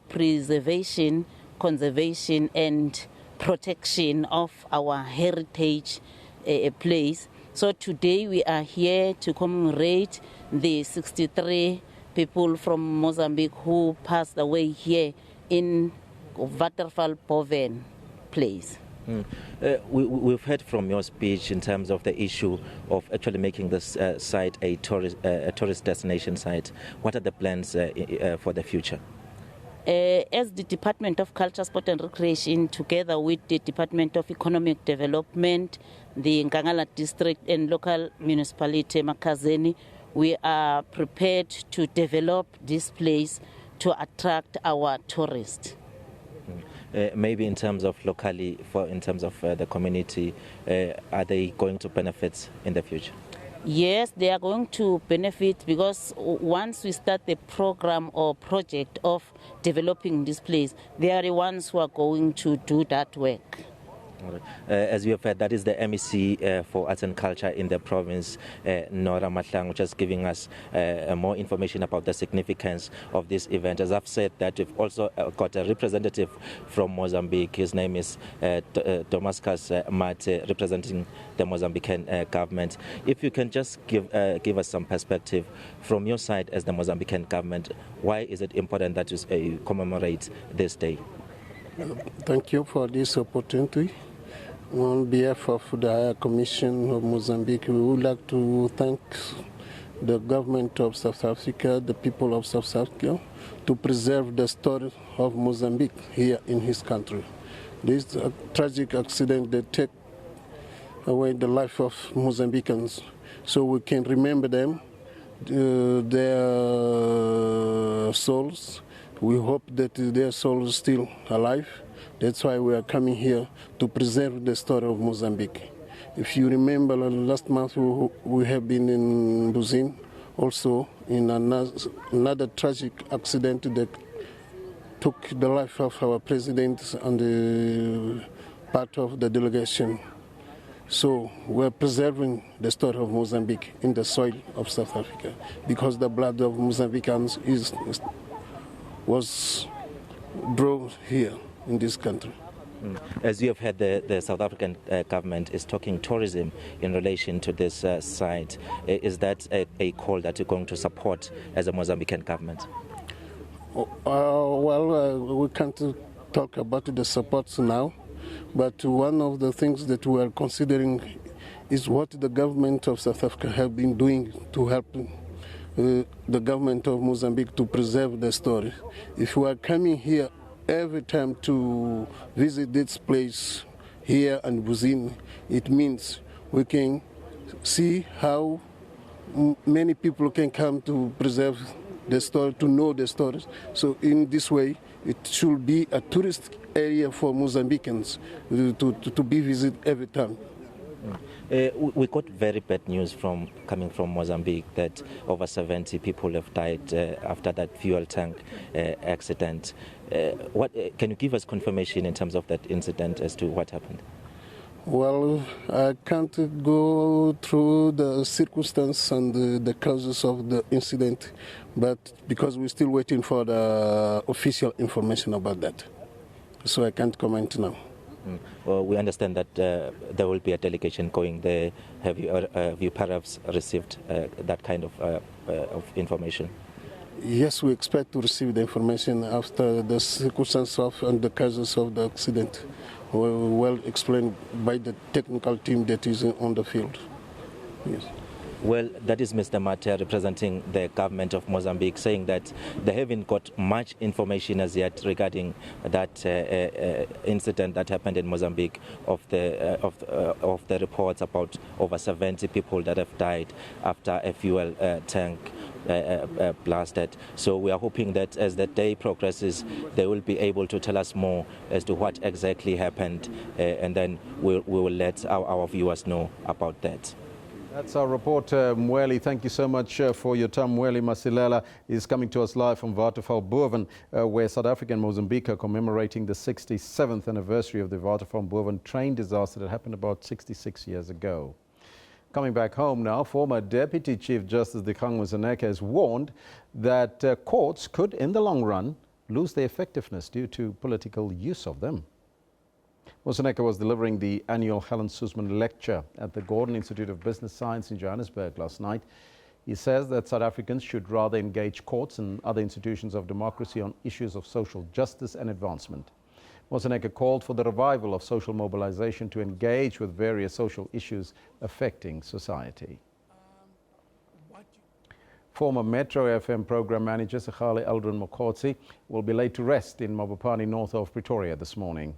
preservation, conservation and protection of our heritage place. So today we are here to commemorate the 63 people from Mozambique who passed away here in Waterval Boven place. We've heard from your speech in terms of the issue of actually making this site a tourist destination site. What are the plans for the future? As the Department of Culture, Sport and Recreation, together with the Department of Economic Development, the Nkangala District and local municipality Makazeni, we are prepared to develop this place to attract our tourists. Maybe in terms of locally, in terms of the community, are they going to benefit in the future? Yes, they are going to benefit because once we start the program or project of developing this place, they are the ones who are going to do that work. As you have heard, that is the MEC for Arts and Culture in the province, Nora Matlang, just giving us more information about the significance of this event. As I've said, that we've also got a representative from Mozambique. His name is Damascus Mate, representing the Mozambican government. If you can just give us some perspective from your side as the Mozambican government, why is it important that you commemorate this day? Thank you for this opportunity. On behalf of the Higher Commission of Mozambique, we would like to thank the government of South Africa, the people of South Africa, to preserve the story of Mozambique here in his country. This tragic accident that took away the life of Mozambicans, so we can remember them, their souls. We hope that their soul is still alive. That's why we are coming here to preserve the story of Mozambique. If you remember, last month we have been in Buzin, also in another tragic accident that took the life of our president and the part of the delegation. So we're preserving the story of Mozambique in the soil of South Africa because the blood of Mozambicans was drawn here in this country. As you have heard, the South African government is talking tourism in relation to this site. Is that a call that you're going to support as a Mozambican government? We can't talk about the supports now, but one of the things that we are considering is what the government of South Africa have been doing to help the government of Mozambique to preserve the story. If we are coming here every time to visit this place here and Buzin, it means we can see how many people can come to preserve the story, to know the stories. So in this way, it should be a tourist area for Mozambicans to be visited every time. We got very bad news coming from Mozambique that over 70 people have died after that fuel tank accident. Can you give us confirmation in terms of that incident as to what happened? Well, I can't go through the circumstances and the causes of the incident, but because we're still waiting for the official information about that, so I can't comment now. Well, we understand that there will be a delegation going there. Have you perhaps received that kind of information? Yes, we expect to receive the information after the circumstances and the causes of the accident well explained by the technical team that is on the field. Yes. Well, that is Mr. Mate representing the government of Mozambique, saying that they haven't got much information as yet regarding that incident that happened in Mozambique, of the reports about over 70 people that have died after a fuel tank blasted. So we are hoping that as the day progresses, they will be able to tell us more as to what exactly happened, and then we will let our viewers know about that. That's our reporter, Mweli. Thank you so much for your time. Mweli Masilela is coming to us live from Waterval Boven, where South Africa and Mozambique are commemorating the 67th anniversary of the Waterval Boven train disaster that happened about 66 years ago. Coming back home now, former Deputy Chief Justice Dikgang Moseneke has warned that courts could, in the long run, lose their effectiveness due to political use of them. Moseneke was delivering the annual Helen Suzman Lecture at the Gordon Institute of Business Science in Johannesburg last night. He says that South Africans should rather engage courts and other institutions of democracy on issues of social justice and advancement. Moseneke called for the revival of social mobilization to engage with various social issues affecting society. Former Metro FM program manager Sekgale Eldrin Mokgotsi will be laid to rest in Mabopane, north of Pretoria this morning.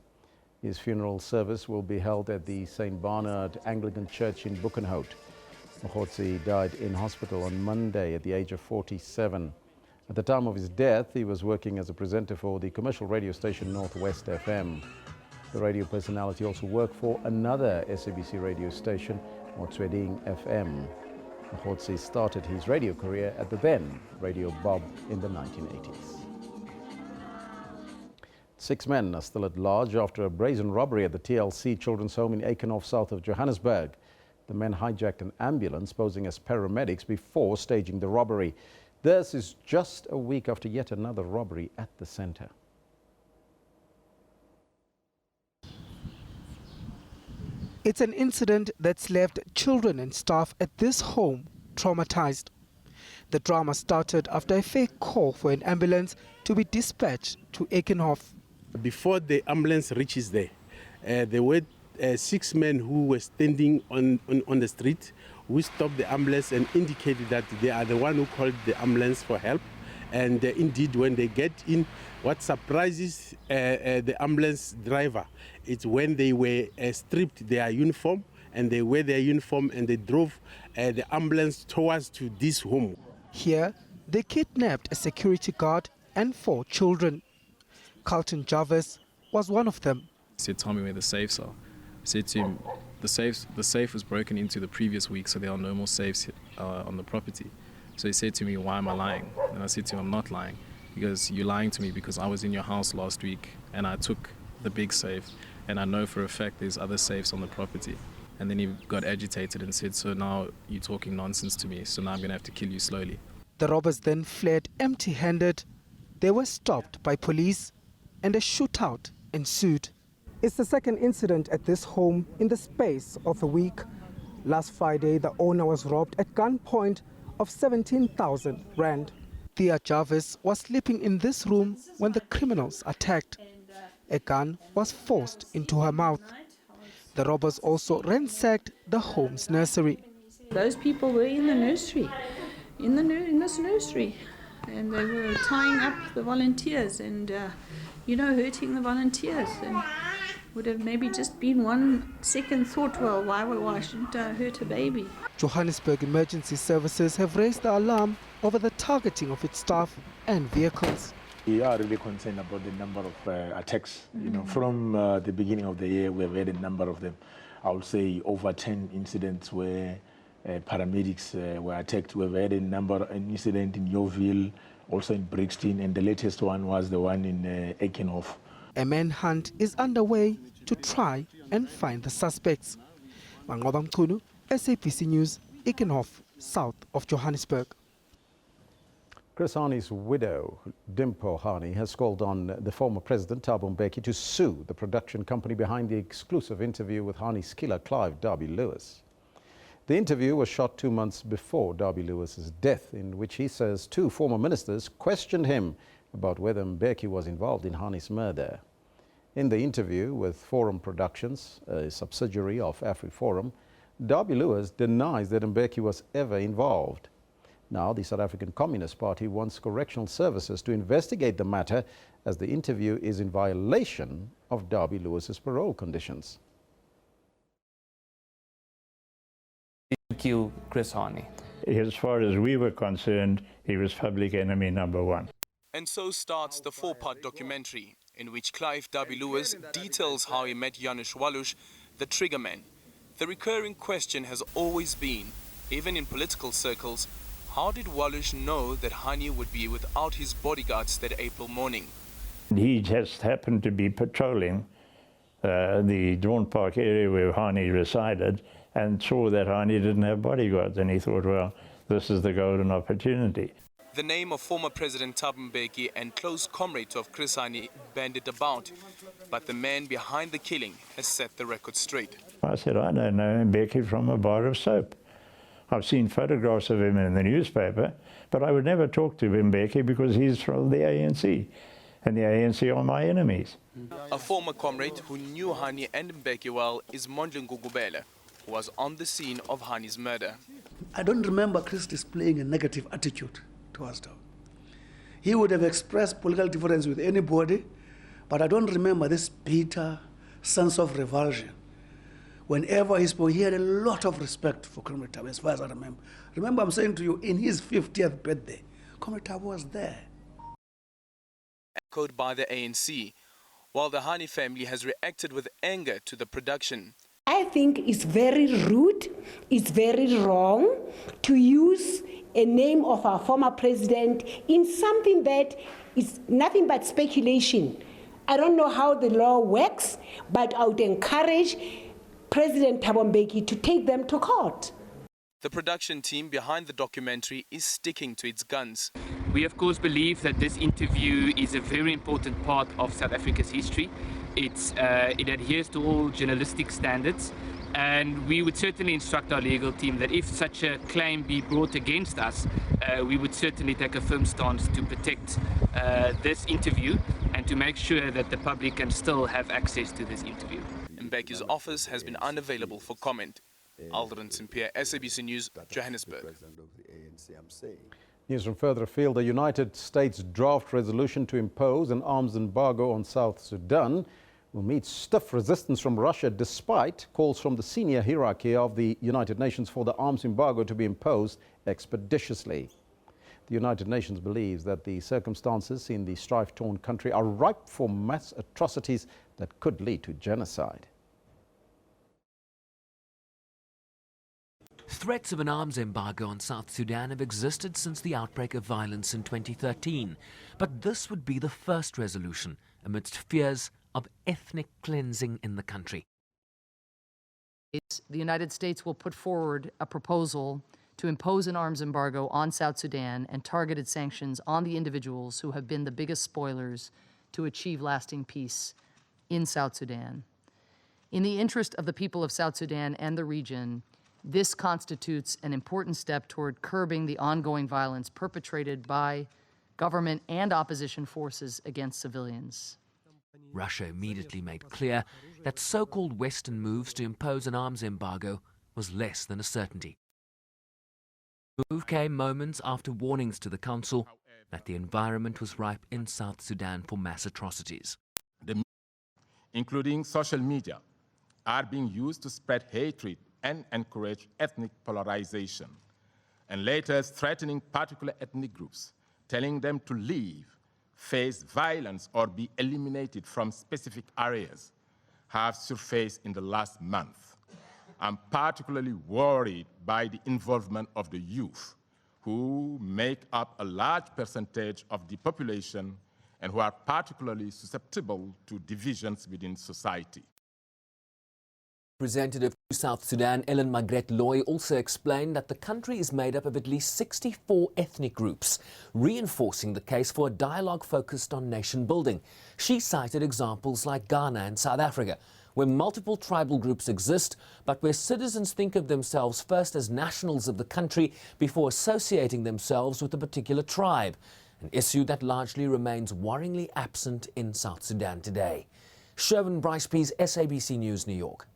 His funeral service will be held at the St. Barnard Anglican Church in Buchenhout. Mokgotsi died in hospital on Monday at the age of 47. At the time of his death, he was working as a presenter for the commercial radio station Northwest FM. The radio personality also worked for another SABC radio station, Motsweding FM. Mokgotsi started his radio career at the then Radio Bob in the 1980s. 6 men are still at large after a brazen robbery at the TLC Children's Home in Eikenhof, south of Johannesburg. The men hijacked an ambulance posing as paramedics before staging the robbery. This is just a week after yet another robbery at the centre. It's an incident that's left children and staff at this home traumatized. The drama started after a fake call for an ambulance to be dispatched to Eikenhof. Before the ambulance reaches there, there were 6 men who were standing on the street who stopped the ambulance and indicated that they are the one who called the ambulance for help. And indeed, when they get in, what surprises the ambulance driver is when they were stripped their uniform, and they wear their uniform and they drove the ambulance towards to this home. Here, they kidnapped a security guard and 4 children. Carlton Jarvis was one of them. He said, "Tell me where the safes are." I said to him, the safe was broken into the previous week, so there are no more safes on the property. So he said to me, "Why am I lying?" And I said to him, "I'm not lying." He goes, "You're lying to me because I was in your house last week and I took the big safe and I know for a fact there's other safes on the property." And then he got agitated and said, "So now you're talking nonsense to me, so now I'm going to have to kill you slowly." The robbers then fled empty-handed. They were stopped by police and a shootout ensued. It's the second incident at this home in the space of a week. Last Friday, the owner was robbed at gunpoint of 17,000 rand. Thea Jarvis was sleeping in this room when the criminals attacked. A gun was forced into her mouth. The robbers also ransacked the home's nursery. Those people were in the nursery, in this nursery, and they were tying up the volunteers and, hurting the volunteers. And would have maybe just been one second thought, well, why shouldn't I hurt a baby? Johannesburg Emergency Services have raised the alarm over the targeting of its staff and vehicles. We are really concerned about the number of attacks. From the beginning of the year, we have had a number of them. I would say over 10 incidents where paramedics were attacked. We've had an incident in Yeoville, also in Brixton, and the latest one was the one in Eikenhof. A manhunt is underway to try and find the suspects. Mangoba Mchunu, SABC News, Eikenhof, south of Johannesburg. Chris Hani's widow, Dimpo Hani, has called on the former president, Thabo Mbeki, to sue the production company behind the exclusive interview with Hani's killer, Clive Darby Lewis. The interview was shot 2 months before Darby Lewis's death, in which he says 2 former ministers questioned him about whether Mbeki was involved in Hani's murder. In the interview with Forum Productions, a subsidiary of AfriForum, Darby Lewis denies that Mbeki was ever involved. Now, the South African Communist Party wants correctional services to investigate the matter, as the interview is in violation of Darby Lewis's parole conditions. Thank you, Chris Hani. As far as we were concerned, he was public enemy number 1. And so starts the 4-part documentary, in which Clive Darby Lewis details how he met Janusz Walusz, the triggerman. The recurring question has always been, even in political circles, how did Walusz know that Hani would be without his bodyguards that April morning? He just happened to be patrolling the Dawn Park area where Hani resided, and saw that Hani didn't have bodyguards, and he thought, well, this is the golden opportunity. The name of former President Thabo Mbeki and close comrade of Chris Hani bandied about, but the man behind the killing has set the record straight. I said, I don't know Mbeki from a bar of soap. I've seen photographs of him in the newspaper, but I would never talk to Mbeki because he's from the ANC, and the ANC are my enemies. A former comrade who knew Hani and Mbeki well is Mondli Ngugubele, who was on the scene of Hani's murder. I don't remember Chris displaying a negative attitude towards them. He would have expressed political difference with anybody, but I don't remember this bitter sense of revulsion. Whenever he spoke, he had a lot of respect for Comrade Thabo, as far as I remember. Remember, I'm saying to you, in his 50th birthday, Comrade Thabo was there. Echoed by the ANC, while the Hani family has reacted with anger to the production. I think it's very rude, it's very wrong to use a name of our former president in something that is nothing but speculation. I don't know how the law works, but I would encourage President Thabo Mbeki to take them to court. The production team behind the documentary is sticking to its guns. We of course believe that this interview is a very important part of South Africa's history. It adheres to all journalistic standards, and we would certainly instruct our legal team that if such a claim be brought against us, we would certainly take a firm stance to protect this interview and to make sure that the public can still have access to this interview. Mbeki's office has been unavailable for comment. Aldrin Simpier, SABC News, Johannesburg. News from further afield. The United States draft resolution to impose an arms embargo on South Sudan will meet stiff resistance from Russia despite calls from the senior hierarchy of the United Nations for the arms embargo to be imposed expeditiously. The United Nations believes that the circumstances in the strife-torn country are ripe for mass atrocities that could lead to genocide. Threats of an arms embargo on South Sudan have existed since the outbreak of violence in 2013. But this would be the first resolution amidst fears of ethnic cleansing in the country. The United States will put forward a proposal to impose an arms embargo on South Sudan and targeted sanctions on the individuals who have been the biggest spoilers to achieve lasting peace in South Sudan. In the interest of the people of South Sudan and the region, this constitutes an important step toward curbing the ongoing violence perpetrated by government and opposition forces against civilians. Russia immediately made clear that so-called Western moves to impose an arms embargo was less than a certainty. The move came moments after warnings to the Council that the environment was ripe in South Sudan for mass atrocities. Including social media, are being used to spread hatred and encourage ethnic polarization, and later threatening particular ethnic groups, telling them to leave, face violence, or be eliminated from specific areas, have surfaced in the last month. I'm particularly worried by the involvement of the youth, who make up a large percentage of the population and who are particularly susceptible to divisions within society. Representative to South Sudan, Ellen Margret Loy, also explained that the country is made up of at least 64 ethnic groups, reinforcing the case for a dialogue focused on nation building. She cited examples like Ghana and South Africa, where multiple tribal groups exist, but where citizens think of themselves first as nationals of the country before associating themselves with a particular tribe, an issue that largely remains worryingly absent in South Sudan today. Sherwin Bryce-Pease, SABC News, New York.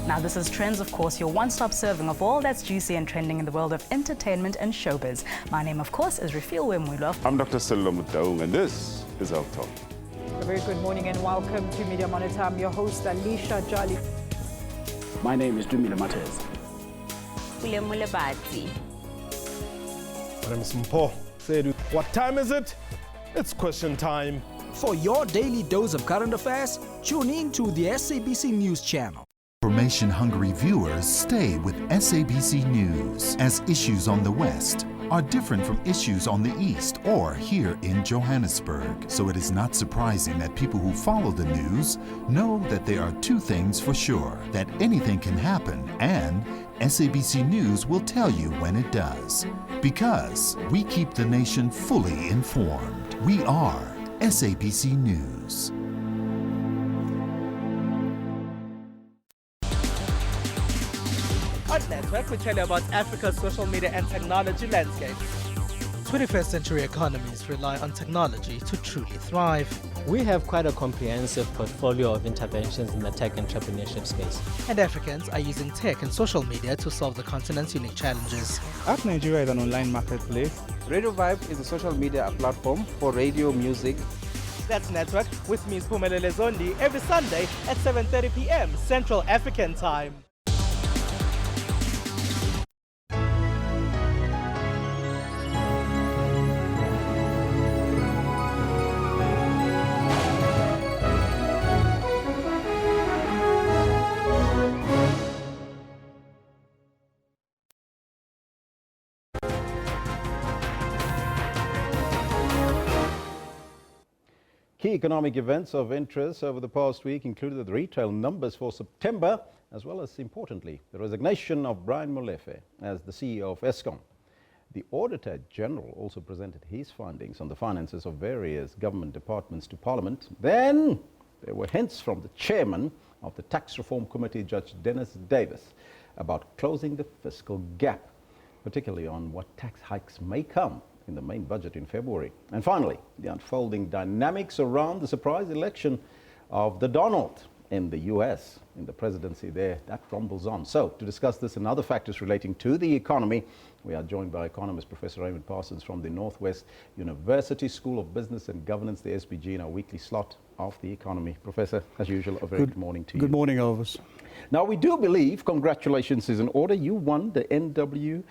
Now this is Trends, of course, your one-stop serving of all that's juicy and trending in the world of entertainment and showbiz. My name, of course, is Refill Wemwilo. I'm Dr. Sello Mutaung, and this is Our Talk. A very good morning and welcome to Media Monitor. I'm your host, Alicia Jolly. My name is Dumile Matez. Pule Mulebati. My name is Mpo. What time is it? It's question time. For your daily dose of current affairs, tune in to the SABC News channel. Information-hungry viewers stay with SABC News, as issues on the West are different from issues on the East or here in Johannesburg. So it is not surprising that people who follow the news know that there are two things for sure: that anything can happen, and SABC News will tell you when it does. Because we keep the nation fully informed. We are SABC News. On Network, we tell you about Africa's social media and technology landscape. 21st century economies rely on technology to truly thrive. We have quite a comprehensive portfolio of interventions in the tech entrepreneurship space. And Africans are using tech and social media to solve the continent's unique challenges. App Nigeria is an online marketplace. Radio Vibe is a social media platform for radio music. That's Network with me, Spumelele Zondi, every Sunday at 7:30 p.m. Central African Time. Key economic events of interest over the past week included the retail numbers for September, as well as, importantly, the resignation of Brian Molefe as the CEO of Eskom. The Auditor General also presented his findings on the finances of various government departments to Parliament. Then there were hints from the chairman of the Tax Reform Committee, Judge Dennis Davis, about closing the fiscal gap, particularly on what tax hikes may come in the main budget in February. And finally, the unfolding dynamics around the surprise election of the Donald in the US, in the presidency there, that rumbles on. So, to discuss this and other factors relating to the economy, we are joined by economist Professor Raymond Parsons from the Northwest University School of Business and Governance, the SBG, in our weekly slot of the economy. Professor, as usual, a very good morning to you. Good morning, Elvis. Now, we do believe, congratulations is in order, you won the NWU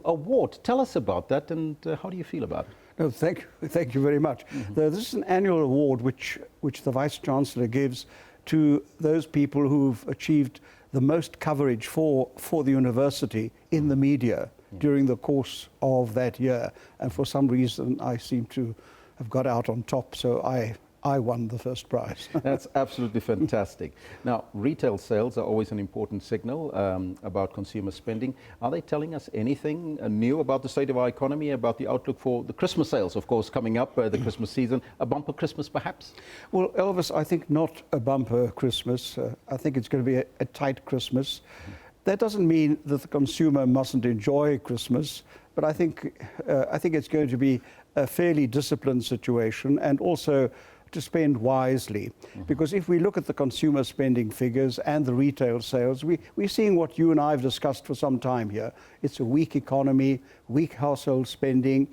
Award. Tell us about that, and how do you feel about it? No, thank you very much. This is an annual award which the Vice Chancellor gives to those people who've achieved the most coverage for the university in the media during the course of that year. And for some reason, I seem to have got out on top, so I won the first prize. That's absolutely fantastic. Now, retail sales are always an important signal about consumer spending. Are they telling us anything new about the state of our economy, about the outlook for the Christmas sales, of course, coming up, the Christmas season? A bumper Christmas, perhaps? Well, Elvis, I think not a bumper Christmas. I think it's going to be a tight Christmas. That doesn't mean that the consumer mustn't enjoy Christmas, but I think it's going to be a fairly disciplined situation, and also to spend wisely. Because if we look at the consumer spending figures and the retail sales, we're seeing what you and I have discussed for some time here. It's a weak economy, weak household spending,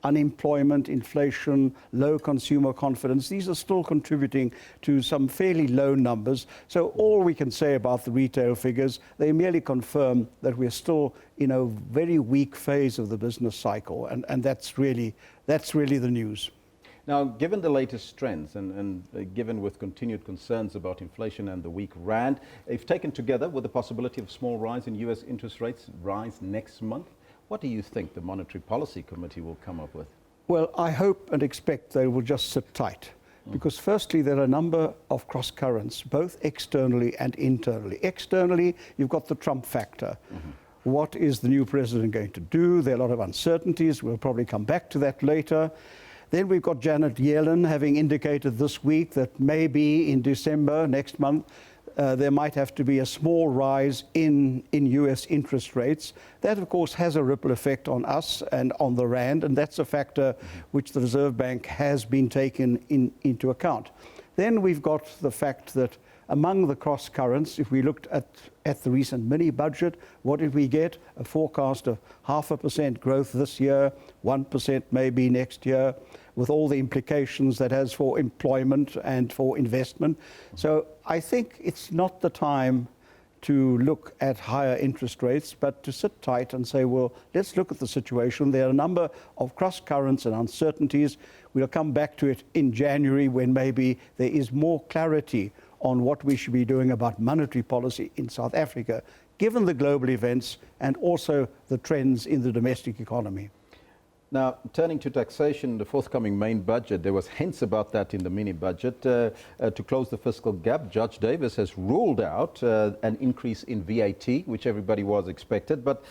unemployment, inflation, low consumer confidence. These are still contributing to some fairly low numbers. So all we can say about the retail figures, they merely confirm that we're still in a very weak phase of the business cycle, and that's really the news. Now, given the latest trends and given with continued concerns about inflation and the weak rand, if taken together with the possibility of small rise in US interest rates rise next month, what do you think the Monetary Policy Committee will come up with? Well, I hope and expect they will just sit tight. Because firstly, there are a number of cross currents, both externally and internally. Externally, you've got the Trump factor. What is the new president going to do? There are a lot of uncertainties. We'll probably come back to that later. Then we've got Janet Yellen having indicated this week that maybe in December next month there might have to be a small rise in US interest rates. That, of course, has a ripple effect on us and on the rand, and that's a factor which the Reserve Bank has been taken into account. Then we've got the fact that among the cross currents, if we looked at the recent mini budget, what did we get? A forecast of 0.5% growth this year, 1% maybe next year, with all the implications that has for employment and for investment. So I think it's not the time to look at higher interest rates, but to sit tight and say, well, let's look at the situation. There are a number of cross currents and uncertainties. We'll come back to it in January when maybe there is more clarity on what we should be doing about monetary policy in South Africa, given the global events and also the trends in the domestic economy. Now, turning to taxation, the forthcoming main budget, there was hints about that in the mini budget. To close the fiscal gap, Judge Davis has ruled out an increase in VAT, which everybody was expected, but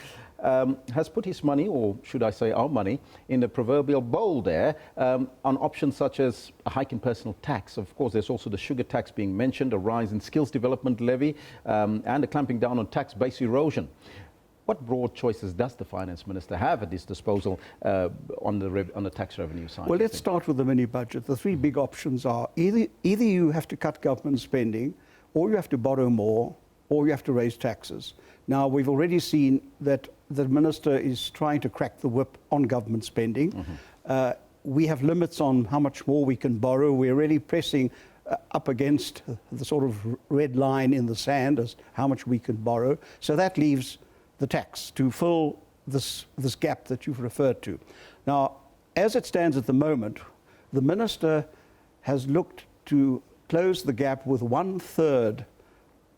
has put his money, or should I say our money, in the proverbial bowl there on options such as a hike in personal tax. Of course, there's also the sugar tax being mentioned, a rise in skills development levy, and a clamping down on tax base erosion. What broad choices does the finance minister have at his disposal on the tax revenue side? Well, let's start with the mini budget. The three big options are either you have to cut government spending, or you have to borrow more, or you have to raise taxes. Now, we've already seen that the minister is trying to crack the whip on government spending. Mm-hmm. We have limits on how much more we can borrow. We're really pressing up against the sort of red line in the sand as how much we can borrow. So that leaves the tax to fill this gap that you've referred to. Now, as it stands at the moment, the minister has looked to close the gap with 1/3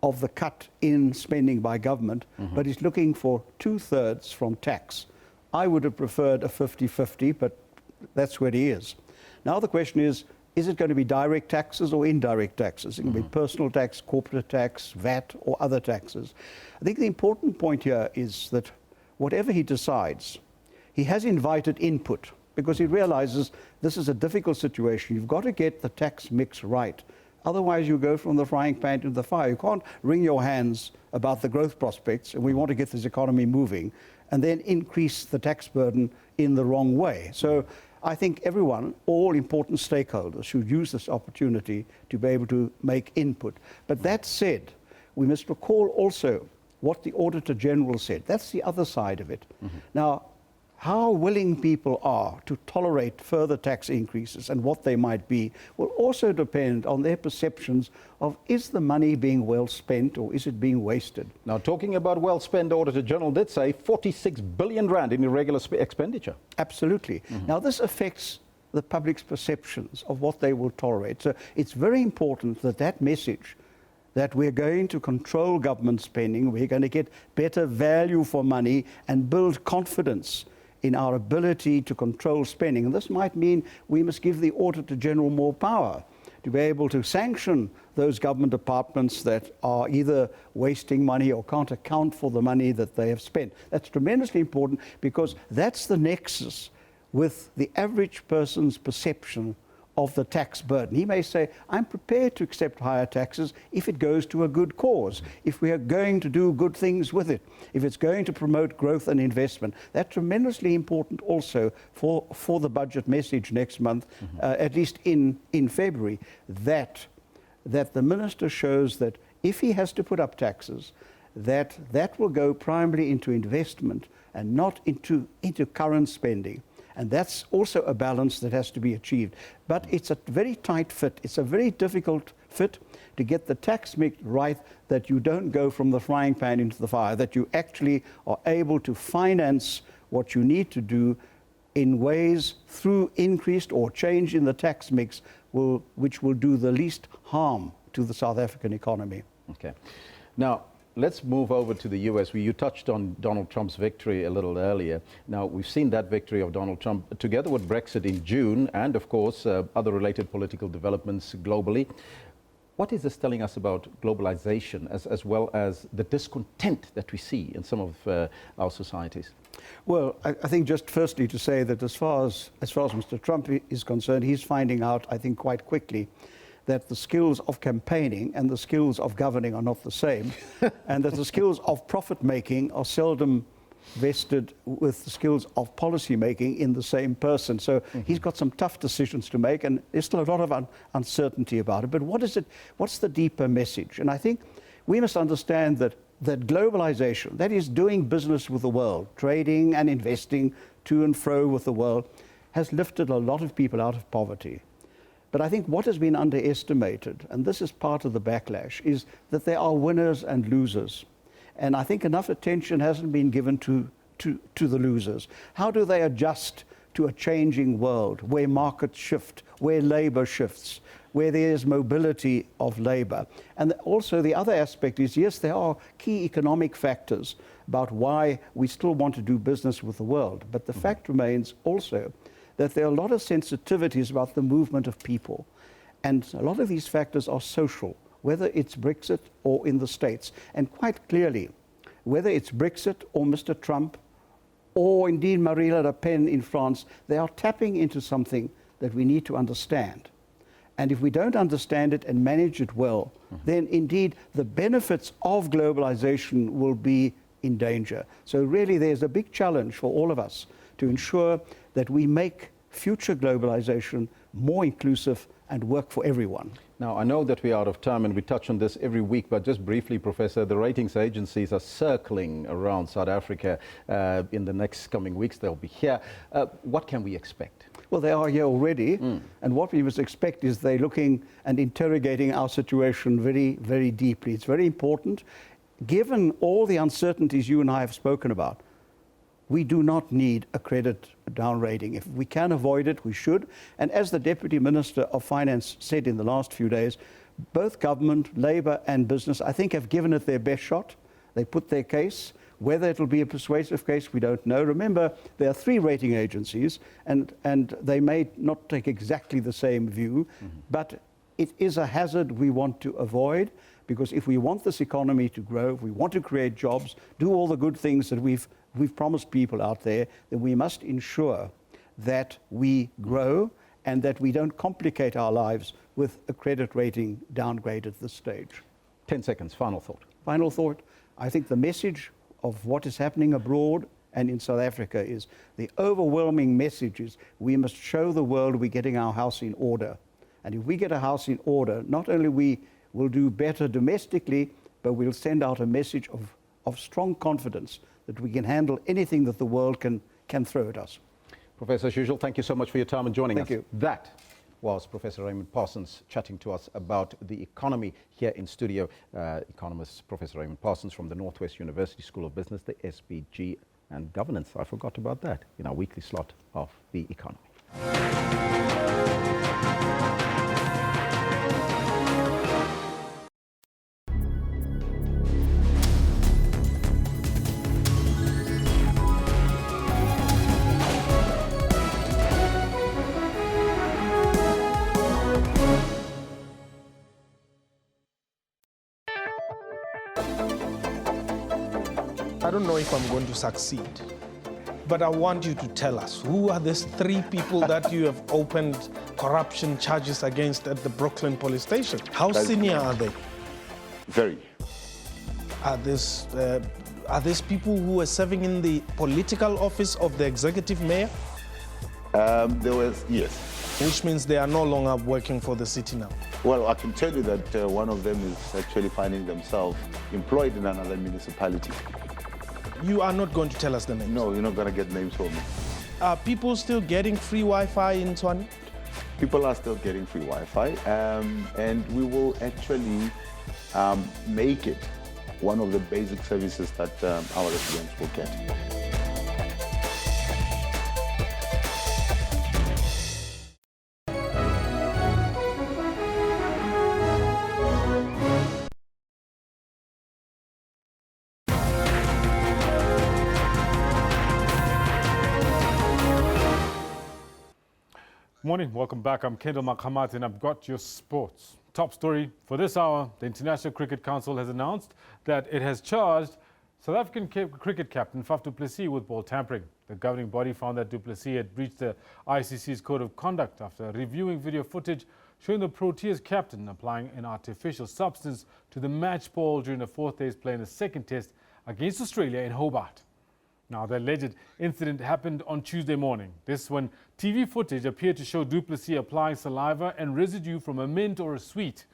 of the cut in spending by government, but he's looking for 2/3 from tax. I would have preferred a 50-50, but that's where he is. Now the question is it going to be direct taxes or indirect taxes? It can be personal tax, corporate tax, VAT, or other taxes. I think the important point here is that whatever he decides, he has invited input because he realizes this is a difficult situation. You've got to get the tax mix right. Otherwise, you go from the frying pan to the fire. You can't wring your hands about the growth prospects, and we want to get this economy moving, and then increase the tax burden in the wrong way. So I think everyone, all important stakeholders, should use this opportunity to be able to make input. But that said, we must recall also what the Auditor General said. That's the other side of it. Now, how willing people are to tolerate further tax increases and what they might be will also depend on their perceptions of, is the money being well spent or is it being wasted? Now, talking about well spent, Auditor General did say 46 billion rand in irregular expenditure. Absolutely. Now, this affects the public's perceptions of what they will tolerate. So it's very important that that message that we're going to control government spending, we're going to get better value for money and build confidence in our ability to control spending. And this might mean we must give the Auditor General more power to be able to sanction those government departments that are either wasting money or can't account for the money that they have spent. That's tremendously important because that's the nexus with the average person's perception of the tax burden. He may say, I'm prepared to accept higher taxes if it goes to a good cause, if we are going to do good things with it, if it's going to promote growth and investment. That's tremendously important also for the budget message next month, at least in February, that the minister shows that if he has to put up taxes, that will go primarily into investment and not into current spending. And that's also a balance that has to be achieved. But it's a very tight fit. It's a very difficult fit to get the tax mix right, that you don't go from the frying pan into the fire, that you actually are able to finance what you need to do in ways through increased or change in the tax mix, which will do the least harm to the South African economy. Okay. Now, let's move over to the US. You touched on Donald Trump's victory a little earlier. Now, we've seen that victory of Donald Trump together with Brexit in June and, of course, other related political developments globally. What is this telling us about globalization as well as the discontent that we see in some of our societies? Well, I think just firstly to say that as far as Mr. Trump is concerned, he's finding out, I think, quite quickly that the skills of campaigning and the skills of governing are not the same, and that the skills of profit-making are seldom vested with the skills of policy-making in the same person. So he's got some tough decisions to make, and there's still a lot of uncertainty about it. But what's the deeper message? And I think we must understand that globalization, that is doing business with the world, trading and investing to and fro with the world, has lifted a lot of people out of poverty. But I think what has been underestimated, and this is part of the backlash, is that there are winners and losers. And I think enough attention hasn't been given to the losers. How do they adjust to a changing world where markets shift, where labor shifts, where there is mobility of labor? And also the other aspect is, yes, there are key economic factors about why we still want to do business with the world. But the fact remains also that there are a lot of sensitivities about the movement of people. And a lot of these factors are social, whether it's Brexit or in the States. And quite clearly, whether it's Brexit or Mr. Trump or indeed Marine Le Pen in France, they are tapping into something that we need to understand. And if we don't understand it and manage it well, then indeed the benefits of globalization will be in danger. So really there's a big challenge for all of us to ensure that we make future globalization more inclusive and work for everyone. Now, I know that we are out of time and we touch on this every week, but just briefly, Professor, the ratings agencies are circling around South Africa in the next coming weeks. They'll be here. What can we expect? Well, they are here already, and what we must expect is they're looking and interrogating our situation very, very deeply. It's very important. Given all the uncertainties you and I have spoken about, we do not need a credit down rating. If we can avoid it, we should. And as the Deputy Minister of Finance said in the last few days, both government, Labour and business, I think, have given it their best shot. They put their case. Whether it'll be a persuasive case, we don't know. Remember, there are 3 rating agencies, and they may not take exactly the same view, but it is a hazard we want to avoid, because if we want this economy to grow, if we want to create jobs, do all the good things that we've promised people out there, then we must ensure that we grow and that we don't complicate our lives with a credit rating downgrade at this stage. 10 seconds, final thought. Final thought, I think the message of what is happening abroad and in South Africa is the overwhelming message is we must show the world we're getting our house in order. And if we get a house in order, not only we will do better domestically, but we'll send out a message of strong confidence that we can handle anything that the world can throw at us. Professor, as usual, thank you so much for your time and joining us. Thank you. That was Professor Raymond Parsons chatting to us about the economy here in studio. Economist Professor Raymond Parsons from the Northwest University School of Business, the SPG, and governance. I forgot about that in our weekly slot of the economy. I don't know if I'm going to succeed, but I want you to tell us, who are these 3 people that you have opened corruption charges against at the Brooklyn police station? How senior are they? Very. Are these people who are serving in the political office of the executive mayor? Yes. Which means they are no longer working for the city now. Well, I can tell you that one of them is actually finding themselves employed in another municipality. You are not going to tell us the names? No, you're not going to get names from me. Are people still getting free Wi-Fi in Tshwane? People are still getting free Wi-Fi, and we will actually make it one of the basic services that our residents will get. Morning, welcome back. I'm Kendall Makhamat and I've got your sports. Top story for this hour, the International Cricket Council has announced that it has charged South African cricket captain Faf du Plessis with ball tampering. The governing body found that du Plessis had breached the ICC's code of conduct after reviewing video footage showing the Proteas captain applying an artificial substance to the match ball during the 4th day's play in the 2nd test against Australia in Hobart. Now, the alleged incident happened on Tuesday morning. This when TV footage appeared to show du Plessis applying saliva and residue from a mint or a sweet,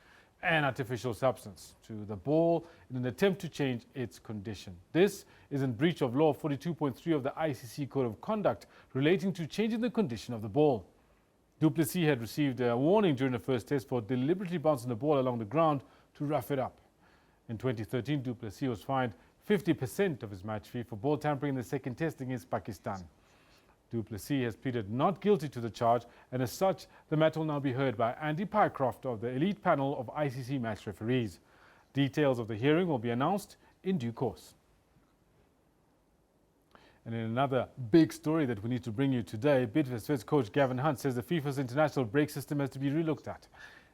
an artificial substance, to the ball in an attempt to change its condition. This is in breach of Law 42.3 of the ICC Code of Conduct relating to changing the condition of the ball. Du Plessis had received a warning during the first test for deliberately bouncing the ball along the ground to rough it up. In 2013, Du Plessis was fined 50% of his match fee for ball tampering in the second test against Pakistan. Du Plessis has pleaded not guilty to the charge, and as such, the matter will now be heard by Andy Pycroft of the elite panel of ICC match referees. Details of the hearing will be announced in due course. And in another big story that we need to bring you today, Bidvest coach Gavin Hunt says the FIFA's international break system has to be relooked at,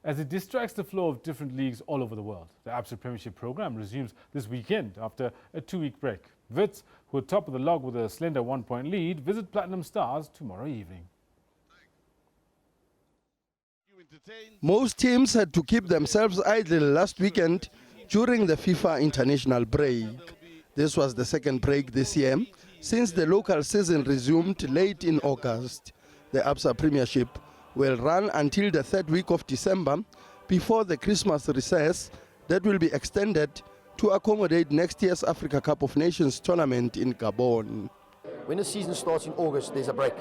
as it distracts the flow of different leagues all over the world. The ABSA Premiership program resumes this weekend after a 2-week break. Wits, who are top of the log with a slender 1-point lead, visit Platinum Stars tomorrow evening. Most teams had to keep themselves idle last weekend during the FIFA international break. This was the second break this year since the local season resumed late in August. The ABSA Premiership will run until the 3rd week of December before the Christmas recess that will be extended to accommodate next year's Africa Cup of Nations tournament in Gabon. When the season starts in August, there's a break.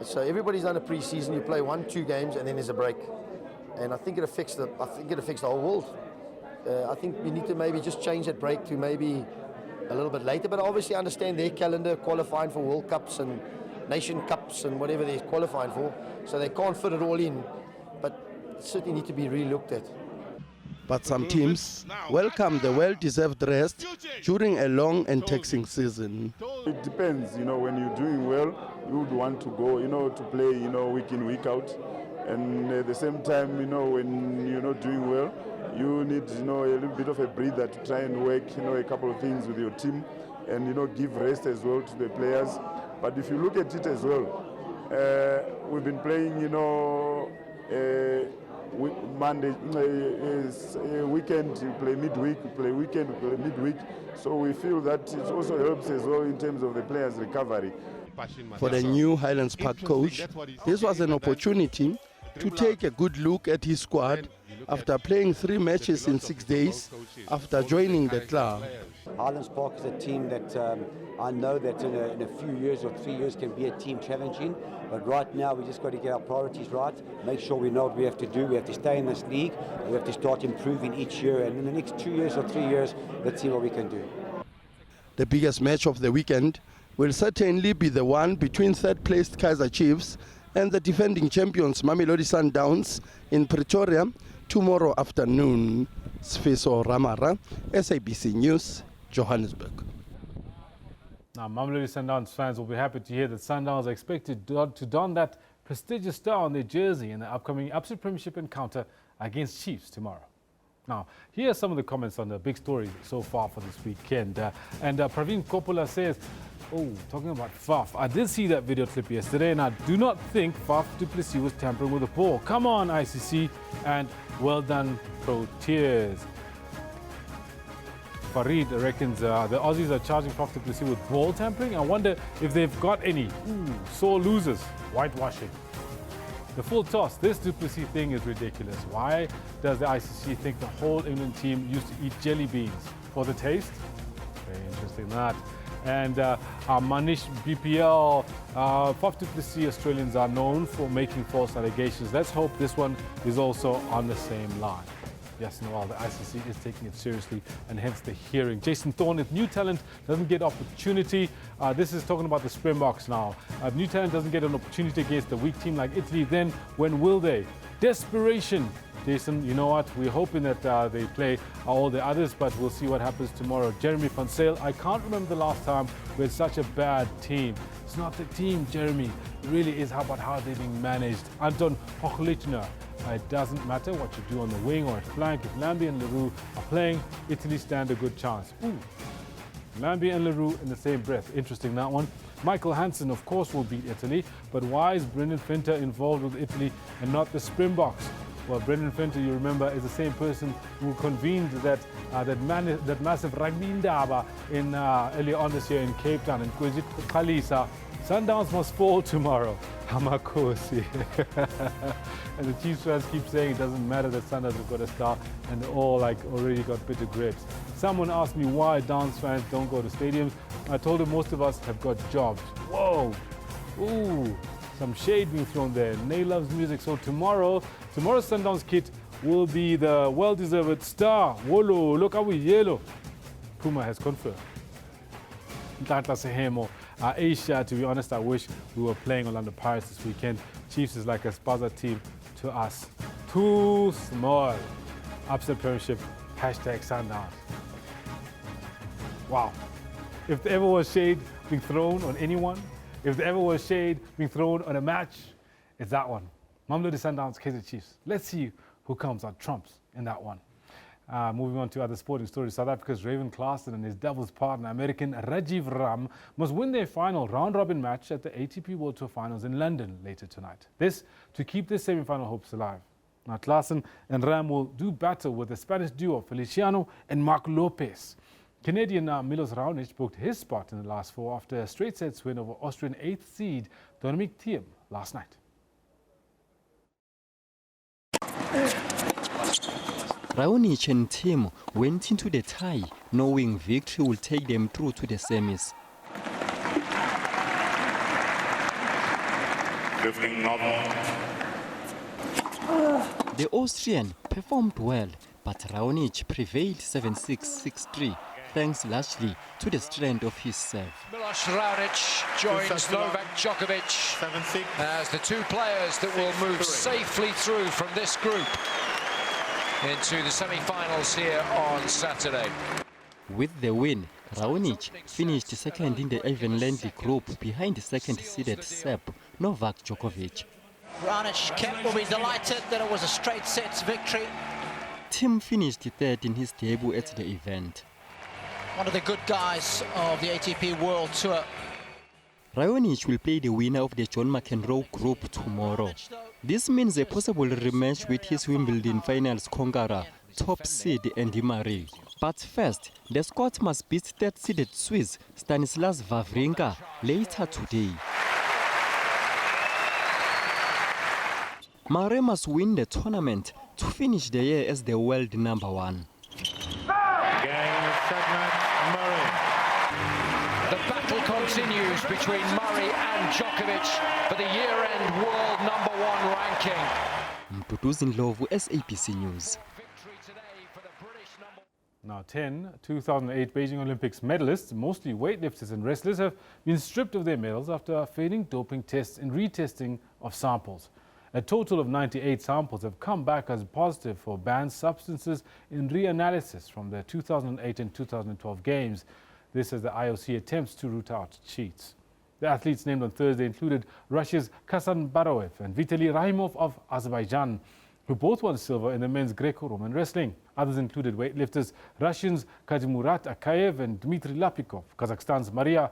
So everybody's done a pre-season, you play 1-2 games and then there's a break. And I think it affects the whole world. I think we need to maybe just change that break to maybe a little bit later, but obviously I understand their calendar, qualifying for World Cups and Nation Cups and whatever they're qualifying for, so they can't fit it all in, but it certainly need to be re-looked at. But some teams welcome the well-deserved rest during a long and taxing season. It depends, when you're doing well, you would want to go, to play, week in, week out. And at the same time, when you're not doing well, you need, a little bit of a breather to try and work, a couple of things with your team and, give rest as well to the players. But if you look at it as well, we've been playing, Monday, weekend, you play midweek, you play weekend, you play midweek. So we feel that it also helps as well in terms of the players' recovery. For the new Highlands Park coach, this was an opportunity to take a good look at his squad after playing 3 matches in 6 days after joining the club. Highlands Park is a team that I know that in a few years or 3 years can be a team challenging, but right now we just got to get our priorities right, make sure we know what we have to do. We have to stay in this league, we have to start improving each year, and in the next 2 years or 3 years, let's see what we can do. The biggest match of the weekend will certainly be the one between third-placed Kaizer Chiefs and the defending champions Mamelodi Sundowns in Pretoria tomorrow afternoon. Sfiso Ramara, SABC News, Johannesburg. Now, Mamelodi Sundowns fans will be happy to hear that Sundowns are expected to don that prestigious star on their jersey in the upcoming ABSA Premiership encounter against Chiefs tomorrow. Now, here are some of the comments on the big story so far for this weekend. Praveen Coppola says, talking about Faf, I did see that video clip yesterday and I do not think Faf du Plessis was tampering with the ball. Come on, ICC, and well done, Proteas. Farid reckons the Aussies are charging Faf du Plessis with ball tampering. I wonder if they've got any sore losers. Whitewashing. The full toss, this du Plessis thing is ridiculous. Why does the ICC think the whole England team used to eat jelly beans? For the taste? Very interesting, that. And Manish BPL, Faf du Plessis Australians are known for making false allegations. Let's hope this one is also on the same line. Yes, Noel, the ICC is taking it seriously, and hence the hearing. Jason Thorne, if new talent doesn't get opportunity, this is talking about the Springboks now. If new talent doesn't get an opportunity against a weak team like Italy, then when will they? Desperation. Jason, you know what? We're hoping that they play all the others, but we'll see what happens tomorrow. Jeremy van Sale, I can't remember the last time we had such a bad team. It's not the team, Jeremy. It really is about how they're being managed. Anton Hochlichner, it doesn't matter what you do on the wing or at flank. If Lambie and Leroux are playing, Italy stand a good chance. Lambie and Leroux in the same breath. Interesting, that one. Michael Hansen, of course, will beat Italy, but why is Brendan Finter involved with Italy and not the Springboks? Well, Brendan Finter, you remember, is the same person who convened that massive rugby indaba in earlier on this year in Cape Town, in KwaZulu-Natal. Sundowns must fall tomorrow. Hamakosi. And the Chiefs fans keep saying it doesn't matter that Sundowns have got a star, and they all already got bitter grapes. Someone asked me why dance fans don't go to stadiums. I told him most of us have got jobs. Whoa. Ooh. some shade being thrown there. Nay loves music, so tomorrow's Sundowns kit will be the well-deserved star. Wolo, look how we yellow. Puma has confirmed. Asia, to be honest, I wish we were playing Orlando Pirates this weekend. Chiefs is like a Spaza team to us. Too small. Upset premiership, hashtag Sundowns. Wow. If there ever was shade being thrown on anyone, if there ever was shade being thrown on a match, it's that one. Mamelodi Sundowns, Kaizer Chiefs. Let's see who comes out trumps in that one. Moving on to other sporting stories, South Africa's Raven Klaasen and his doubles partner, American Rajiv Ram, must win their final round-robin match at the ATP World Tour Finals in London later tonight. This to keep their semi-final hopes alive. Now, Klaasen and Ram will do battle with the Spanish duo Feliciano and Marc Lopez. Canadian Milos Raonic booked his spot in the last four after a straight sets win over Austrian 8th seed Dominic Thiem last night. Raonic and Thiem went into the tie, knowing victory will take them through to the semis. The Austrian performed well, but Raonic prevailed 7-6, 6-3, thanks largely to the strength of his serve. Milos Raonic joins Novak Djokovic as the two players that will move safely through from this group into the semi-finals here on Saturday. With the win, Raonic finished second in the Evenlandly group behind the second-seeded Serb Novak Djokovic. Raonic will be delighted that it was a straight sets victory. Thiem finished third in his debut at the event. One of the good guys of the ATP World Tour. Raonic will play the winner of the John McEnroe group tomorrow. This means a possible rematch with his Wimbledon finals conqueror, top seed Andy Murray. But first, the Scots must beat third-seeded Swiss Stanislas Wawrinka later today. Murray must win the tournament to finish the year as the world number one. Game segment, Murray. The battle continues between Murray and Djokovic for the year-end world number one ranking. Mduduzi Ndlovu, SABC News. Now 10 2008 Beijing Olympics medalists, mostly weightlifters and wrestlers, have been stripped of their medals after failing doping tests and retesting of samples. A total of 98 samples have come back as positive for banned substances in reanalysis from the 2008 and 2012 games. This as the IOC attempts to root out cheats. The athletes named on Thursday included Russia's Kasan Baroev and Vitaly Rahimov of Azerbaijan, who both won silver in the men's Greco-Roman wrestling. Others included weightlifters Russians Kazimurad Akayev and Dmitry Lapikov, Kazakhstan's Maria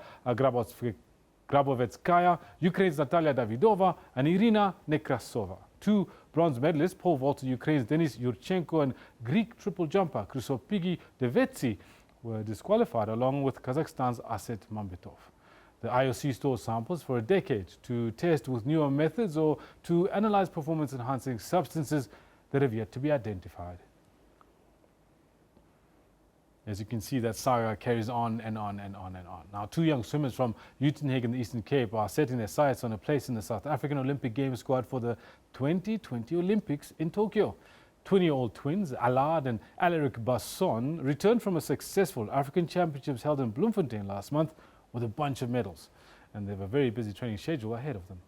Grabovetskaya, Ukraine's Natalia Davidova, and Irina Nekrasova. Two bronze medalists, pole vaulter Ukraine's Denis Yurchenko and Greek triple jumper Chrysopigi Devetsi, were disqualified along with Kazakhstan's Aset Mambetov. The IOC stores samples for a decade to test with newer methods or to analyze performance-enhancing substances that have yet to be identified. As you can see, that saga carries on and on and on and on. Now, two young swimmers from Uitenhage in the Eastern Cape are setting their sights on a place in the South African Olympic Games squad for the 2020 Olympics in Tokyo. 20-year-old twins, Alad and Alaric Basson, returned from a successful African Championships held in Bloemfontein last month with a bunch of medals. And they have a very busy training schedule ahead of them.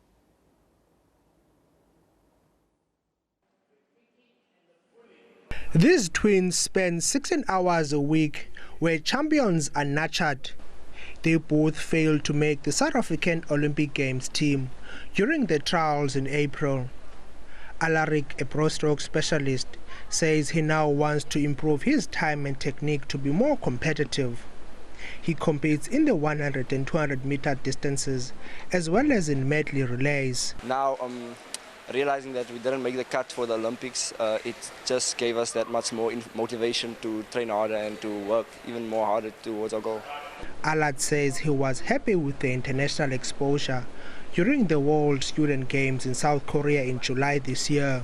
These twins spend 16 hours a week where champions are nurtured. They both failed to make the South African Olympic Games team during the trials in April. Alaric, a breaststroke specialist, says he now wants to improve his time and technique to be more competitive. He competes in the 100 and 200 meter distances as well as in medley relays. Now realizing that we didn't make the cut for the Olympics, it just gave us that much more motivation to train harder and to work even more harder towards our goal. Alad says he was happy with the international exposure during the World Student Games in South Korea in July this year.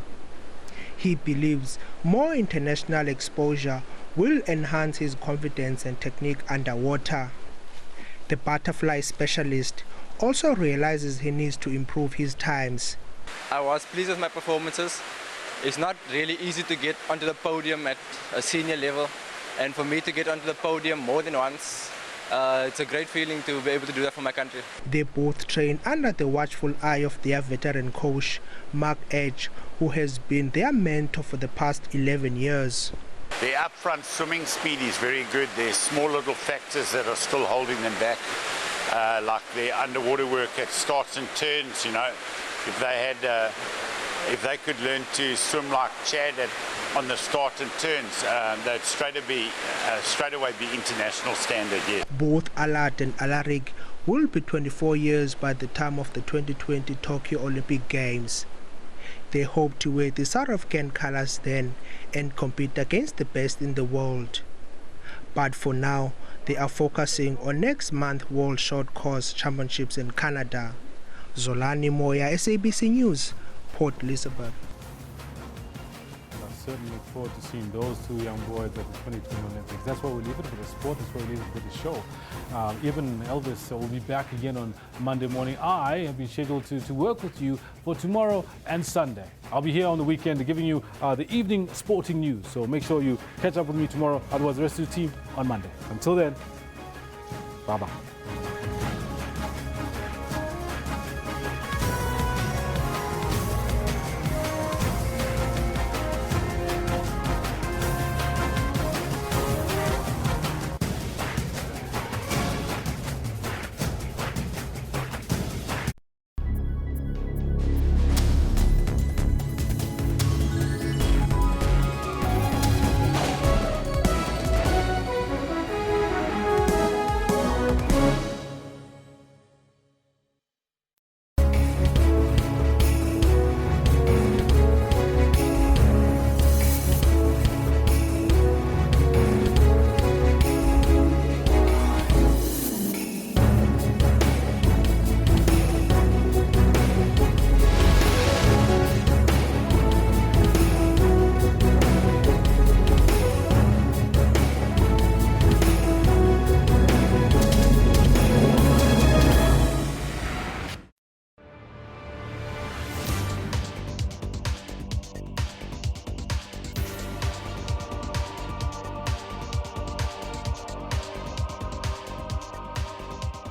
He believes more international exposure will enhance his confidence and technique underwater. The butterfly specialist also realizes he needs to improve his times. I was pleased with my performances. It's not really easy to get onto the podium at a senior level, and for me to get onto the podium more than once, it's a great feeling to be able to do that for my country. They both train under the watchful eye of their veteran coach, Mark Edge, who has been their mentor for the past 11 years. Their upfront swimming speed is very good. There's small little factors that are still holding them back, like their underwater work at starts and turns. You know, if they could learn to swim like Chad on the start and turns, they'd straight away be international standard. Yeah. Both Alad and Alarik will be 24 years by the time of the 2020 Tokyo Olympic Games. They hope to wear the South African colors then and compete against the best in the world. But for now, they are focusing on next month's World Short Course Championships in Canada. Zolani Moya, SABC News, Port Elizabeth. I certainly look forward to seeing those two young boys at the 2020 Olympics. That's why we leave it for the sport. That's why we leave it for the show. Even Elvis will be back again on Monday morning. I have been scheduled to work with you for tomorrow and Sunday. I'll be here on the weekend giving you the evening sporting news. So make sure you catch up with me tomorrow. Otherwise, the rest of the team on Monday. Until then, bye-bye.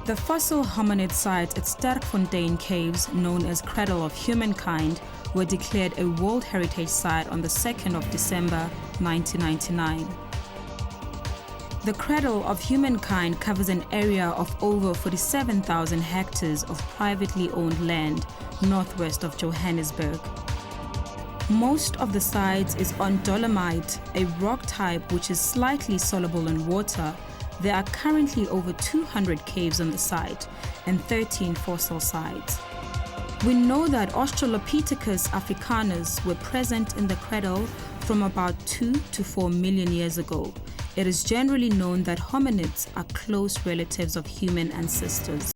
The fossil hominid sites at Sterkfontein Caves, known as Cradle of Humankind, were declared a World Heritage Site on the 2nd of December 1999. The Cradle of Humankind covers an area of over 47,000 hectares of privately owned land northwest of Johannesburg. Most of the site is on dolomite, a rock type which is slightly soluble in water. There are currently over 200 caves on the site and 13 fossil sites. We know that Australopithecus africanus were present in the cradle from about 2 to 4 million years ago. It is generally known that hominids are close relatives of human ancestors.